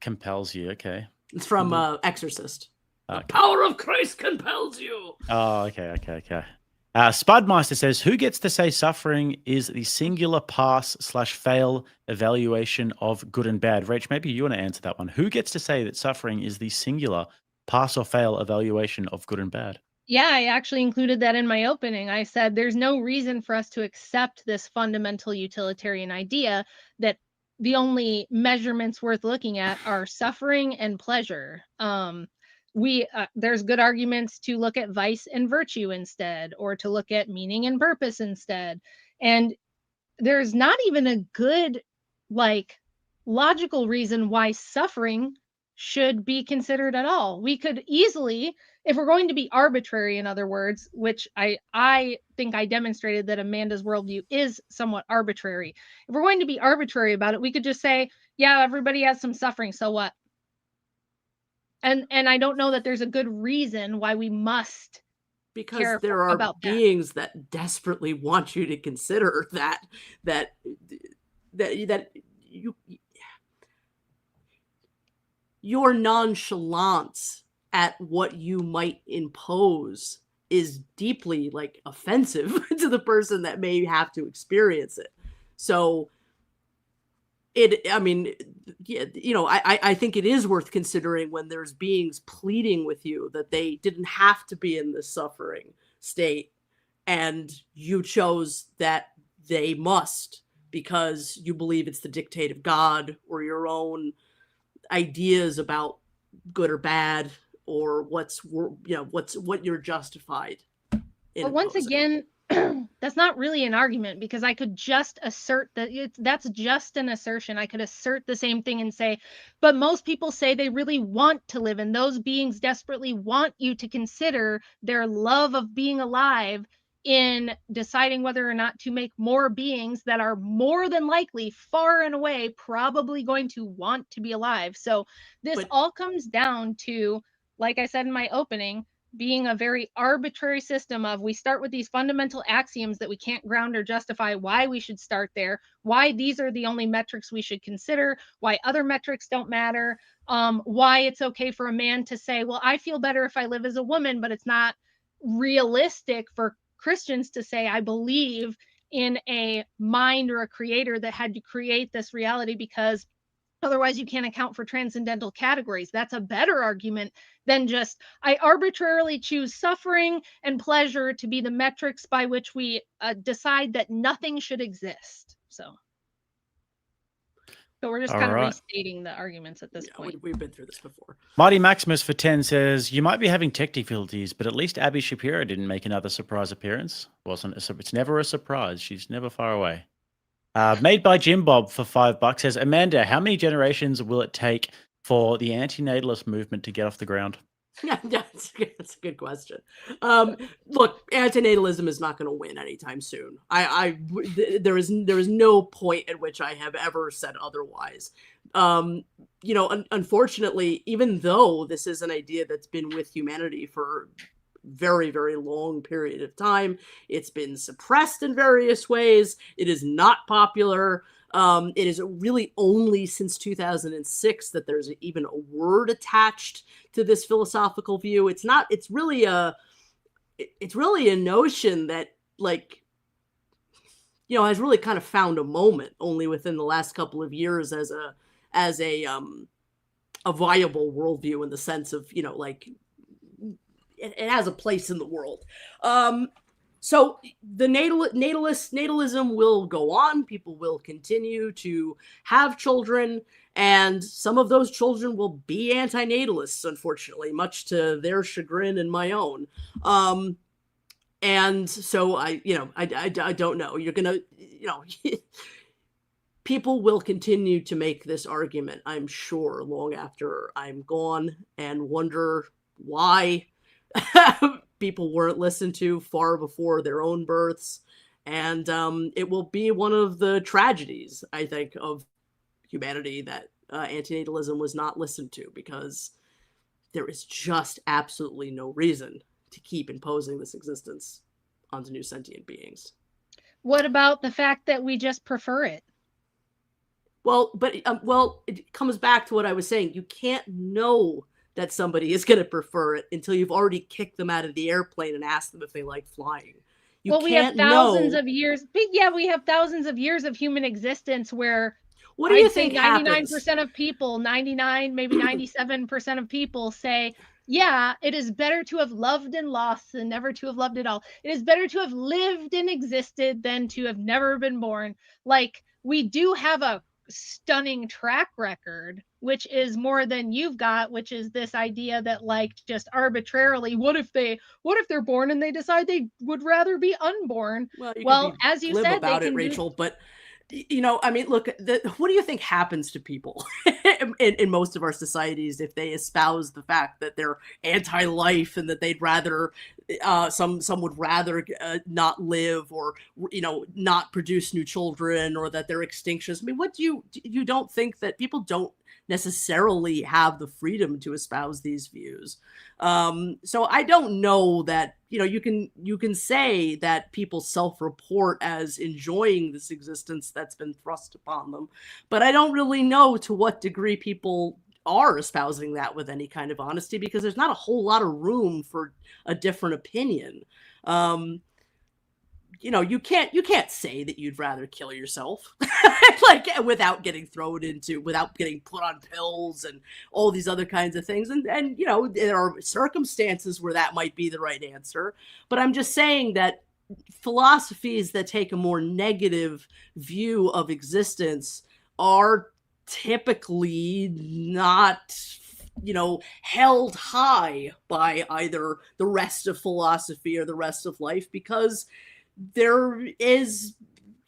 Compels you, okay. It's from Exorcist. The power of Christ compels you. Oh, okay. Spudmeister says, who gets to say suffering is the singular pass/fail evaluation of good and bad? Rach, maybe you want to answer that one. Who gets to say that suffering is the singular pass or fail evaluation of good and bad? Yeah, I actually included that in my opening. I said there's no reason for us to accept this fundamental utilitarian idea that the only measurements worth looking at are suffering and pleasure. There's good arguments to look at vice and virtue instead, or to look at meaning and purpose instead. And there's not even a good, like, logical reason why suffering should be considered at all. We could easily, if we're going to be arbitrary, in other words, which I think I demonstrated that Amanda's worldview is somewhat arbitrary. If we're going to be arbitrary about it, we could just say, yeah, everybody has some suffering, so what? And I don't know that there's a good reason why we must, because there are beings that desperately want you to consider that your nonchalance at what you might impose is deeply, like, offensive to the person that may have to experience it. So I mean, you know, I think it is worth considering when there's beings pleading with you that they didn't have to be in this suffering state, and you chose that they must because you believe it's the dictate of God or your own ideas about good or bad, or what you're justified in. But once again, that's not really an argument, because I could just assert that that's just an assertion. I could assert the same thing and say, but most people say they really want to live, and those beings desperately want you to consider their love of being alive in deciding whether or not to make more beings that are more than likely, far and away, probably going to want to be alive. So this all comes down to, like I said in my opening, being a very arbitrary system of, we start with these fundamental axioms that we can't ground or justify why we should start there, why these are the only metrics we should consider, why other metrics don't matter, why it's okay for a man to say, well, I feel better if I live as a woman, but it's not realistic for Christians to say, I believe in a mind or a creator that had to create this reality, because otherwise you can't account for transcendental categories. That's a better argument than just, I arbitrarily choose suffering and pleasure to be the metrics by which we decide that nothing should exist. So we're just kind of restating the arguments at this point. We've been through this before. Mighty Maximus for 10 says, you might be having tech difficulties, but at least Abby Shapiro didn't make another surprise appearance. It's never a surprise. She's never far away. Made by Jim Bob for $5 says, Amanda, how many generations will it take for the anti-natalist movement to get off the ground? Yeah, that's a good question. Look, antinatalism is not going to win anytime soon. There is no point at which I have ever said otherwise. You know, unfortunately, even though this is an idea that's been with humanity for very, very long period of time, it's been suppressed in various ways. It is not popular. It is really only since 2006 that there's even a word attached to this philosophical view. It's really a notion that, like, you know, has really kind of found a moment only within the last couple of years as a viable worldview, in the sense of, you know, like, it has a place in the world. So the natalism will go on. People will continue to have children, and some of those children will be anti-natalists, unfortunately, much to their chagrin and my own. And so I don't know. You're gonna, you know, people will continue to make this argument, I'm sure, long after I'm gone, and wonder why people weren't listened to far before their own births. And it will be one of the tragedies, I think, of humanity that antinatalism was not listened to, because there is just absolutely no reason to keep imposing this existence onto new sentient beings. What about the fact that we just prefer it? Well, but it comes back to what I was saying. You can't know that somebody is going to prefer it until you've already kicked them out of the airplane and asked them if they like flying. We have thousands of years. Yeah, we have thousands of years of human existence where What do you I'd say think happens? 99% of people, 99, maybe 97% of people say, yeah, it is better to have loved and lost than never to have loved at all. It is better to have lived and existed than to have never been born. Like, we do have a stunning track record, which is more than you've got, which is this idea that, like, just arbitrarily, what if they're born and they decide they would rather be unborn? Well, as you glib said, about they it, can Rachel, but I mean, look, what do you think happens to people in most of our societies if they espouse the fact that they're anti-life and that they'd rather, some would rather not live, or not produce new children, or that they're extinctions? I mean, what you don't think that people don't necessarily have the freedom to espouse these views? So I don't know that, you can say that people self-report as enjoying this existence that's been thrust upon them, but I don't really know to what degree people are espousing that with any kind of honesty, because there's not a whole lot of room for a different opinion. You can't say that you'd rather kill yourself like without getting without getting put on pills and all these other kinds of things. And there are circumstances where that might be the right answer. But I'm just saying that philosophies that take a more negative view of existence are typically not held high by either the rest of philosophy or the rest of life, because there is,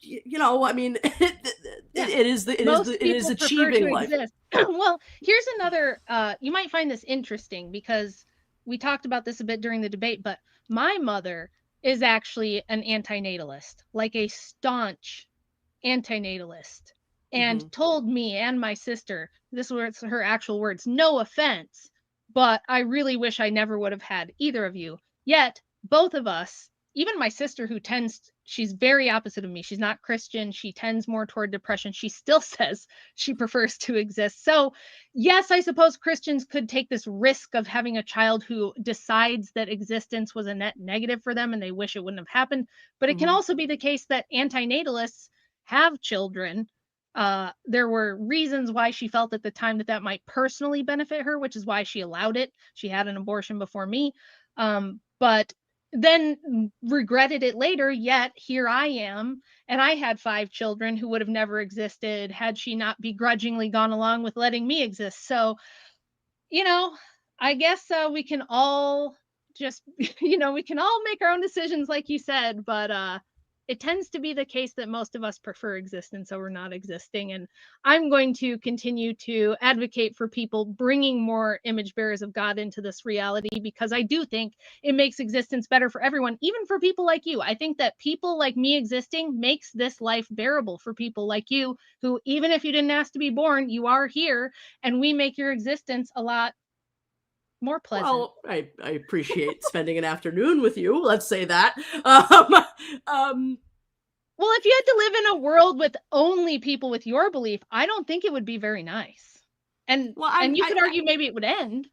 I mean, it is achieving life. Well, here's another, you might find this interesting, because we talked about this a bit during the debate, but my mother is actually an antinatalist, like a staunch antinatalist, and told me and my sister, this was her actual words, no offense, but I really wish I never would have had either of you. Yet both of us, even my sister, who she's very opposite of me. She's not Christian. She tends more toward depression. She still says she prefers to exist. So yes, I suppose Christians could take this risk of having a child who decides that existence was a net negative for them and they wish it wouldn't have happened. But it can also be the case that antinatalists have children. There were reasons why she felt at the time that might personally benefit her, which is why she allowed it. She had an abortion before me. But then regretted it later, yet here I am, and I had 5 children who would have never existed had she not begrudgingly gone along with letting me exist. So, I guess we can all just, we can all make our own decisions, like you said, but it tends to be the case that most of us prefer existence over not existing. And I'm going to continue to advocate for people bringing more image bearers of God into this reality, because I do think it makes existence better for everyone, even for people like you. I think that people like me existing makes this life bearable for people like you, who, even if you didn't ask to be born, you are here, and we make your existence a lot more pleasant. Well, I appreciate spending an afternoon with you. Let's say that. Well, if you had to live in a world with only people with your belief, I don't think it would be very nice. And you could argue maybe it would end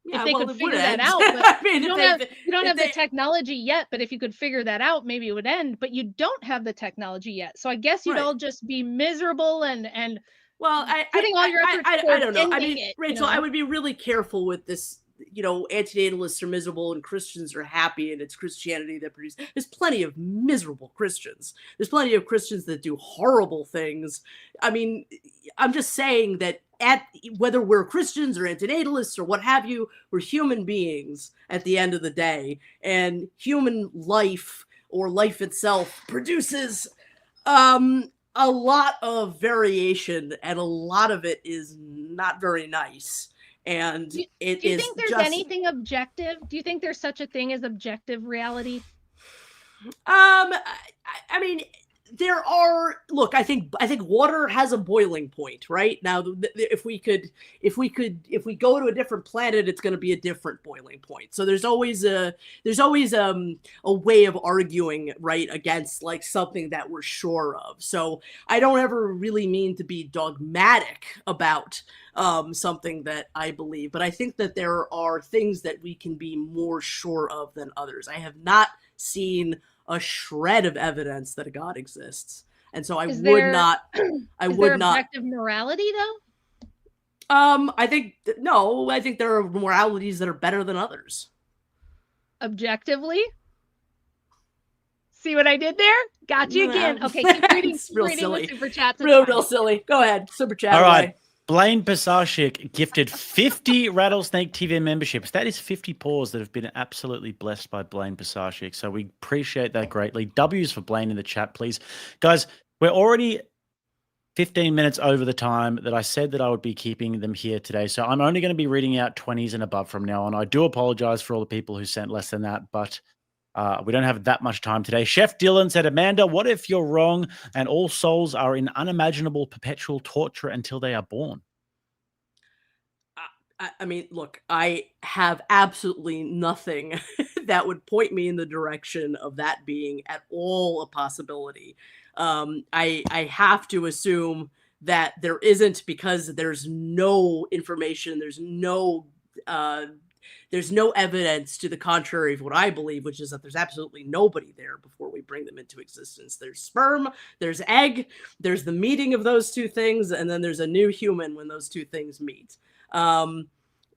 if they could figure that out. But I mean, you don't have the technology yet. But if you could figure that out, maybe it would end. But you don't have the technology yet, so I guess you'd all just be miserable and putting all your efforts. I don't know. I mean, it, Rachel, I would be really careful with this. Antinatalists are miserable and Christians are happy, and it's Christianity that produces. There's plenty of miserable Christians. There's plenty of Christians that do horrible things. I mean, I'm just saying that whether we're Christians or antinatalists or what have you, we're human beings at the end of the day, and human life, or life itself, produces a lot of variation, and a lot of it is not very nice. And do you think there's anything objective? Do you think there's such a thing as objective reality? I mean, there are. Look, I think water has a boiling point, right? Now, if we go to a different planet, it's going to be a different boiling point. So there's always a way of arguing, right, against like something that we're sure of. So I don't ever really mean to be dogmatic about something that I believe, but I think that there are things that we can be more sure of than others. I have not seen a shred of evidence that a God exists. And so I Is would there not. I is would there not. objective morality though? I think no. I think there are moralities that are better than others. Objectively? See what I did there? Got you again. Okay, keep reading. It's real reading silly. the super chats. It's Real fine. silly. Go ahead, super chat. All right. away. Blaine Pasashik gifted 50 Rattlesnake TV memberships. That is 50 paws that have been absolutely blessed by Blaine Pasashik. So we appreciate that greatly. W's for Blaine in the chat, please. Guys, we're already 15 minutes over the time that I said that I would be keeping them here today. So I'm only going to be reading out 20s and above from now on. I do apologize for all the people who sent less than that, but we don't have that much time today. Chef Dylan said, Amanda, what if you're wrong and all souls are in unimaginable perpetual torture until they are born? I mean, look, I have absolutely nothing that would point me in the direction of that being at all a possibility. I have to assume that there isn't, because there's no information, there's no evidence to the contrary of what I believe, which is that there's absolutely nobody there before we bring them into existence. There's sperm, there's egg, there's the meeting of those two things, and then there's a new human when those two things meet.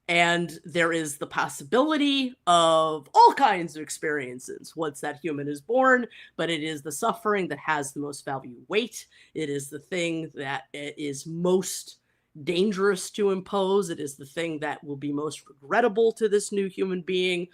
And there is the possibility of all kinds of experiences once that human is born, but it is the suffering that has the most value weight. It is the thing that is most dangerous to impose. It is the thing that will be most regrettable to this new human being,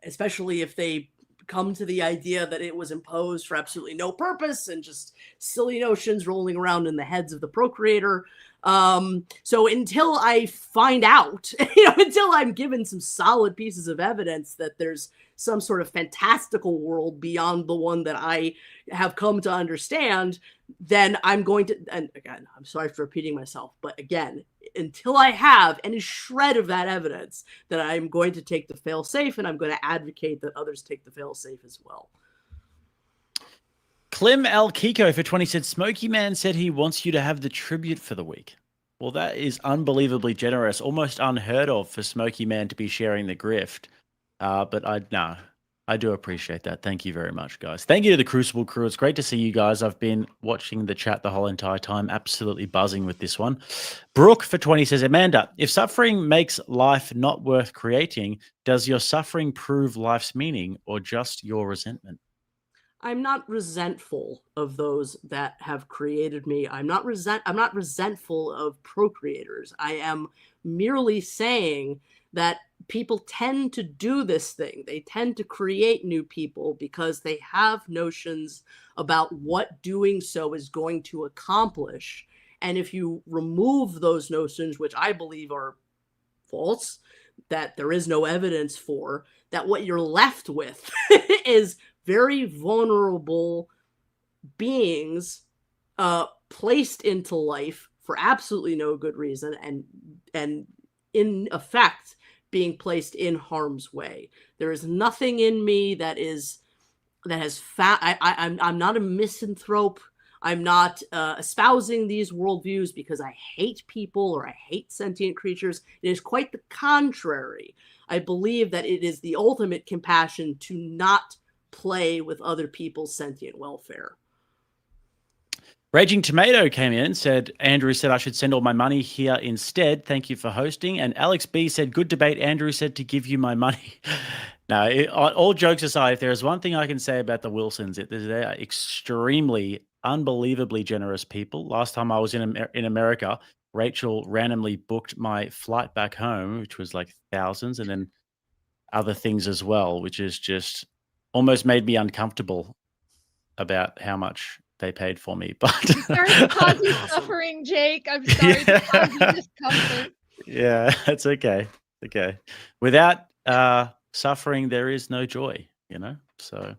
especially if they come to the idea that it was imposed for absolutely no purpose and just silly notions rolling around in the heads of the procreator. So until I find out, until I'm given some solid pieces of evidence that there's some sort of fantastical world beyond the one that I have come to understand, then I'm going to, and again, I'm sorry for repeating myself, but again, until I have any shred of that evidence, then I'm going to take the fail safe, and I'm going to advocate that others take the fail safe as well. Clem L. Kiko for 20 said, Smokey Man said he wants you to have the tribute for the week. Well, that is unbelievably generous, almost unheard of for Smokey Man to be sharing the grift. But I do appreciate that. Thank you very much, guys. Thank you to the Crucible crew. It's great to see you guys. I've been watching the chat the whole entire time, absolutely buzzing with this one. Brooke for 20 says, Amanda, if suffering makes life not worth creating, does your suffering prove life's meaning or just your resentment? I'm not resentful of those that have created me. I'm not resentful of procreators. I am merely saying that people tend to do this thing. They tend to create new people because they have notions about what doing so is going to accomplish. And if you remove those notions, which I believe are false, that there is no evidence for, that what you're left with is very vulnerable beings placed into life for absolutely no good reason, and in effect being placed in harm's way. There is nothing in me that has found. I'm not a misanthrope. I'm not espousing these worldviews because I hate people or I hate sentient creatures. It is quite the contrary. I believe that it is the ultimate compassion to not play with other people's sentient welfare. Raging Tomato came in and said, Andrew said I should send all my money here instead. Thank you for hosting. And Alex B said, good debate. Andrew said to give you my money. No, all jokes aside, if there is one thing I can say about the Wilsons, they are extremely, unbelievably generous people. Last time I was in America, Rachel randomly booked my flight back home, which was like thousands, and then other things as well, which is just almost made me uncomfortable about how much they paid for me. But sorry to cause you suffering, Jake. I'm sorry to cause you discomfort. Yeah, it's okay. Okay. Without suffering, there is no joy, So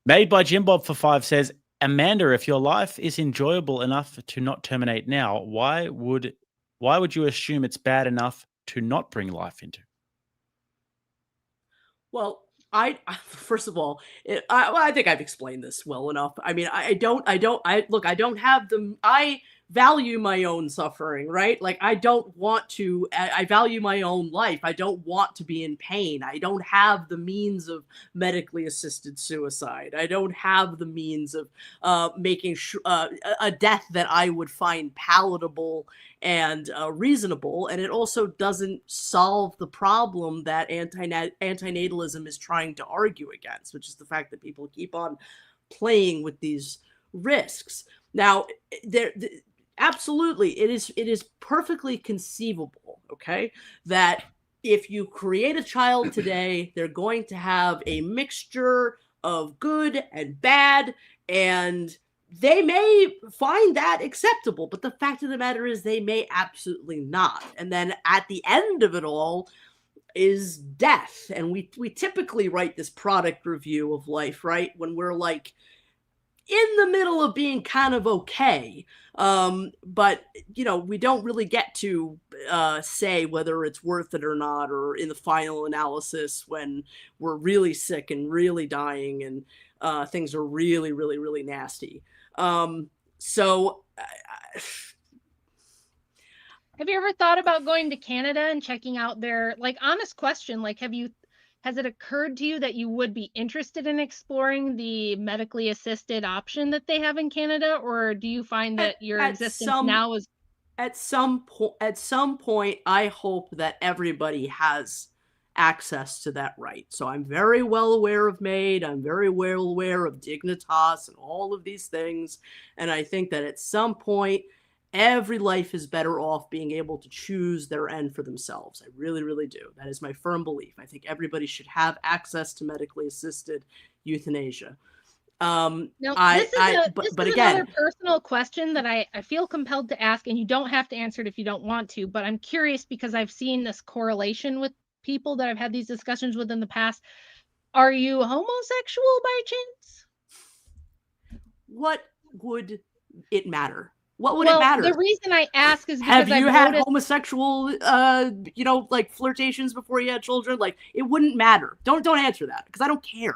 Made by Jim Bob for 5 says, Amanda, if your life is enjoyable enough to not terminate now, why would you assume it's bad enough to not bring life into? Well, first of all, I think I've explained this well enough. I mean, I value my own suffering, right? Like, I don't want to, I value my own life. I don't want to be in pain. I don't have the means of medically assisted suicide. I don't have the means of making a death that I would find palatable and reasonable. And it also doesn't solve the problem that antinatalism is trying to argue against, which is the fact that people keep on playing with these risks. Now, absolutely, it is perfectly conceivable, okay, that if you create a child today, they're going to have a mixture of good and bad, and they may find that acceptable, but the fact of the matter is they may absolutely not. And then at the end of it all is death. And we typically write this product review of life, right, when we're like in the middle of being kind of okay. But, you know, we don't really get to say whether it's worth it or not, or in the final analysis when we're really sick and really dying and things are really, really, really nasty. So have you ever thought about going to Canada and checking out their, like, honest question, like, has it occurred to you that you would be interested in exploring the medically assisted option that they have in Canada, or do you find that your existence now is at some point I hope that everybody has access to that right. So I'm very well aware of MAID, I'm very well aware of Dignitas and all of these things, and I think that at some point every life is better off being able to choose their end for themselves. I really, really do. That is my firm belief. I think everybody should have access to medically assisted euthanasia. Now, this is another personal question that I feel compelled to ask, and you don't have to answer it if you don't want to, but I'm curious because I've seen this correlation with people that I've had these discussions with in the past. Are you homosexual by chance? What would it matter? What would it matter? The reason I ask is because have you I've had noticed homosexual, you know, like flirtations before you had children? Like, it wouldn't matter. Don't answer that because I don't care.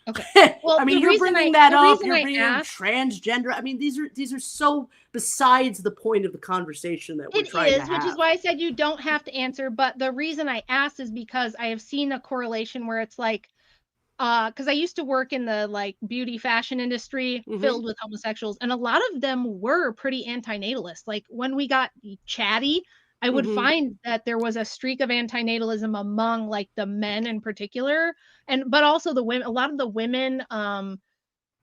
Okay. Well, I mean, you're bringing that up. You're being transgender. I mean, these are so besides the point of the conversation that we're trying to have. Which is why I said you don't have to answer. But the reason I asked is because I have seen a correlation where it's like, because I used to work in the like beauty fashion industry filled with homosexuals, and a lot of them were pretty antinatalist. Like when we got chatty, I would find that there was a streak of antinatalism among like the men in particular, but also the women. A lot of the women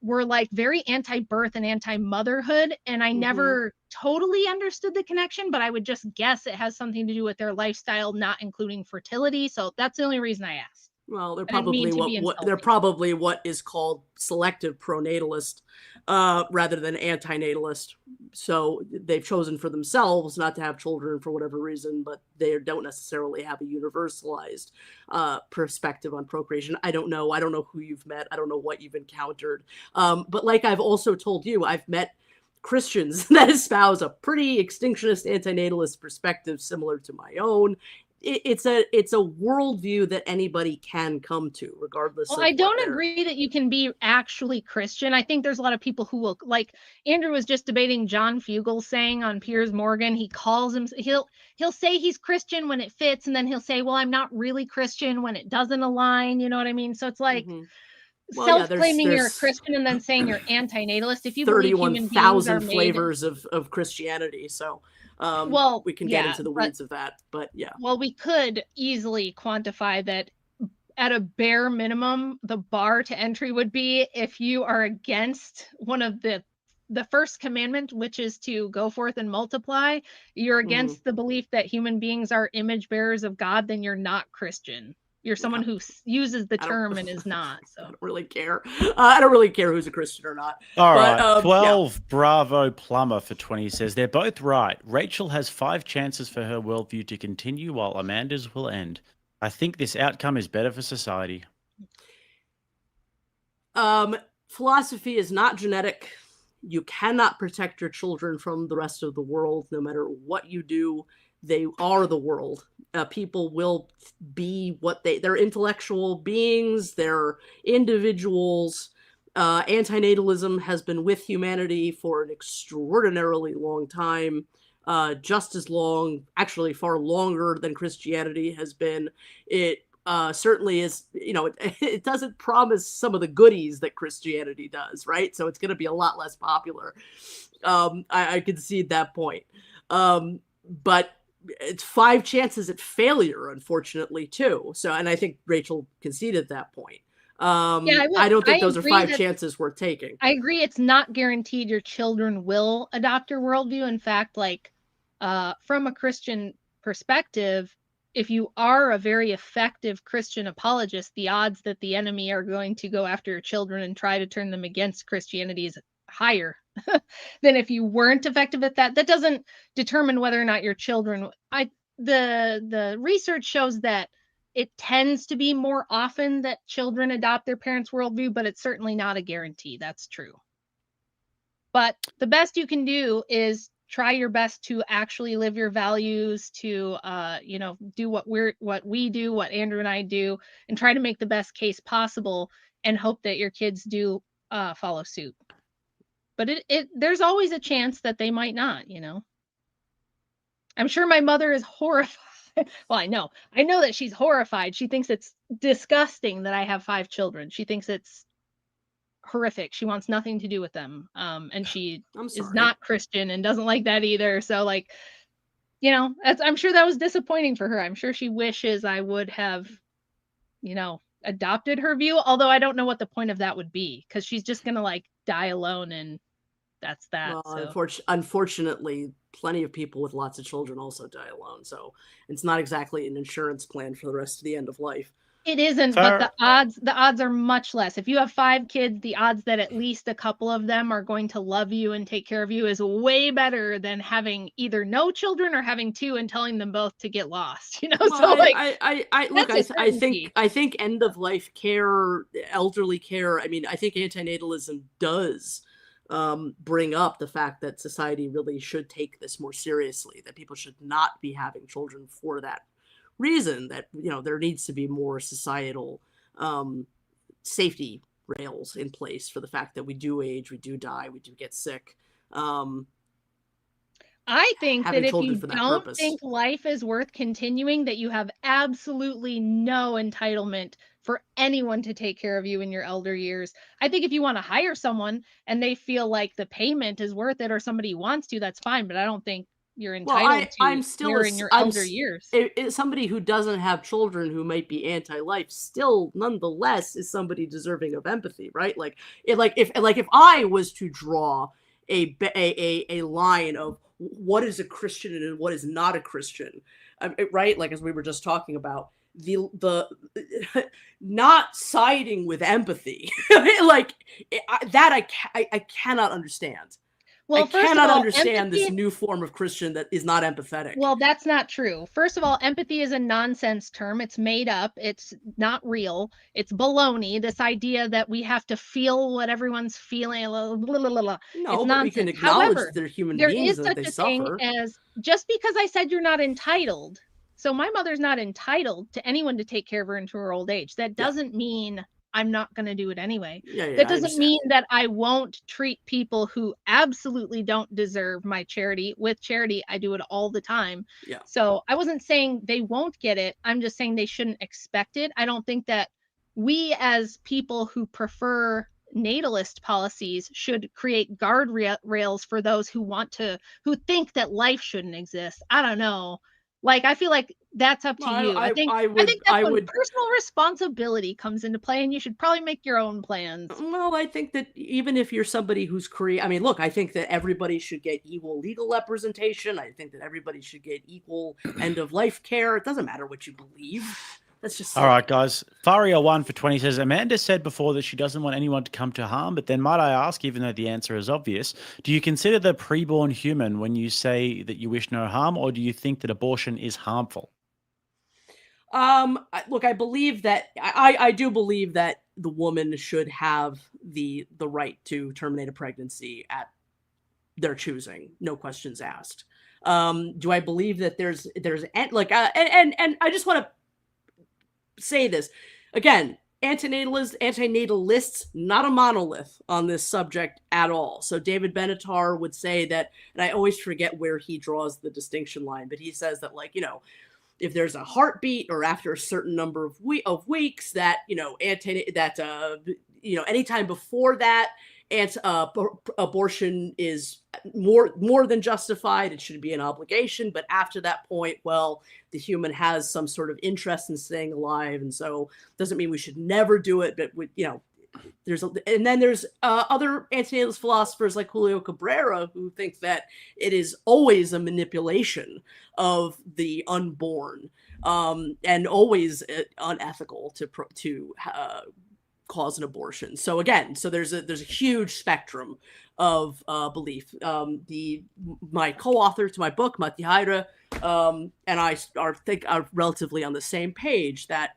were like very anti-birth and anti-motherhood, and I never totally understood the connection, but I would just guess it has something to do with their lifestyle, not including fertility. So that's the only reason I asked. Well, they're probably what is called selective pronatalist rather than antinatalist. So they've chosen for themselves not to have children for whatever reason, but they don't necessarily have a universalized perspective on procreation. I don't know who you've met. I don't know what you've encountered. But like I've also told you, I've met Christians that espouse a pretty extinctionist antinatalist perspective similar to my own. It's a worldview that anybody can come to, regardless. Well, I don't agree that you can be actually Christian. I think there's a lot of people who will, like Andrew was just debating John Fugel saying on Piers Morgan. He calls him. He'll say he's Christian when it fits, and then he'll say, "Well, I'm not really Christian" when it doesn't align. You know what I mean? So it's like self-claiming you're a Christian and then saying you're antinatalist. If you believe human beings are 31,000 flavors of Christianity, so. We can get into the weeds of that, but yeah. Well, we could easily quantify that at a bare minimum, the bar to entry would be if you are against one of the first commandment, which is to go forth and multiply. You're against the belief that human beings are image bearers of God, then you're not Christian. You're someone who uses the term and is not. So I don't really care. I don't really care who's a Christian or not. All right. 12 Bravo Plumber for 20 says they're both right. Rachel has 5 chances for her worldview to continue while Amanda's will end. I think this outcome is better for society. Philosophy is not genetic. You cannot protect your children from the rest of the world, no matter what you do. They are the world. People will be what they're intellectual beings. They're individuals. Antinatalism has been with humanity for an extraordinarily long time, just as long, actually far longer than Christianity has been. It certainly is, it doesn't promise some of the goodies that Christianity does, right? So it's going to be a lot less popular. I concede that point. But it's 5 chances at failure, unfortunately, too. So, and I think Rachel conceded that point. I don't think those are 5 chances worth taking. I agree. It's not guaranteed your children will adopt your worldview. In fact, like from a Christian perspective, if you are a very effective Christian apologist, the odds that the enemy are going to go after your children and try to turn them against Christianity is higher than if you weren't effective at that. That doesn't determine whether or not your children. The research shows that it tends to be more often that children adopt their parents' worldview, but it's certainly not a guarantee. That's true. But the best you can do is try your best to actually live your values, to do what we do, what Andrew and I do, and try to make the best case possible and hope that your kids do follow suit. But there's always a chance that they might not, I'm sure my mother is horrified. Well, I know that she's horrified. She thinks it's disgusting that I have 5 children. She thinks it's horrific. She wants nothing to do with them. And she is not Christian and doesn't like that either. So I'm sure that was disappointing for her. I'm sure she wishes I would have, adopted her view, although I don't know what the point of that would be, because she's just going to die alone, and that's that. Well, so. Unfortunately, plenty of people with lots of children also die alone. So it's not exactly an insurance plan for the rest of the end of life. It isn't, but the odds are much less. If you have 5 kids, the odds that at least a couple of them are going to love you and take care of you is way better than having either no children or having 2 and telling them both to get lost. Well, so I think end of life care, elderly care. I mean, I think antinatalism does bring up the fact that society really should take this more seriously. That people should not be having children for that reason, that there needs to be more societal safety rails in place for the fact that we do age, we do die, we do get sick. I think that if you don't think life is worth continuing, that you have absolutely no entitlement for anyone to take care of you in your elder years. I think if you want to hire someone and they feel like the payment is worth it, or somebody wants to, that's fine. But I don't think you're entitled to your elder years. Somebody who doesn't have children who might be anti-life still nonetheless is somebody deserving of empathy, right? If I was to draw a line of what is a Christian and what is not a Christian, right? Like, as we were just talking about, the not siding with empathy, I cannot understand. Well, I cannot understand this new form of Christian that is not empathetic. Well, that's not true. First of all, empathy is a nonsense term. It's made up. It's not real. It's baloney. This idea that we have to feel what everyone's feeling. Blah, blah, blah, blah. No, but we can acknowledge they're human beings and that they suffer. There is such a thing as, just because I said you're not entitled. So my mother's not entitled to anyone to take care of her into her old age. That doesn't mean I'm not going to do it anyway. That doesn't mean that I won't treat people who absolutely don't deserve my charity with charity. I do it all the time. Yeah. So I wasn't saying they won't get it. I'm just saying they shouldn't expect it. I don't think that we, as people who prefer natalist policies, should create guardrails for those who think that life shouldn't exist. I don't know. I feel like that's up to you. I think that's when personal responsibility comes into play, and you should probably make your own plans. Well, I think that even if you're somebody who's I think that everybody should get equal legal representation. I think that everybody should get equal end of life care. It doesn't matter what you believe. That's just all right, guys. Faria1 for 20 says, Amanda said before that she doesn't want anyone to come to harm, but then might I ask, even though the answer is obvious, do you consider the preborn human when you say that you wish no harm, or do you think that abortion is harmful? Look, I believe that I do believe that the woman should have the right to terminate a pregnancy at their choosing, no questions asked. Do I believe that and I just want to say this again, antinatalists, not a monolith on this subject at all. So David Benatar would say that, and I always forget where he draws the distinction line, but he says that, like, if there's a heartbeat or after a certain number of weeks, that, anytime before that, abortion is more than justified. It should be an obligation, but after that point, well, the human has some sort of interest in staying alive, and so doesn't mean we should never do it. But there's other antinatalist philosophers like Julio Cabrera who think that it is always a manipulation of the unborn, and always unethical to cause an abortion. So again, there's a huge spectrum of belief. My co-author to my book, Mati Haira, and I are relatively on the same page that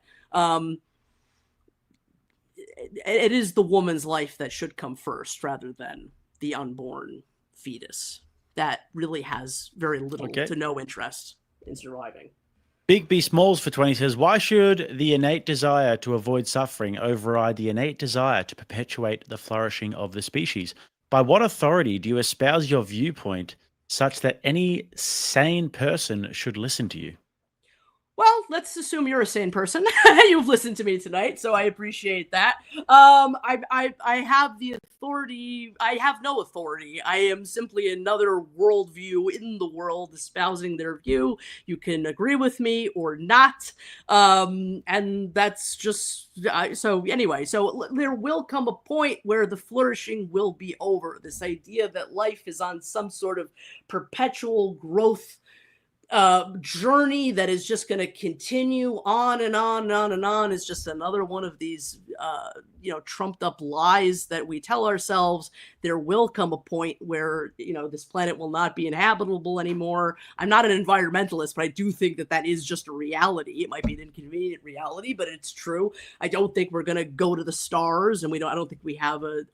it is the woman's life that should come first rather than the unborn fetus that really has very little to no interest in surviving. Big B Smalls for 20 says, why should the innate desire to avoid suffering override the innate desire to perpetuate the flourishing of the species? By what authority do you espouse your viewpoint such that any sane person should listen to you? Well, let's assume you're a sane person. You've listened to me tonight, so I appreciate that. I have the authority. I have no authority. I am simply another worldview in the world espousing their view. You can agree with me or not. And that's just, so anyway, so there will come a point where the flourishing will be over. This idea that life is on some sort of perpetual growth journey that is just going to continue on and on and on and on is just another one of these trumped up lies that we tell ourselves. There will come a point where this planet will not be inhabitable anymore. I'm not an environmentalist, but I do think that is just a reality. It might be an inconvenient reality, but it's true. I don't think we're going to go to the stars, and I don't think we have a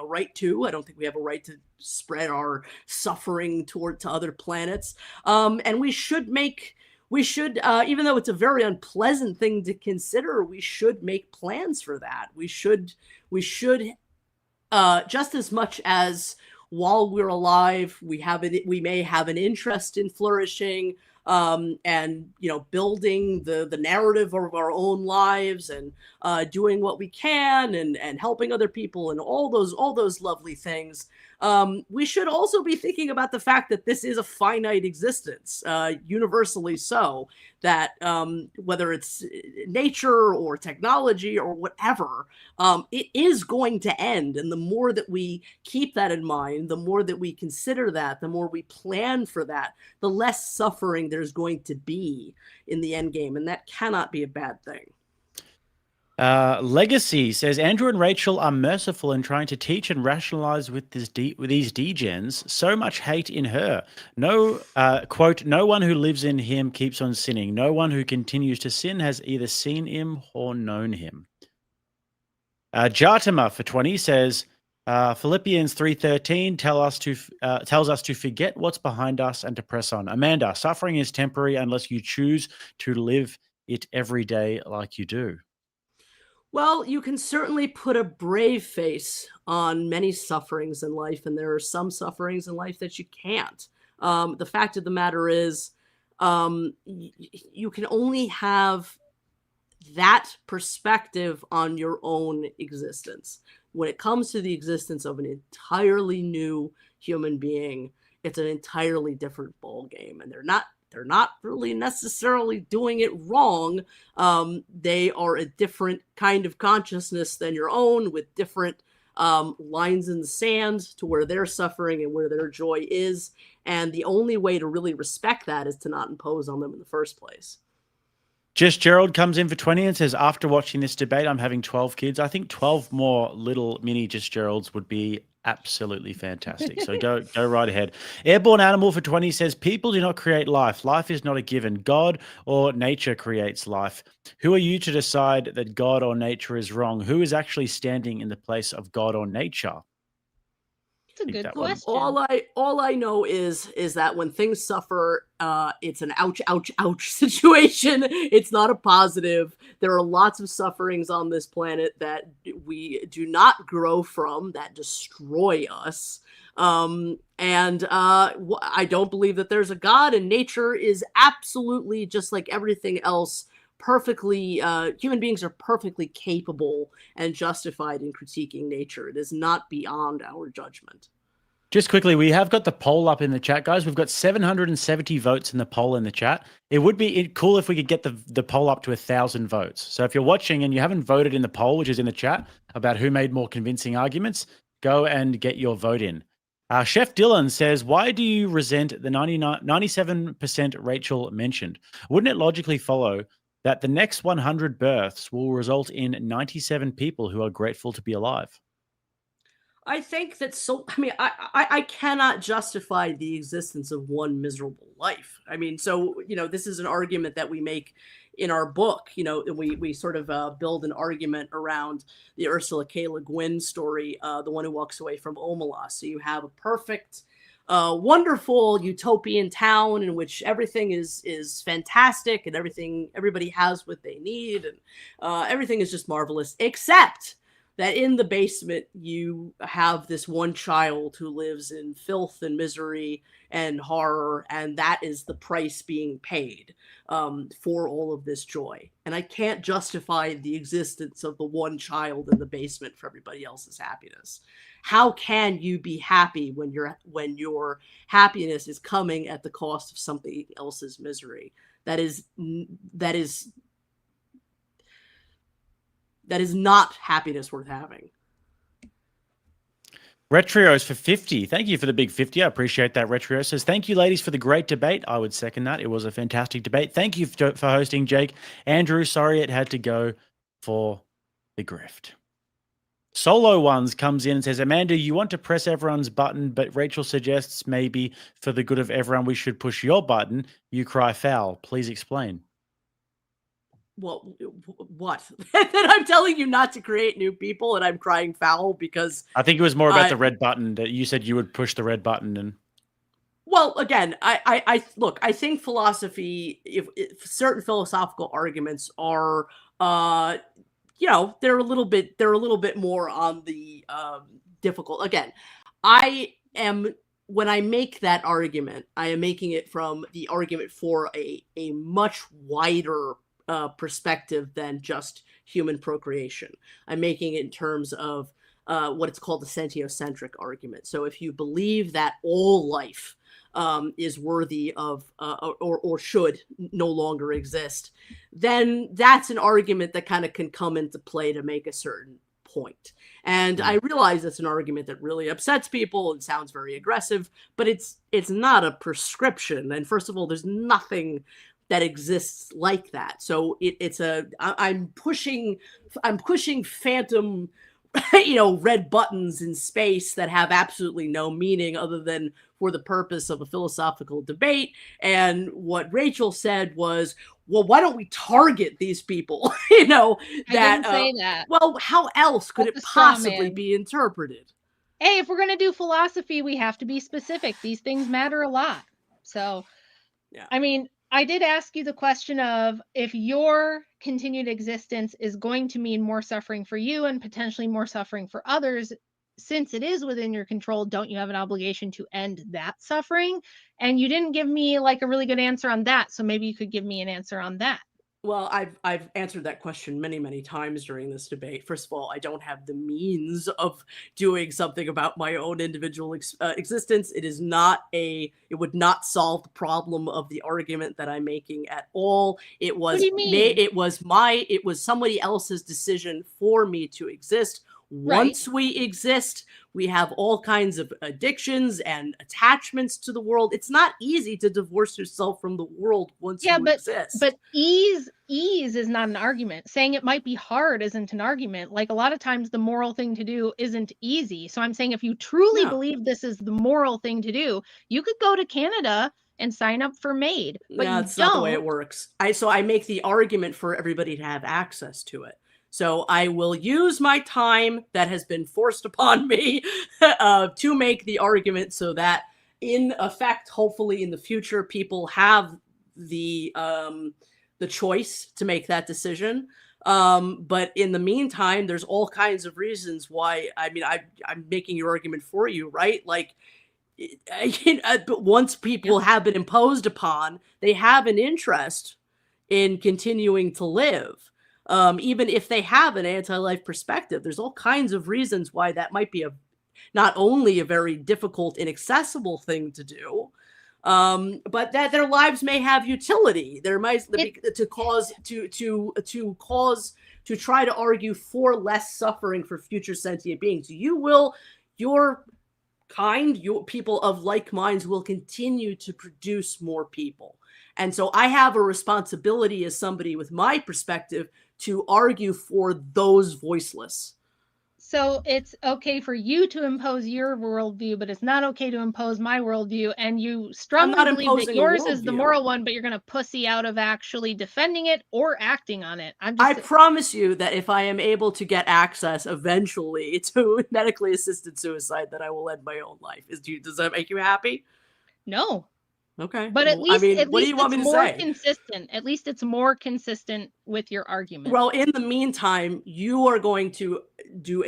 right to. I don't think we have a right to spread our suffering to other planets. And we should, even though it's a very unpleasant thing to consider, we should make plans for that. We should just as much as while we're alive, we may have an interest in flourishing, and building the narrative of our own lives, and doing what we can, and helping other people, and all those lovely things. We should also be thinking about the fact that this is a finite existence, universally so, that whether it's nature or technology or whatever, it is going to end. And the more that we keep that in mind, the more that we consider that, the more we plan for that, the less suffering there's going to be in the end game. And that cannot be a bad thing. Legacy says, Andrew and Rachel are merciful in trying to teach and rationalize with these degens. So much hate in her. No, quote, no one who lives in him keeps on sinning. No one who continues to sin has either seen him or known him. Jartima for 20 says, Philippians 3:13 tells us to forget what's behind us and to press on. Amanda, suffering is temporary unless you choose to live it every day like you do. Well, you can certainly put a brave face on many sufferings in life, and there are some sufferings in life that you can't. The fact of the matter is, you can only have that perspective on your own existence. When it comes to the existence of an entirely new human being, it's an entirely different ballgame, and they're not really necessarily doing it wrong. They are a different kind of consciousness than your own, with different lines in the sand to where they're suffering and where their joy is. And the only way to really respect that is to not impose on them in the first place. Just Gerald comes in for 20 and says, after watching this debate, I'm having 12 kids. I think 12 more little mini Just Geralds would be absolutely fantastic. So go right ahead. Airborne Animal for 20 says, people do not create life. Life is not a given. God or nature creates life. Who are you to decide that God or nature is wrong? Who is actually standing in the place of God or nature? It's a good that one. question. All I know is that when things suffer, it's an ouch, ouch, ouch situation. It's not a positive. There are lots of sufferings on this planet that we do not grow from, that destroy us. I don't believe that there's a God, and nature is absolutely, just like everything else, perfectly, human beings are perfectly capable and justified in critiquing nature. It is not beyond our judgment. Just quickly, we have got the poll up in the chat, guys. We've got 770 votes in the poll in the chat. It would be cool if we could get the poll up to 1,000 votes. So if you're watching and you haven't voted in the poll, which is in the chat, about who made more convincing arguments, go and get your vote in. Chef Dylan says, why do you resent the 97% Rachel mentioned? Wouldn't it logically follow that the next 100 births will result in 97 people who are grateful to be alive? I think that I cannot justify the existence of one miserable life. I mean, so, this is an argument that we make in our book, and we sort of build an argument around the Ursula K. Le Guin story, The One Who Walks Away from Omaha. So you have a perfect, wonderful utopian town in which everything is fantastic and everybody has what they need, and everything is just marvelous, except that in the basement, you have this one child who lives in filth and misery and horror, and that is the price being paid for all of this joy. And I can't justify the existence of the one child in the basement for everybody else's happiness. How can you be happy when your happiness is coming at the cost of somebody else's misery? That is not happiness worth having. Retrios for 50. Thank you for the big 50. I appreciate that. Retrio says, thank you, ladies, for the great debate. I would second that. It was a fantastic debate. Thank you for hosting, Jake. Andrew, sorry it had to go for the grift. Solo Ones comes in and says, Amanda, you want to press everyone's button, but Rachel suggests maybe for the good of everyone, we should push your button. You cry foul. Please explain. Well, what? That I'm telling you not to create new people and I'm crying foul because... I think it was more about the red button, that you said you would push the red button. And well, again, I look, I think philosophy, if certain philosophical arguments are, they're a little bit more on the difficult. Again, when I make that argument, I am making it from the argument for a much wider perspective than just human procreation. I'm making it in terms of what it's called the sentiocentric argument. So if you believe that all life is worthy of or should no longer exist, then that's an argument that kind of can come into play to make a certain point. And I realize it's an argument that really upsets people and sounds very aggressive, but it's not a prescription. And first of all, there's nothing that exists like that. So I'm pushing phantom, red buttons in space that have absolutely no meaning other than for the purpose of a philosophical debate. And what Rachel said was, well, why don't we target these people? I didn't say that. Well, how else could it possibly be interpreted? Hey, if we're going to do philosophy, we have to be specific. These things matter a lot. So, yeah. I mean, I did ask you the question of if your continued existence is going to mean more suffering for you and potentially more suffering for others, since it is within your control, don't you have an obligation to end that suffering? And you didn't give me like a really good answer on that. So maybe you could give me an answer on that. Well, I've answered that question many, many times during this debate. First of all, I don't have the means of doing something about my own individual existence. It would not solve the problem of the argument that I'm making at all. It was, what do you mean? It was somebody else's decision for me to exist. Once we exist, we have all kinds of addictions and attachments to the world. It's not easy to divorce yourself from the world once you exist. But ease is not an argument. Saying it might be hard isn't an argument. Like a lot of times the moral thing to do isn't easy. So I'm saying if you truly believe this is the moral thing to do, you could go to Canada and sign up for MAID. But that's not the way it works. So I make the argument for everybody to have access to it. So I will use my time that has been forced upon me to make the argument so that in effect, hopefully in the future, people have the choice to make that decision. But in the meantime, there's all kinds of reasons why. I mean, I'm making your argument for you, right? Like, but once people have been imposed upon, they have an interest in continuing to live. Even if they have an anti-life perspective, there's all kinds of reasons why that might be not only a very difficult, inaccessible thing to do, but that their lives may have utility. There might to try to argue for less suffering for future sentient beings. Your people of like minds will continue to produce more people. And so I have a responsibility as somebody with my perspective to argue for those voiceless. So it's okay for you to impose your worldview, but it's not okay to impose my worldview. And you strongly believe that yours is the moral one, but you're going to pussy out of actually defending it or acting on it. I promise you that if I am able to get access eventually to medically assisted suicide, that I will end my own life. Does that make you happy? No. Okay. But at least, what do you want me to say? Consistent. At least it's more consistent with your argument. Well, in the meantime, you are going to do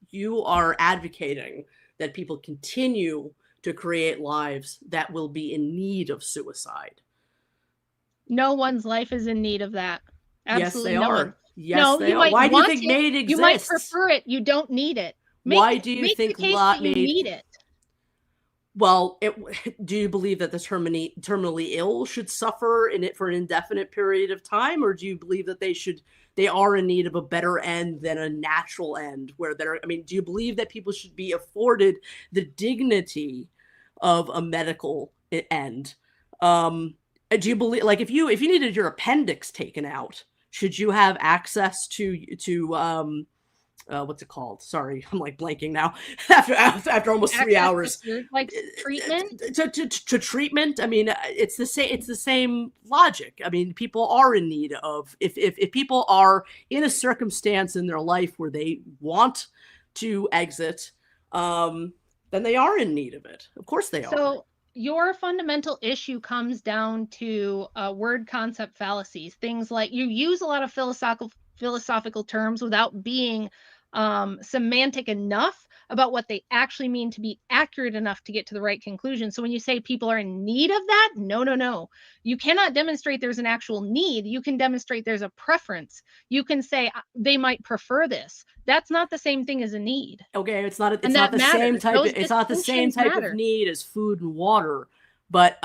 you are advocating that people continue to create lives that will be in need of suicide. No one's life is in need of that. Absolutely yes, they no are. one. Yes, no, they you are. might Why do you want think it. MAID exists? You might prefer it. You don't need it. Why do you think the case that you MAID need it? Well, do you believe that the terminally ill should suffer in it for an indefinite period of time, or do you believe that they are in need of a better end than a natural end? Do you believe that people should be afforded the dignity of a medical end? Do you believe, like, if you needed your appendix taken out, should you have access to what's it called? Sorry, I'm like blanking now. after almost 3 hours, like treatment to treatment. I mean, it's the same logic. I mean, people are in need of if people are in a circumstance in their life where they want to exit, then they are in need of it. Of course they are. So your fundamental issue comes down to word concept fallacies. Things like you use a lot of philosophical terms without being semantic enough about what they actually mean to be accurate enough to get to the right conclusion. So when you say people are in need of that, no. You cannot demonstrate there's an actual need. You can demonstrate there's a preference. You can say they might prefer this. That's not the same thing as a need. Okay, it's not the same type of need as food and water. But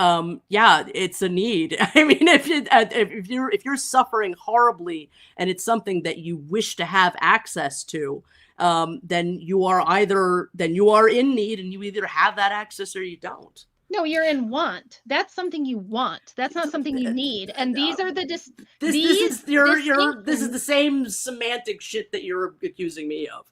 yeah, it's a need. I mean, if you're suffering horribly and it's something that you wish to have access to, then you are in need, and you either have that access or you don't. No, you're in want. That's something you want. That's not something you need. And these are the this is the same semantic shit that you're accusing me of.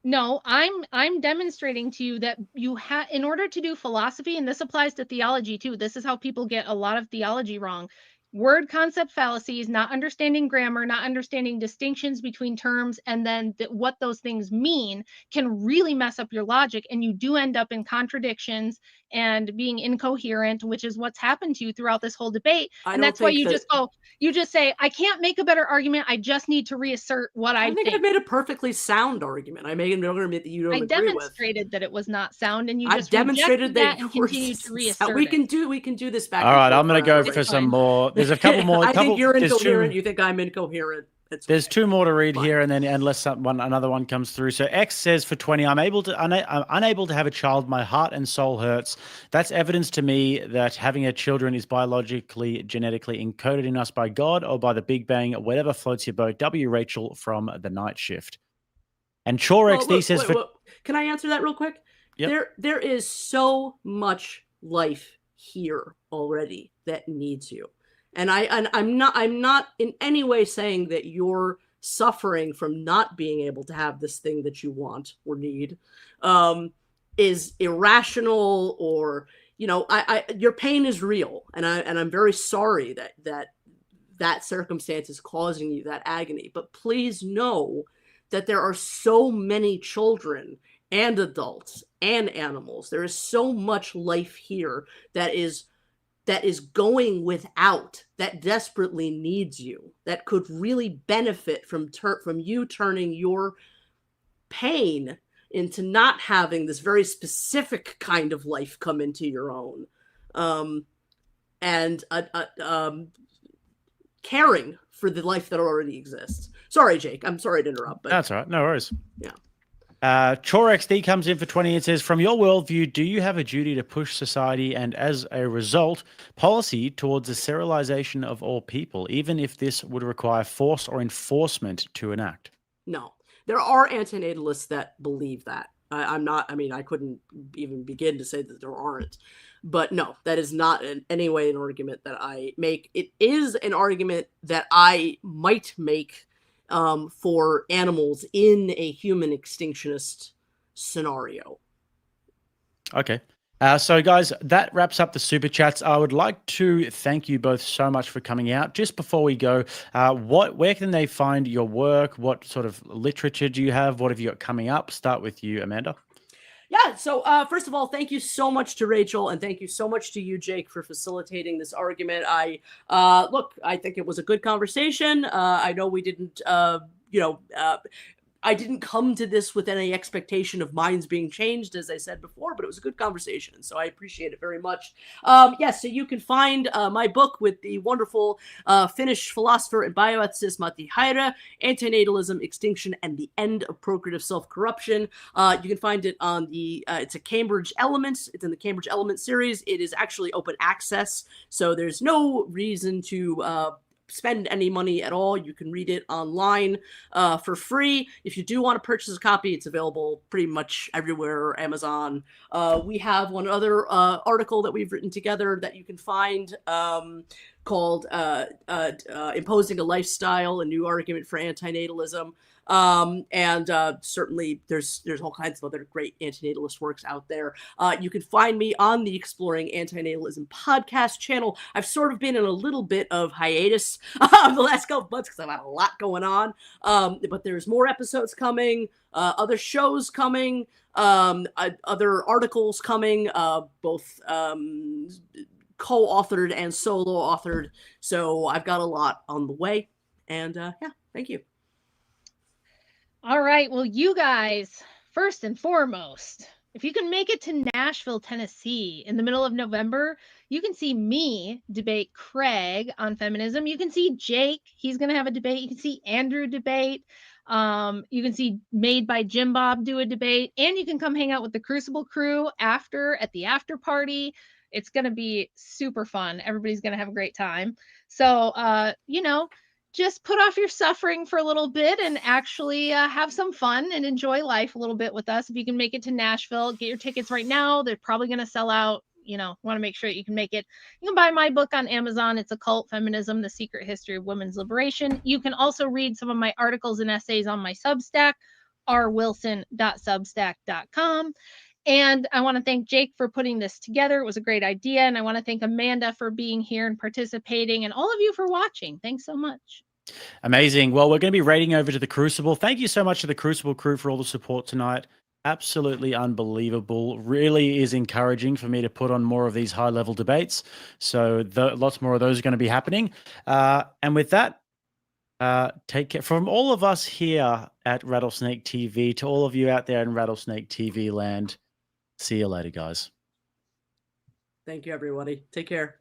No, I'm demonstrating to you that you have, in order to do philosophy, and this applies to theology too. This is how people get a lot of theology wrong. Word concept fallacies, not understanding grammar, not understanding distinctions between terms, and then what those things mean can really mess up your logic, and you do end up in contradictions and being incoherent, which is what's happened to you throughout this whole debate. And that's why you just say, I can't make a better argument. I just need to reassert what I think. I've made a perfectly sound argument. I made an argument that you don't agree with. I demonstrated that it was not sound, and you just demonstrated that and continue to reassert we can do this back. All right, I'm going to go for some more. There's a couple more. I think you're incoherent. You think I'm incoherent. There's two more to read here, and then unless another one comes through. So X says for 20, I'm unable to have a child. My heart and soul hurts. That's evidence to me that having a children is biologically, genetically encoded in us by God or by the Big Bang. Whatever floats your boat. W. Rachel from the Night Shift. And XD says Can I answer that real quick? Yep. There is so much life here already that needs you. And I'm not in any way saying that you're suffering from not being able to have this thing that you want or need is irrational, or your pain is real, and I'm very sorry that that circumstance is causing you that agony. But please know that there are so many children and adults and animals. There is so much life here that is going without, that desperately needs you, that could really benefit from you turning your pain into not having this very specific kind of life come into your own, and caring for the life that already exists. Sorry, Jake. I'm sorry to interrupt, but That's all right. No worries. Yeah. ChoreXD comes in for 20 and says, from your worldview, do you have a duty to push society and, as a result, policy towards the sterilization of all people, even if this would require force or enforcement to enact? No. There are antinatalists that believe that. I couldn't even begin to say that there aren't. But no, that is not in any way an argument that I make. It is an argument that I might make for animals in a human extinctionist scenario. Okay. So, guys, that wraps up the super chats. I would like to thank you both so much for coming out. Just before we go, where can they find your work? What sort of literature do you have? What have you got coming up? Start with you, Amanda. Yeah, so first of all, thank you so much to Rachel, and thank you so much to you, Jake, for facilitating this argument. I think it was a good conversation. I know we didn't, I didn't come to this with any expectation of minds being changed, as I said before, but it was a good conversation, so I appreciate it very much. Yes, so you can find my book with the wonderful Finnish philosopher and bioethicist Matti Haira, Antinatalism, Extinction, and the End of Procreative Self-Corruption. You can find it on it's a Cambridge Elements. It's in the Cambridge Elements series. It is actually open access, so there's no reason to spend any money at all. You can read it online for free. If you do want to purchase a copy, it's available pretty much everywhere, Amazon. We have one other article that we've written together that you can find called Imposing a Lifestyle, a New Argument for Antinatalism. Certainly there's all kinds of other great antinatalist works out there. You can find me on the Exploring Antinatalism podcast channel. I've sort of been in a little bit of hiatus the last couple months because I've had a lot going on. But there's more episodes coming, other shows coming, other articles coming, both co-authored and solo authored. So I've got a lot on the way. And yeah, thank you. All right. Well, you guys, first and foremost, if you can make it to Nashville, Tennessee in the middle of November, you can see me debate Craig on feminism. You can see Jake. He's going to have a debate. You can see Andrew debate. You can see Made by Jim Bob do a debate. And you can come hang out with the Crucible crew at the after party. It's going to be super fun. Everybody's going to have a great time. So, just put off your suffering for a little bit and actually have some fun and enjoy life a little bit with us. If you can make it to Nashville, get your tickets right now. They're probably going to sell out. Want to make sure that you can make it. You can buy my book on Amazon. It's Occult Feminism, The Secret History of Women's Liberation. You can also read some of my articles and essays on my Substack, rwilson.substack.com. And I want to thank Jake for putting this together. It was a great idea. And I want to thank Amanda for being here and participating, and all of you for watching. Thanks so much. Amazing. Well, we're going to be raiding over to the Crucible. Thank you so much to the Crucible crew for all the support tonight. Absolutely unbelievable. Really is encouraging for me to put on more of these high-level debates. So lots more of those are going to be happening. And with that, take care. From all of us here at Rattlesnake TV to all of you out there in Rattlesnake TV land, see you later, guys. Thank you, everybody. Take care.